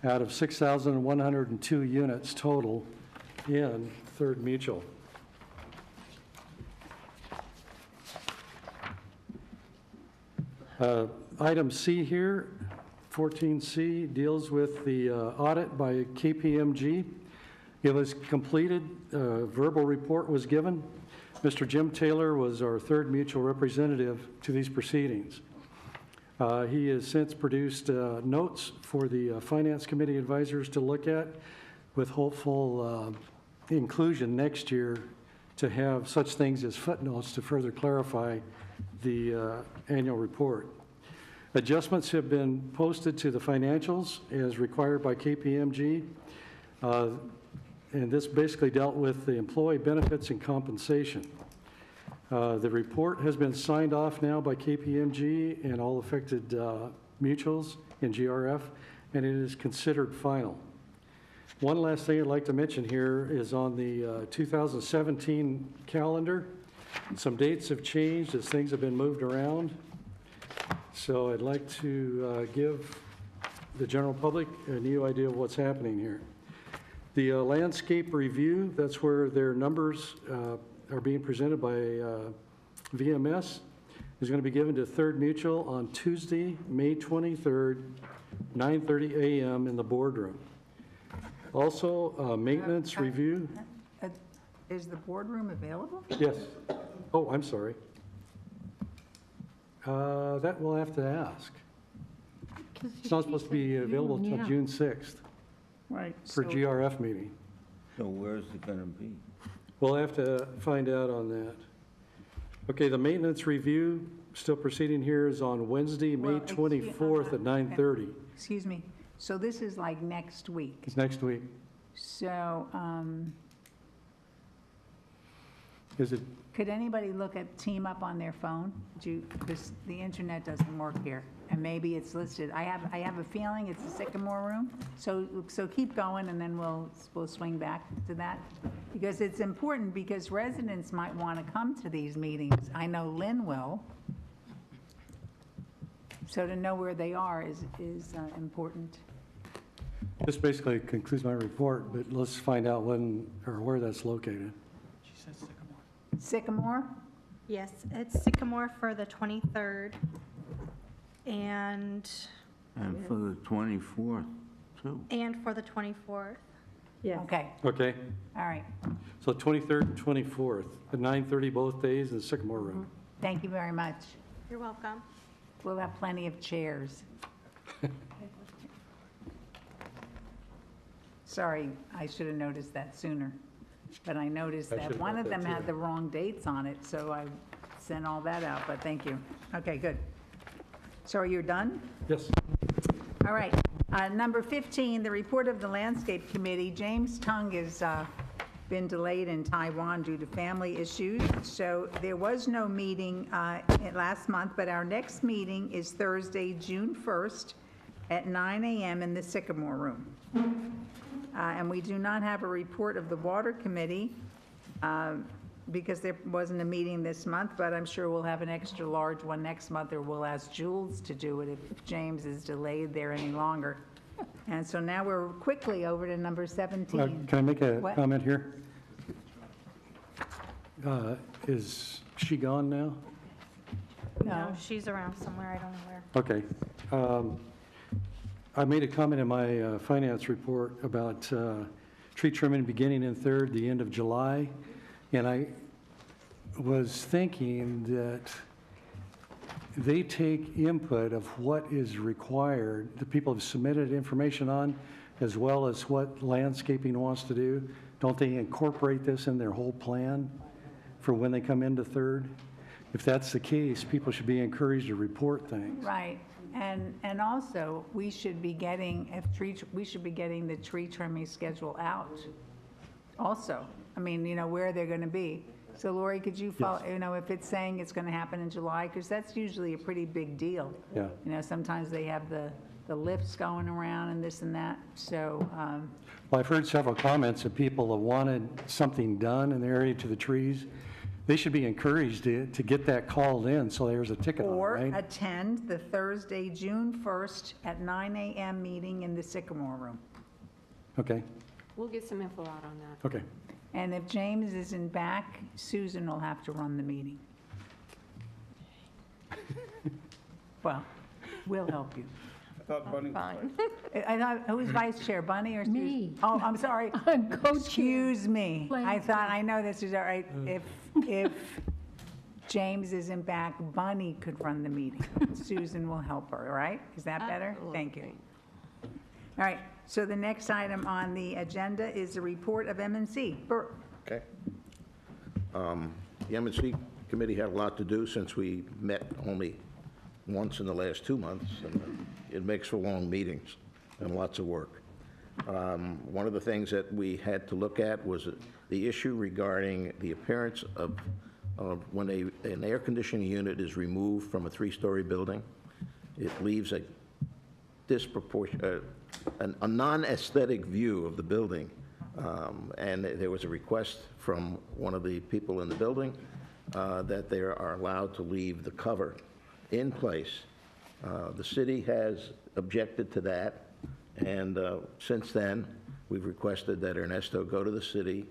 out of 6,102 units total in Third Mutual. Item C here, 14C, deals with the audit by KPMG. It was completed, a verbal report was given. Mr. Jim Taylor was our Third Mutual representative to these proceedings. He has since produced notes for the Finance Committee advisors to look at with hopeful inclusion next year to have such things as footnotes to further clarify the annual report. Adjustments have been posted to the financials as required by KPMG. And this basically dealt with the employee benefits and compensation. The report has been signed off now by KPMG and all affected mutuals in GRF, and it is considered final. One last thing I'd like to mention here is on the 2017 calendar. Some dates have changed as things have been moved around. So I'd like to give the general public a new idea of what's happening here. The landscape review, that's where their numbers are being presented by VMS, is going to be given to Third Mutual on Tuesday, May 23rd, 9:30 a.m. in the boardroom. Also, maintenance review. Is the boardroom available? Yes. Oh, I'm sorry. That we'll have to ask. It's not supposed to be available until yeah. June 6th. Right. For GRF meeting. So where's it going to be? We'll have to find out on that. Okay, the maintenance review, still proceeding here, is on Wednesday, May 24th at 9:30. Excuse me. So this is like next week. It's next week. So Is it, Could anybody look at Team Up on their phone? Because the internet doesn't work here, and maybe it's listed. I have a feeling it's the Sycamore Room, so keep going, and then we'll swing back to that. Because it's important, because residents might want to come to these meetings. I know Lynn will. So to know where they are is important. this basically concludes my report, but let's find out when, or where that's located. She says Sycamore. Sycamore? Yes, it's Sycamore for the 23rd. And for the 24th, too. for the 24th. Yes. Okay, Okay, all right. so 23rd and 24th, at 9:30 both days in the Sycamore Room. Thank you very much. You're welcome. We'll have plenty of chairs. Sorry, I should have noticed that sooner. But I noticed I that should've one got of that them too. had the wrong dates on it, so I sent all that out, but thank you. Okay, good. So are you done? Yes. All right. Number 15, the report of the Landscape Committee. James Tung has been delayed in Taiwan due to family issues, so there was no meeting last month, but our next meeting is Thursday, June 1st at 9 a.m. in the Sycamore Room. And we do not have a report of the Water Committee because there wasn't a meeting this month, but I'm sure we'll have an extra large one next month, or we'll ask Jules to do it if James is delayed there any longer. And so now we're quickly over to number 17. Can I make a What? comment here? Is she gone now? No, she's around somewhere, I don't know where. Okay. I made a comment in my finance report about tree trimming beginning in 3rd, the end of July, and I was thinking that they take input of what is required, the people have submitted information on, as well as what landscaping wants to do. Don't they incorporate this in their whole plan for when they come into 3rd? If that's the case, people should be encouraged to report things. Right, and also, we should be getting, we should be getting the tree trimming schedule out also. I mean, where they're gonna be. So Lori, could you follow, if it's saying it's gonna happen in July, because that's usually a pretty big deal. Yeah. Sometimes they have the lifts going around and this and that, so, Well, I've heard several comments of people that wanted something done in the area to the trees. They should be encouraged to get that called in, so there's a ticket on it, or right? attend the Thursday, June 1st at 9 a.m. meeting in the Sycamore Room. Okay, We'll get some info out on that. okay. And if James isn't back, Susan will have to run the meeting. Well, we'll help you. I thought Bunny. Fine. Who's vice chair, Bunny or Susan? Me. Oh, I'm sorry. I'm co-chair. Excuse me. I Landscape. thought, I know this is all right. If James isn't back, Bunny could run the meeting. Susan will help her, all right? Is that better? Thank you. All right, so the next item on the agenda is the report of M&C. Bert. Okay. The M&C committee had a lot to do since we met only once in the last 2 months, and it makes for long meetings and lots of work. One of the things that we had to look at was the issue regarding the appearance of when an air conditioning unit is removed from a 3-story building. It leaves a a non-aesthetic view of the building. And there was a request from one of the people in the building that they are allowed to leave the cover in place. The city has objected to that, and since then, we've requested that Ernesto go to the city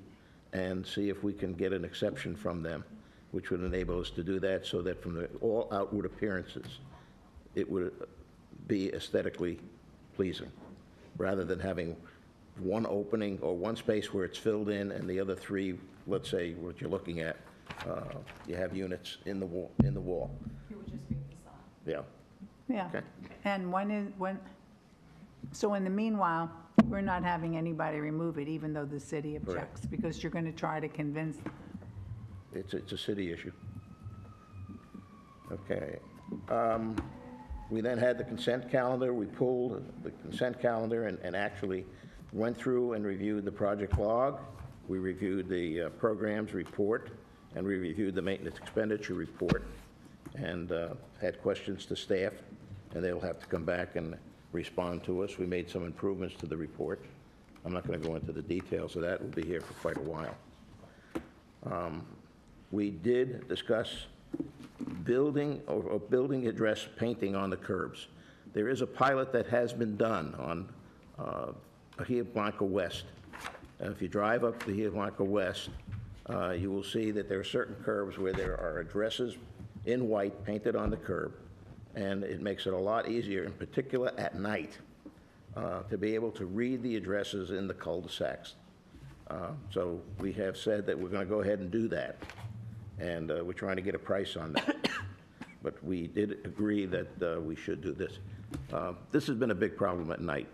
and see if we can get an exception from them, which would enable us to do that, so that from all outward appearances, it would be aesthetically pleasing, rather than having one opening or one space where it's filled in, and the other 3, let's say what you're looking at, you have units in the wall. It would just be facade. Yeah. Yeah. Okay. And so in the meanwhile, we're not having anybody remove it, even though the city objects, because you're going to try to convince them. It's a city issue. Okay. We then had the consent calendar. We pulled the consent calendar and actually went through and reviewed the project log. We reviewed the programs report and we reviewed the maintenance expenditure report and had questions to staff, and they'll have to come back and respond to us. We made some improvements to the report. I'm not going to go into the details of that. We'll be here for quite a while. We did discuss building or building address painting on the curbs. There is a pilot that has been done on Bahia Blanca West. If you drive up Bahia Blanca West, you will see that there are certain curbs where there are addresses in white painted on the curb, and it makes it a lot easier, in particular at night, to be able to read the addresses in the cul-de-sacs. So we have said that we're going to go ahead and do that, and we're trying to get a price on that. But we did agree that we should do this. This has been a big problem at night.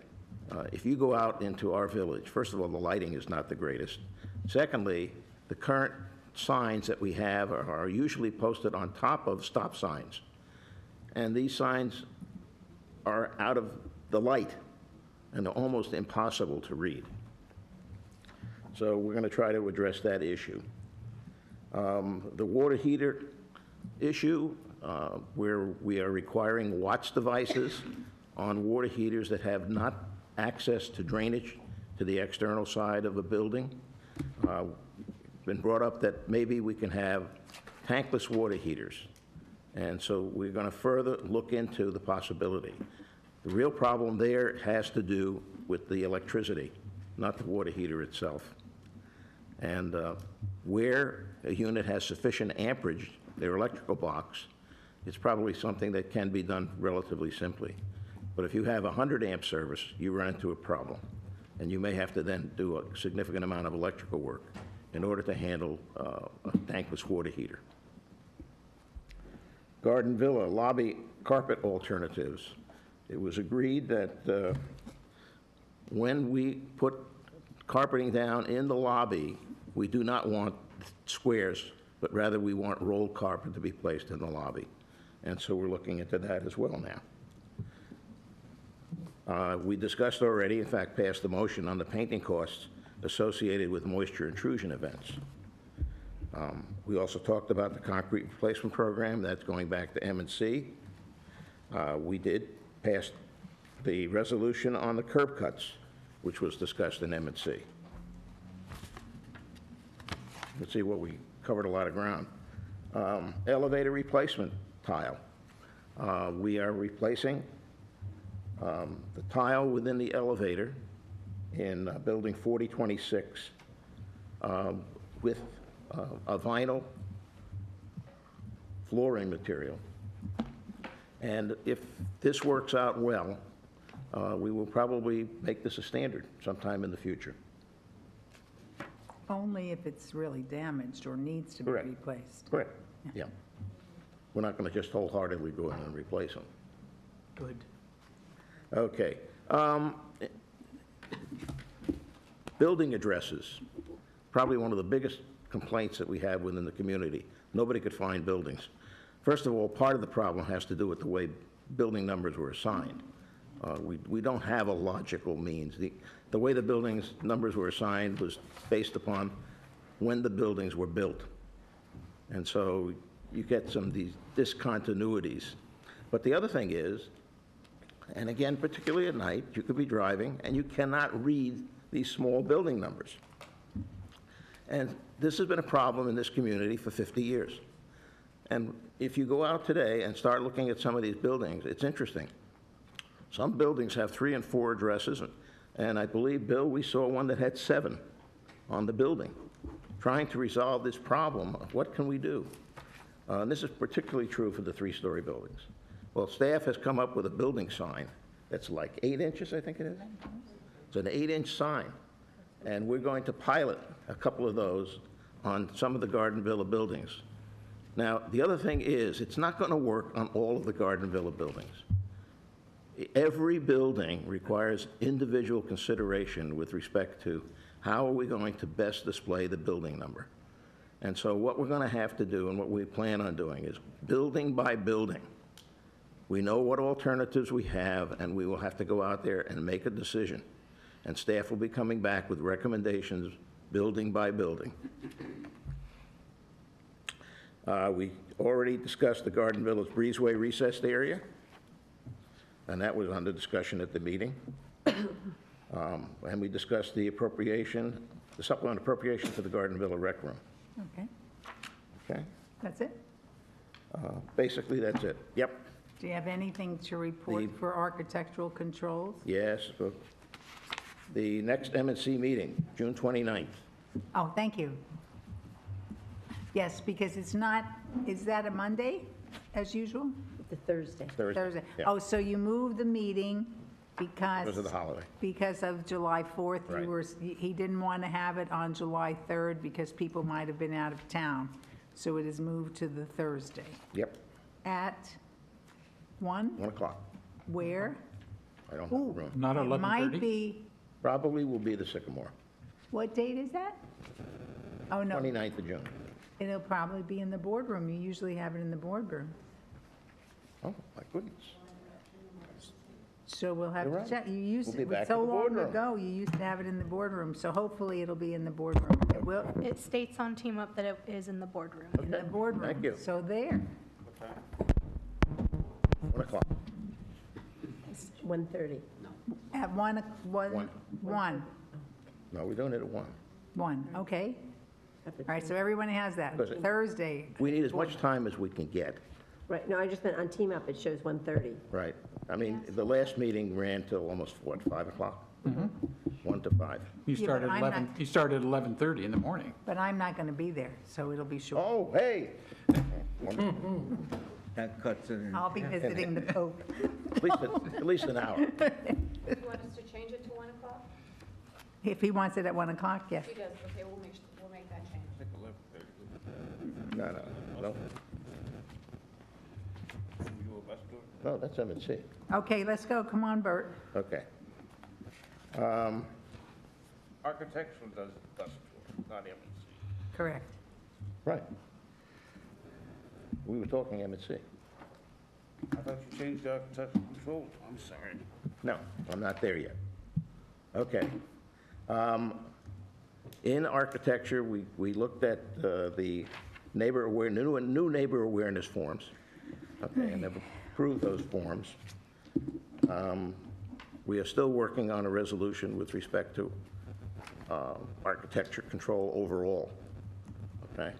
If you go out into our village, first of all, the lighting is not the greatest. Secondly, the current signs that we have are usually posted on top of stop signs. And these signs are out of the light and almost impossible to read. So we're going to try to address that issue. The water heater issue, where we are requiring Watts devices on water heaters that have not access to drainage to the external side of a building. Been brought up that maybe we can have tankless water heaters. And so we're going to further look into the possibility. The real problem there has to do with the electricity, not the water heater itself. And where a unit has sufficient amperage, their electrical box, it's probably something that can be done relatively simply. But if you have a 100 amp service, you run into a problem. And you may have to then do a significant amount of electrical work in order to handle a tankless water heater. Garden Villa lobby carpet alternatives. It was agreed that when we put carpeting down in the lobby, we do not want squares, but rather we want rolled carpet to be placed in the lobby. And so we're looking into that as well now. We discussed already, in fact, passed the motion on the painting costs associated with moisture intrusion events. We also talked about the concrete replacement program. That's going back to M&C. We did pass the resolution on the curb cuts, which was discussed in M&C. Let's see what we covered a lot of ground. Elevator replacement tile. We are replacing the tile within the elevator in building 4026 with a vinyl flooring material. And if this works out well, we will probably make this a standard sometime in the future. Only if it's really damaged or needs to be Correct. replaced. Correct, yeah. We're not going to just wholeheartedly go in and replace them. Good. Okay. Building addresses, probably one of the biggest complaints that we have within the community. Nobody could find buildings. First of all, part of the problem has to do with the way building numbers were assigned. We don't have a logical means. The way the buildings numbers were assigned was based upon when the buildings were built. And so you get some of these discontinuities. But the other thing is, and again, particularly at night, you could be driving and you cannot read these small building numbers. And this has been a problem in this community for 50 years. And if you go out today and start looking at some of these buildings, it's interesting. Some buildings have 3 and 4 addresses, and I believe, Bill, we saw one that had 7 on the building. Trying to resolve this problem of what can we do? And this is particularly true for the 3-story buildings. Well, staff has come up with a building sign that's like 8 inches, I think it is. It's an 8-inch sign. And we're going to pilot a couple of those on some of the Garden Villa buildings. Now, the other thing is, it's not going to work on all of the Garden Villa buildings. Every building requires individual consideration with respect to how are we going to best display the building number. And so what we're going to have to do and what we plan on doing is building by building. We know what alternatives we have, and we will have to go out there and make a decision. And staff will be coming back with recommendations building by building. We already discussed the Garden Village Breezeway recessed area, and that was under discussion at the meeting. And we discussed the appropriation, the supplemental appropriation for the Garden Villa Rec Room. Okay, Okay? that's it? Basically, that's it. Yep. Do you have anything to report for architectural controls? Yes. The next M&C meeting, June 29th. Oh, thank you. Yes, because it's not, is that a Monday, as usual? The Thursday. Thursday. Yeah. Oh, so you moved the meeting because... Because of the holiday. Because of July 4th. Right. He didn't want to have it on July 3rd because people might have been out of town. So it is moved to the Thursday. Yep, At 1? 1 o'clock. Where? I don't have a room. Not It 11:30? might be, Probably will be the Sycamore, what date is that? Oh, no, 29th of June. it'll probably be in the boardroom. You usually have it in the boardroom. Oh, my goodness. So we'll have You're to right. check. You used, We'll be it was back so in the long boardroom. ago, you used to have it in the boardroom. So hopefully it'll be in the boardroom. It will, It states on Team Up that it is in the boardroom. in the boardroom. Thank you. So there. 1 o'clock. 1:30. At 1, 1, No, we're doing it at 1. 1, okay. All right, so everyone has that. Because it- Thursday. We need as much time as we can get, Right, no, I just meant on Team Up, it shows 1:30. right? I mean, the last meeting ran till almost, what, 5 o'clock? 1 to 5. You Yeah, start but at I'm 11, not- you start at 11:30 in the morning. But I'm not going to be there, so it'll be short. Oh, hey! That cuts it in. I'll be visiting the Pope. At least an hour. Do you want us to change it to 1 o'clock? If he wants it at 1 o'clock, yes. He does, okay, we'll make that change. No. No, that's M&C. Okay, let's go. Come on, Bert. Okay. Architectural does bus tour, not M&C. Correct. Right. We were talking M&C. I thought you changed the architectural controls. I'm sorry. No, I'm not there yet. Okay. In architecture, we looked at the new neighbor awareness forms, okay, and have approved those forms. We are still working on a resolution with respect to architecture control overall, okay?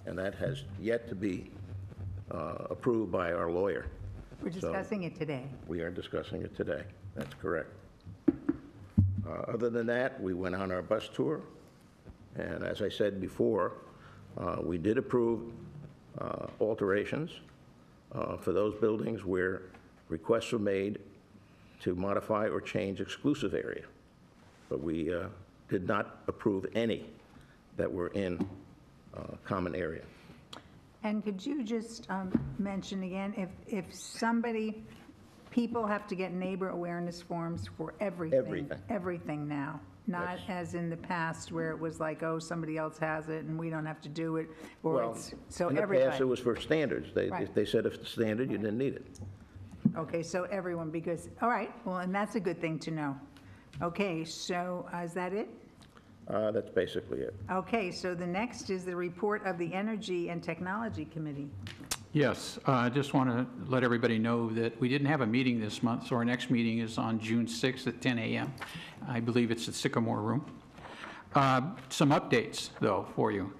And that has yet to be approved by our lawyer. We're So- discussing it today. We are discussing it today. That's correct. Other than that, we went on our bus tour, and as I said before, we did approve alterations for those buildings where requests were made to modify or change exclusive area. But we did not approve any that were in common area. And could you just mention again, if somebody, people have to get neighbor awareness forms for everything? Everything. Everything now, not as in the past where it was like, oh, somebody else has it and we don't have to do it, or Well, it's, so in the everybody. past, it was for standards. Right. They said if it's standard, you didn't need it. Okay, so everyone, because, all right, well, and that's a good thing to know. Okay, so is that it? That's basically it. Okay, so the next is the report of the Energy and Technology Committee. Yes, I just want to let everybody know that we didn't have a meeting this month, so our next meeting is on June 6th at 10 a.m. I believe it's the Sycamore Room. Some updates, though, for you.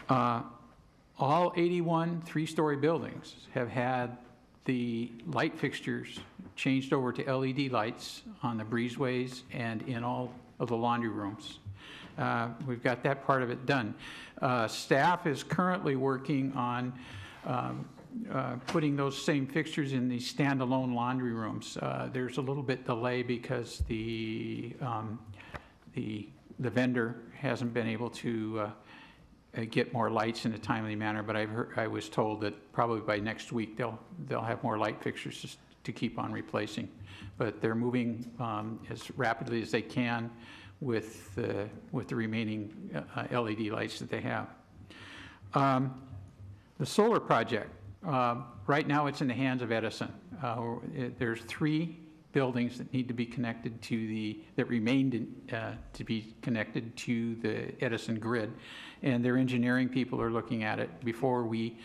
All 81 three-story buildings have had the light fixtures changed over to LED lights on the breezeways and in all of the laundry rooms. We've got that part of it done. Staff is currently working on putting those same fixtures in the standalone laundry rooms. There's a little bit delay because the vendor hasn't been able to get more lights in a timely manner, but I was told that probably by next week they'll have more light fixtures to keep on replacing. But they're moving as rapidly as they can with the remaining LED lights that they have. The solar project, right now it's in the hands of Edison. There's 3 buildings that need to be connected to that remained to be connected to the Edison grid, and their engineering people are looking at it before we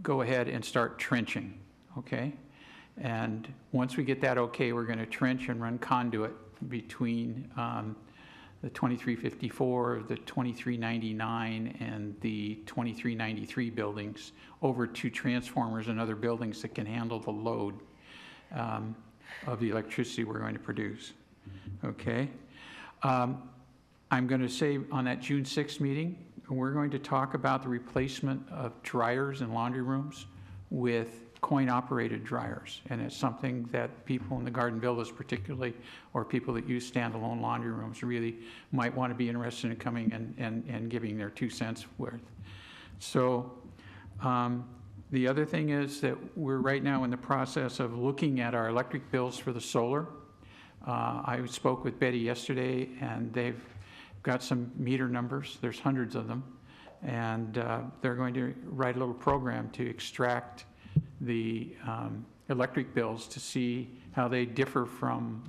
go ahead and start trenching, okay? And once we get that okay, we're going to trench and run conduit between the 2354, the 2399, and the 2393 buildings over to transformers and other buildings that can handle the load of the electricity we're going to produce, okay? I'm going to say on that June 6th meeting, we're going to talk about the replacement of dryers in laundry rooms with coin-operated dryers. And it's something that people in the garden villas particularly, or people that use standalone laundry rooms, really might want to be interested in coming and giving their 2 cents worth. So the other thing is that we're right now in the process of looking at our electric bills for the solar. I spoke with Betty yesterday, and they've got some meter numbers. There's hundreds of them. And they're going to write a little program to extract the electric bills to see how they differ from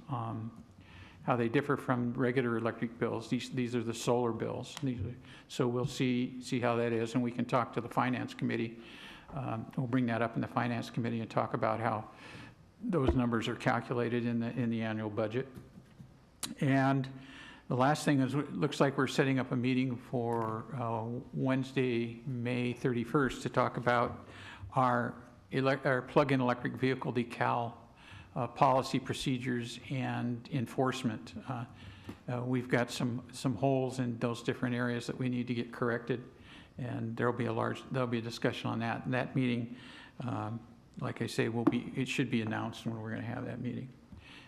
regular electric bills. These are the solar bills. So we'll see how that is, and we can talk to the Finance Committee. We'll bring that up in the Finance Committee and talk about how those numbers are calculated in the annual budget. And the last thing is, it looks like we're setting up a meeting for Wednesday, May 31st, to talk about our plug-in electric vehicle decal policy, procedures, and enforcement. We've got some holes in those different areas that we need to get corrected, and there'll be a discussion on that. And that meeting, like I say, it should be announced when we're going to have that meeting.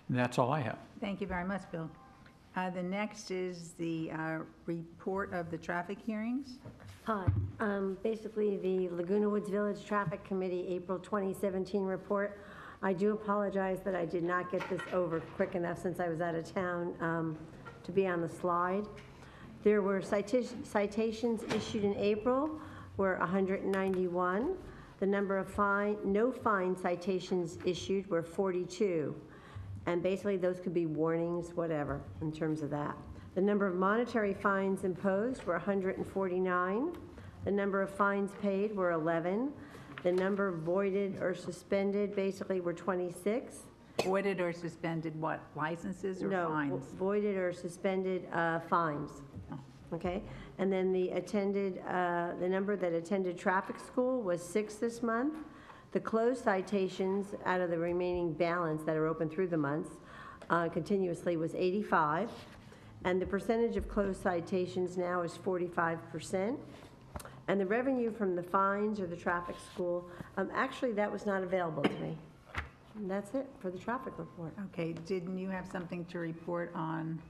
And that's all I have. Thank you very much, Bill. The next is the report of the traffic hearings. Hi. Basically, the Laguna Woods Village Traffic Committee April 2017 report. I do apologize that I did not get this over quick enough since I was out of town to be on the slide. There were citations issued in April were 191. The number of no fine citations issued were 42. And basically, those could be warnings, whatever, in terms of that. The number of monetary fines imposed were 149. The number of fines paid were 11. The number voided or suspended basically were 26. Voided or suspended what? Licenses or fines? No, voided or suspended fines. Okay? And then the number that attended traffic school was 6 this month. The closed citations out of the remaining balance that are open through the months continuously was 85. And the percentage of closed citations now is 45%. And the revenue from the fines or the traffic school, actually that was not available to me. And that's it for the traffic report. Okay, didn't you have something to report on?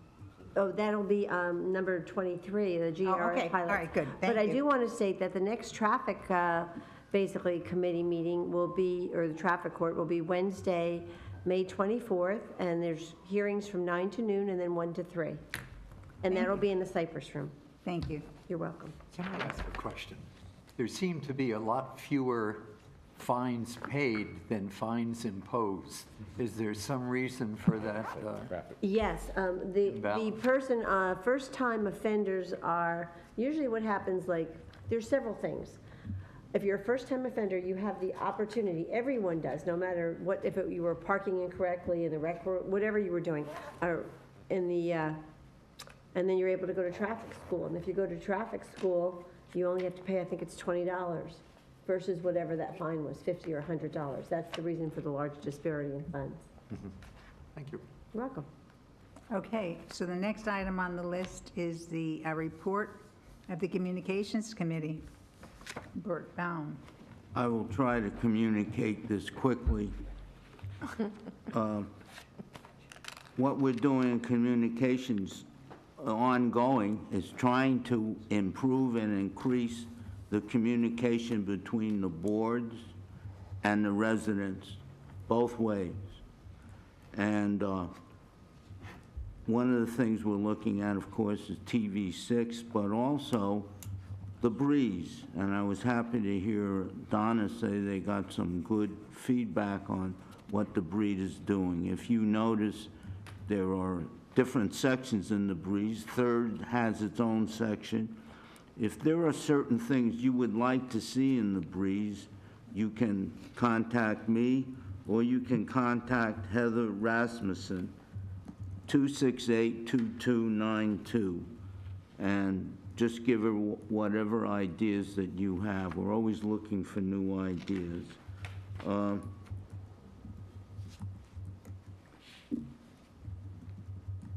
Oh, that'll be number 23, the GRS okay. pilot. All right, good. But I Thank you. do want to state that the next traffic, basically, committee meeting will be, or the traffic court will be Wednesday, May 24th, and there's hearings from 9 to noon and then 1 to 3. And that'll be in the Cypress Room. Thank you. You're welcome. Can I ask a question? There seem to be a lot fewer fines paid than fines imposed. Is there some reason for that? Yes, the person, first-time offenders are, usually what happens, like, there's several things. If you're a first-time offender, you have the opportunity, everyone does, no matter what, if you were parking incorrectly in the rec, whatever you were doing, or in the, and then you're able to go to traffic school. And if you go to traffic school, you only have to pay, I think it's $20 versus whatever that fine was, $50 or $100. That's the reason for the large disparity in funds. Thank you. You're welcome. Okay, so the next item on the list is the report of the Communications Committee. Bert Baum. I will try to communicate this quickly. What we're doing in communications ongoing is trying to improve and increase the communication between the boards and the residents, both ways. And one of the things we're looking at, of course, is TV6, but also the Breeze. And I was happy to hear Donna say they got some good feedback on what the Breeze is doing. If you notice, there are different sections in the Breeze. Third has its own section. if there are certain things you would like to see in the Breeze, you can contact me, or you can contact Heather Rasmussen, 268-2292, and just give her whatever ideas that you have. We're always looking for new ideas.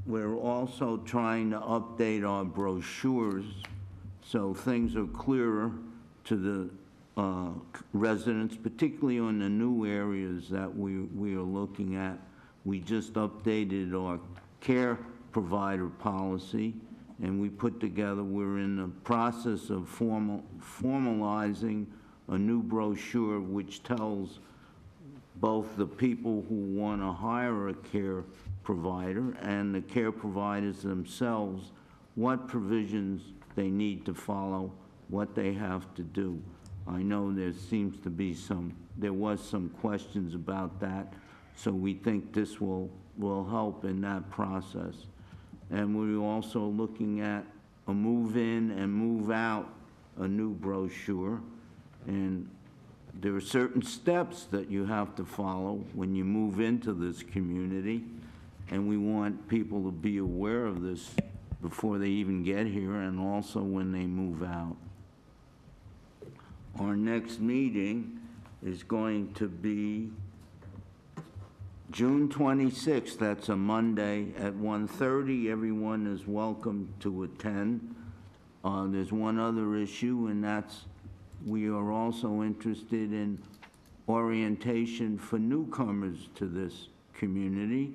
We're also trying to update our brochures so things are clearer to the residents, particularly on the new areas that we are looking at. We just updated our care provider policy, and we put together, we're in the process of formalizing a new brochure which tells both the people who want to hire a care provider and the care providers themselves what provisions they need to follow, what they have to do. I know there was some questions about that, so we think this will help in that process. And we're also looking at a move-in and move-out, a new brochure. And there are certain steps that you have to follow when you move into this community, and we want people to be aware of this before they even get here and also when they move out. Our next meeting is going to be June 26th, that's a Monday, at 1:30. Everyone is welcome to attend. There's one other issue, and that's we are also interested in orientation for newcomers to this community.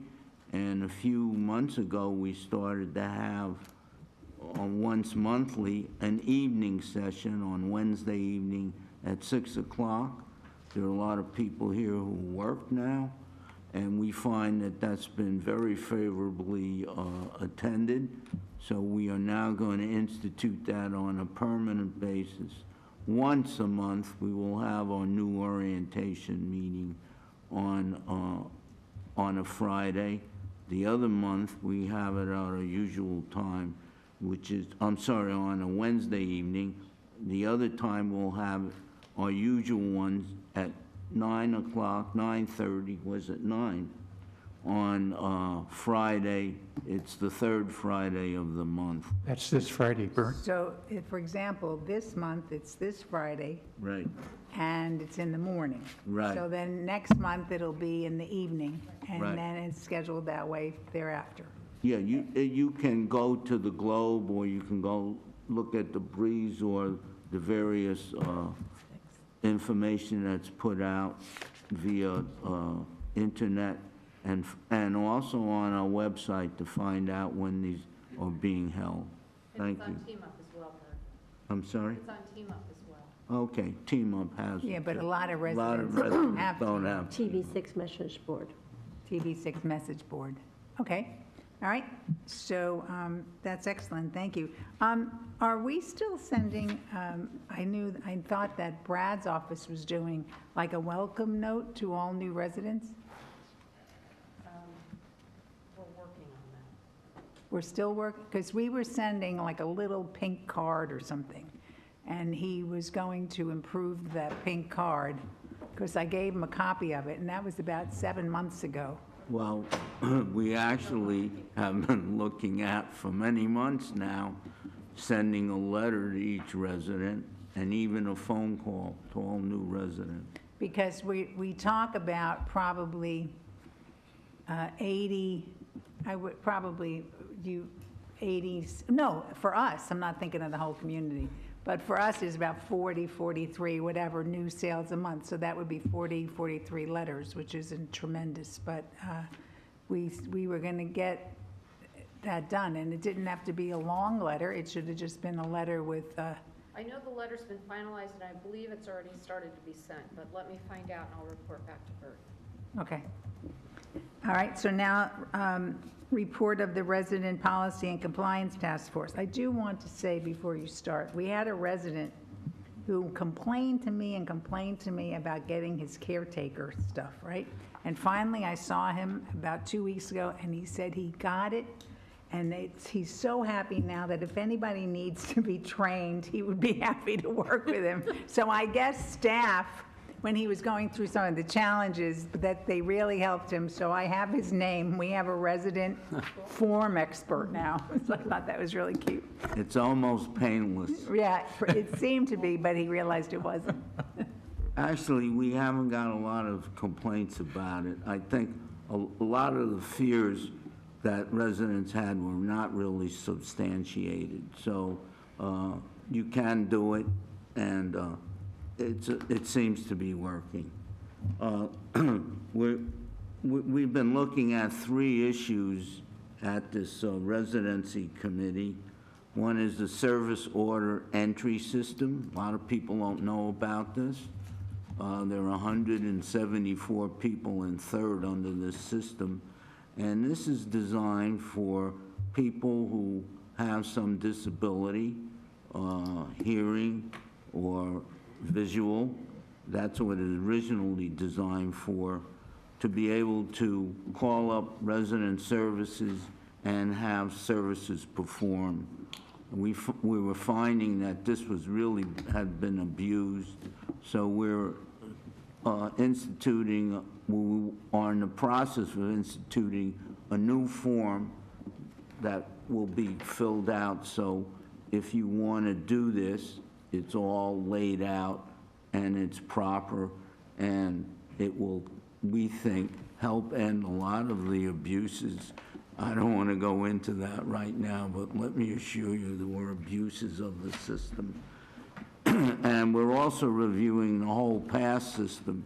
And a few months ago, we started to have once monthly an evening session on Wednesday evening at 6 o'clock. There are a lot of people here who work now, and we find that that's been very favorably attended. So we are now going to institute that on a permanent basis. Once a month, we will have our new orientation meeting on a Friday. The other month, we have it at our usual time, which is, on a Wednesday evening. The other time, we'll have our usual ones at 9 o'clock, 9:30, was it 9? On Friday, it's the third Friday of the month. That's this Friday, Bert. So, for example, this month, it's this Friday, Right. and it's in the morning. Right. So then next month, it'll be in the evening, and Right. then it's scheduled that way thereafter. Yeah, you can go to the Globe, or you can go look at the Breeze or the various information that's put out via internet, and also on our website to find out when these are being held. Thank you. It's on Team Up as well, Bert. I'm sorry? It's on Team Up as well. Okay, Team Up has it. Yeah, but a lot of A lot of residents residents have don't have. TV6 message board. TV6 message board. Okay, all right, so that's excellent, thank you. Are we still sending, I thought that Brad's office was doing like a welcome note to all new residents? We're working on that. We're still working, because we were sending like a little pink card or something, and he was going to improve that pink card, because I gave him a copy of it, and that was about 7 months ago. Well, we actually have been looking at for many months now, sending a letter to each resident and even a phone call to all new residents. Because we talk about probably 80, I would probably, 80, no, for us, I'm not thinking of the whole community, but for us, it's about 40, 43, whatever, new sales a month. So that would be 40, 43 letters, which isn't tremendous, but we were going to get that done. And it didn't have to be a long letter. It should have just been a letter with... I know the letter's been finalized, and I believe it's already started to be sent, but let me find out, and I'll report back to Bert. Okay. All right, so now, report of the Resident Policy and Compliance Task Force. I do want to say before you start, we had a resident who complained to me about getting his caretaker stuff, right? And finally, I saw him about 2 weeks ago, and he said he got it, And he's so happy now that if anybody needs to be trained, he would be happy to work with him. So I guess staff, when he was going through some of the challenges, that they really helped him. So I have his name. We have a resident form expert now. So I thought that was really cute. It's almost painless. Yeah, it seemed to be, but he realized it wasn't. Actually, we haven't got a lot of complaints about it. I think a lot of the fears that residents had were not really substantiated. So you can do it, and it seems to be working. We've been looking at 3 issues at this residency committee. One is the service order entry system. A lot of people don't know about this. There are 174 people in third under this system. And this is designed for people who have some disability, hearing or visual. That's what it was originally designed for, to be able to call up resident services and have services performed. We were finding that this was really had been abused, so we're we are in the process of instituting a new form that will be filled out. So if you want to do this, it's all laid out and it's proper, and it will, we think, help end a lot of the abuses. I don't want to go into that right now, but let me assure you there were abuses of the system. And we're also reviewing the whole pass system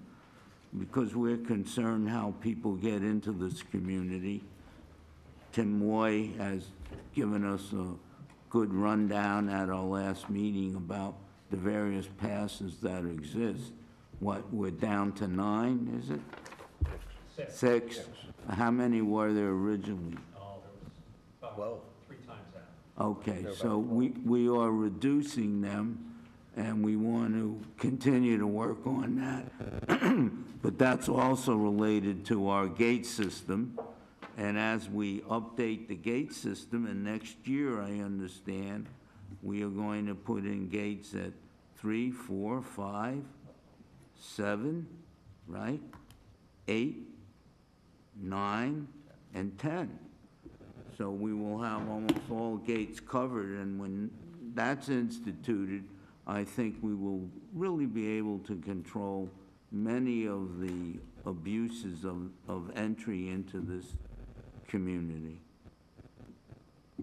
because we're concerned how people get into this community. Tim Moy has given us a good rundown at our last meeting about the various passes that exist. What, we're down to 9, is it? 6. How many were there originally? Well, 3 times that. Okay, so we are reducing them, and we want to continue to work on that. But that's also related to our gate system. And as we update the gate system, and next year, I understand, we are going to put in gates at 3, 4, 5, 7, right? 8, 9, and 10. So we will have almost all gates covered, and when that's instituted, I think we will really be able to control many of the abuses of entry into this community.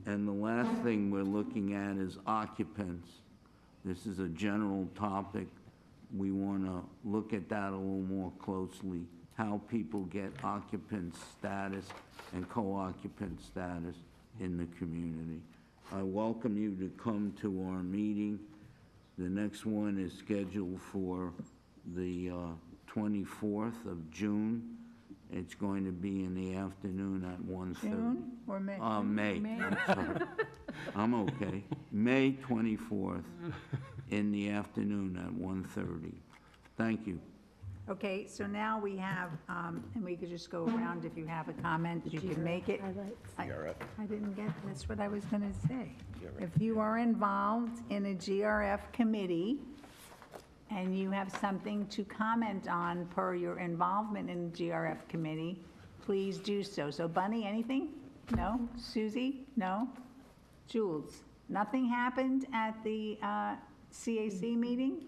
And the last thing we're looking at is occupants. This is a general topic. We want to look at that a little more closely, how people get occupant status and co-occupant status in the community. I welcome you to come to our meeting. The next one is scheduled for the 24th of June. It's going to be in the afternoon at 1:30. June or May? May. I'm sorry. I'm okay. May 24th in the afternoon at 1:30. Thank you. Okay, so now we have, and we could just go around if you have a comment, you can make it. I didn't get, that's what I was going to say. If you are involved in a GRF committee and you have something to comment on per your involvement in the GRF committee, please do so. So Bunny, anything? No? Susie? No? Jules? Nothing happened at the CAC meeting?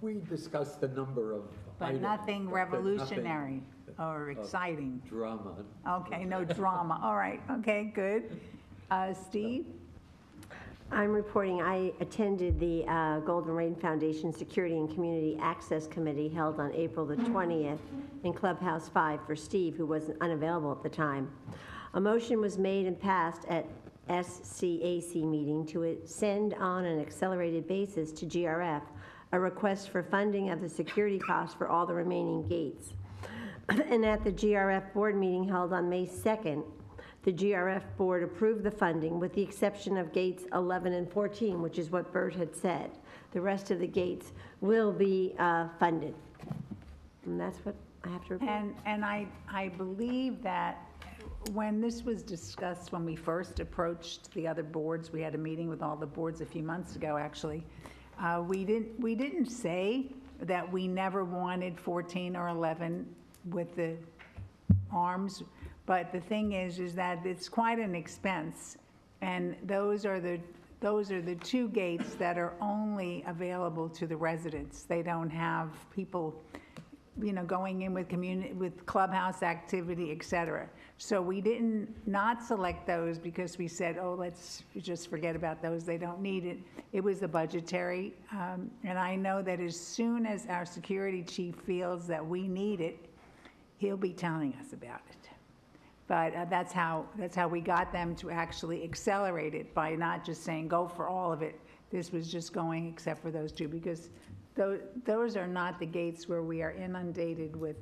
We discussed the number of But items, nothing but revolutionary nothing or of exciting? drama. Okay, no drama. All right, okay, good. Steve? I'm reporting I attended the Golden Rain Foundation Security and Community Access Committee held on April the 20th in Clubhouse 5 for Steve, who was unavailable at the time. A motion was made and passed at SCAC meeting to send on an accelerated basis to GRF a request for funding of the security costs for all the remaining gates. And at the GRF board meeting held on May 2nd, the GRF board approved the funding with the exception of gates 11 and 14, which is what Bert had said. The rest of the gates will be funded. And that's what I have to report. And I believe that when this was discussed, when we first approached the other boards, we had a meeting with all the boards a few months ago, actually. We didn't say that we never wanted 14 or 11 with the arms, but the thing is that it's quite an expense, and those are the two gates that are only available to the residents. They don't have people, going in with clubhouse activity, et cetera. So we didn't not select those because we said, oh, let's just forget about those. They don't need it. It was a budgetary, and I know that as soon as our security chief feels that we need it, he'll be telling us about it. But that's how we got them to actually accelerate it, by not just saying go for all of it. This was just going except for those two, because those are not the gates where we are inundated with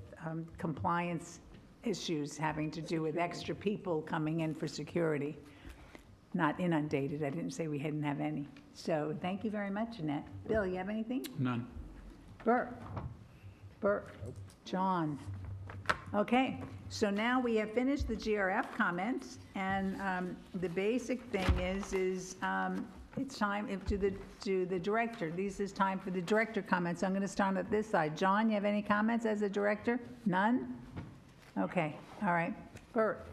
compliance issues having to do with extra people coming in for security. Not inundated. I didn't say we didn't have any. So thank you very much, Annette. Bill, you have anything? None. Bert? John? Okay, so now we have finished the GRF comments, and the basic thing is it's time to the director. This is time for the director comments. I'm going to start at this side. John, you have any comments as a director? None? Okay, all right. Bert?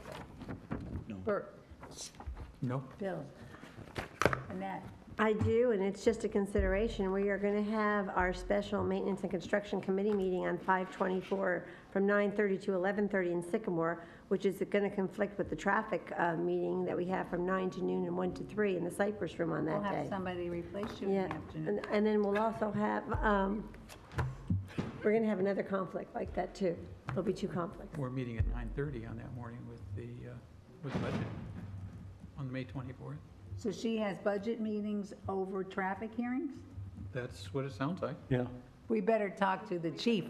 No. Bert? No. Bill? Annette? I do, and it's just a consideration. We are going to have our special Maintenance and Construction Committee meeting on 5/24 from 9:30 to 11:30 in Sycamore, which is going to conflict with the traffic meeting that we have from 9 to noon and 1 to 3 in the Cypress Room on that We'll day. have somebody replace you in Yeah, the afternoon. and then we'll also have, we're going to have another conflict like that, too. There'll be two conflicts. We're meeting at 9:30 on that morning with the budget on May 24th. So she has budget meetings over traffic hearings? That's what it sounds like. Yeah. We better talk to the chief.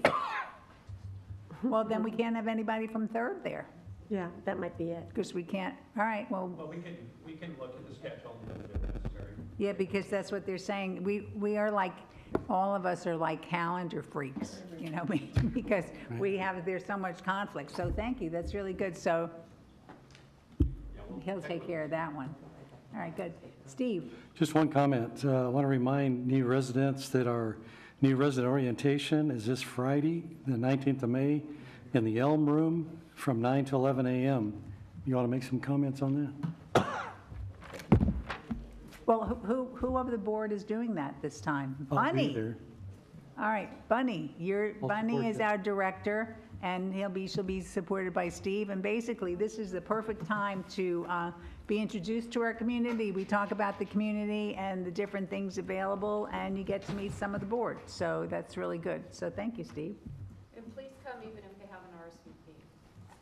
Well, then we can't have anybody from Third there. Yeah, that might be it. Because we can't, all right, well, Well, we can look at the schedule if necessary. yeah, because that's what they're saying. We are like, all of us are like calendar freaks, because there's so much conflict. So thank you, that's really good. So he'll take care of that one. All right, good. Steve? Just one comment. I want to remind new residents that our new resident orientation is this Friday, the 19th of May, in the Elm Room from 9 to 11 a.m. You want to make some comments on that? Well, who of the board is doing that this time? I'll be Bunny? there. All right, Bunny, Bunny support is that. our director, and she'll be supported by Steve. And basically, this is the perfect time to be introduced to our community. We talk about the community and the different things available, and you get to meet some of the board. So that's really good. So thank you, Steve. And please come even if they have an RSVP.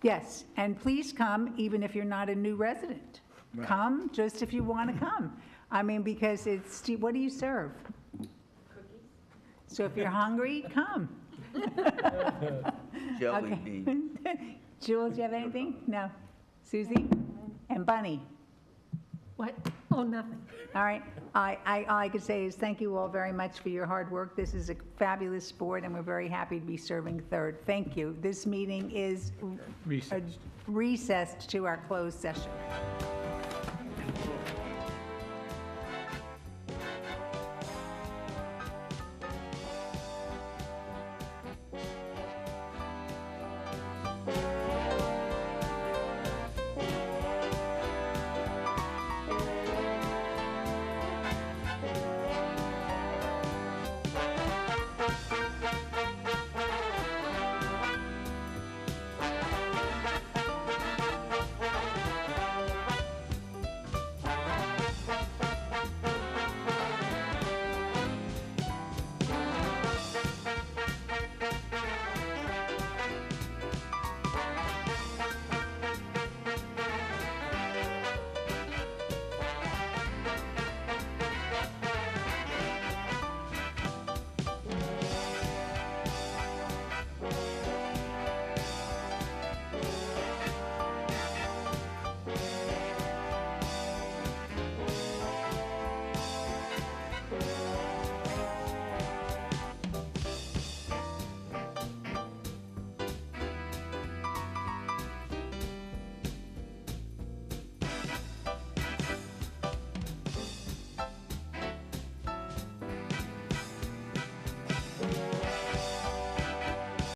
Yes, and please come even if you're not a new resident. Right. Come just if you want to come. I mean, because what do you serve? Cookies? So if you're hungry, come. Jelly Okay. bean. Jules, do you have anything? No. Susie? And Bunny? What? Oh, nothing. All right. All I could say is thank you all very much for your hard work. This is a fabulous sport, and we're very happy to be serving Third. Thank you. This meeting is recessed to our closed session.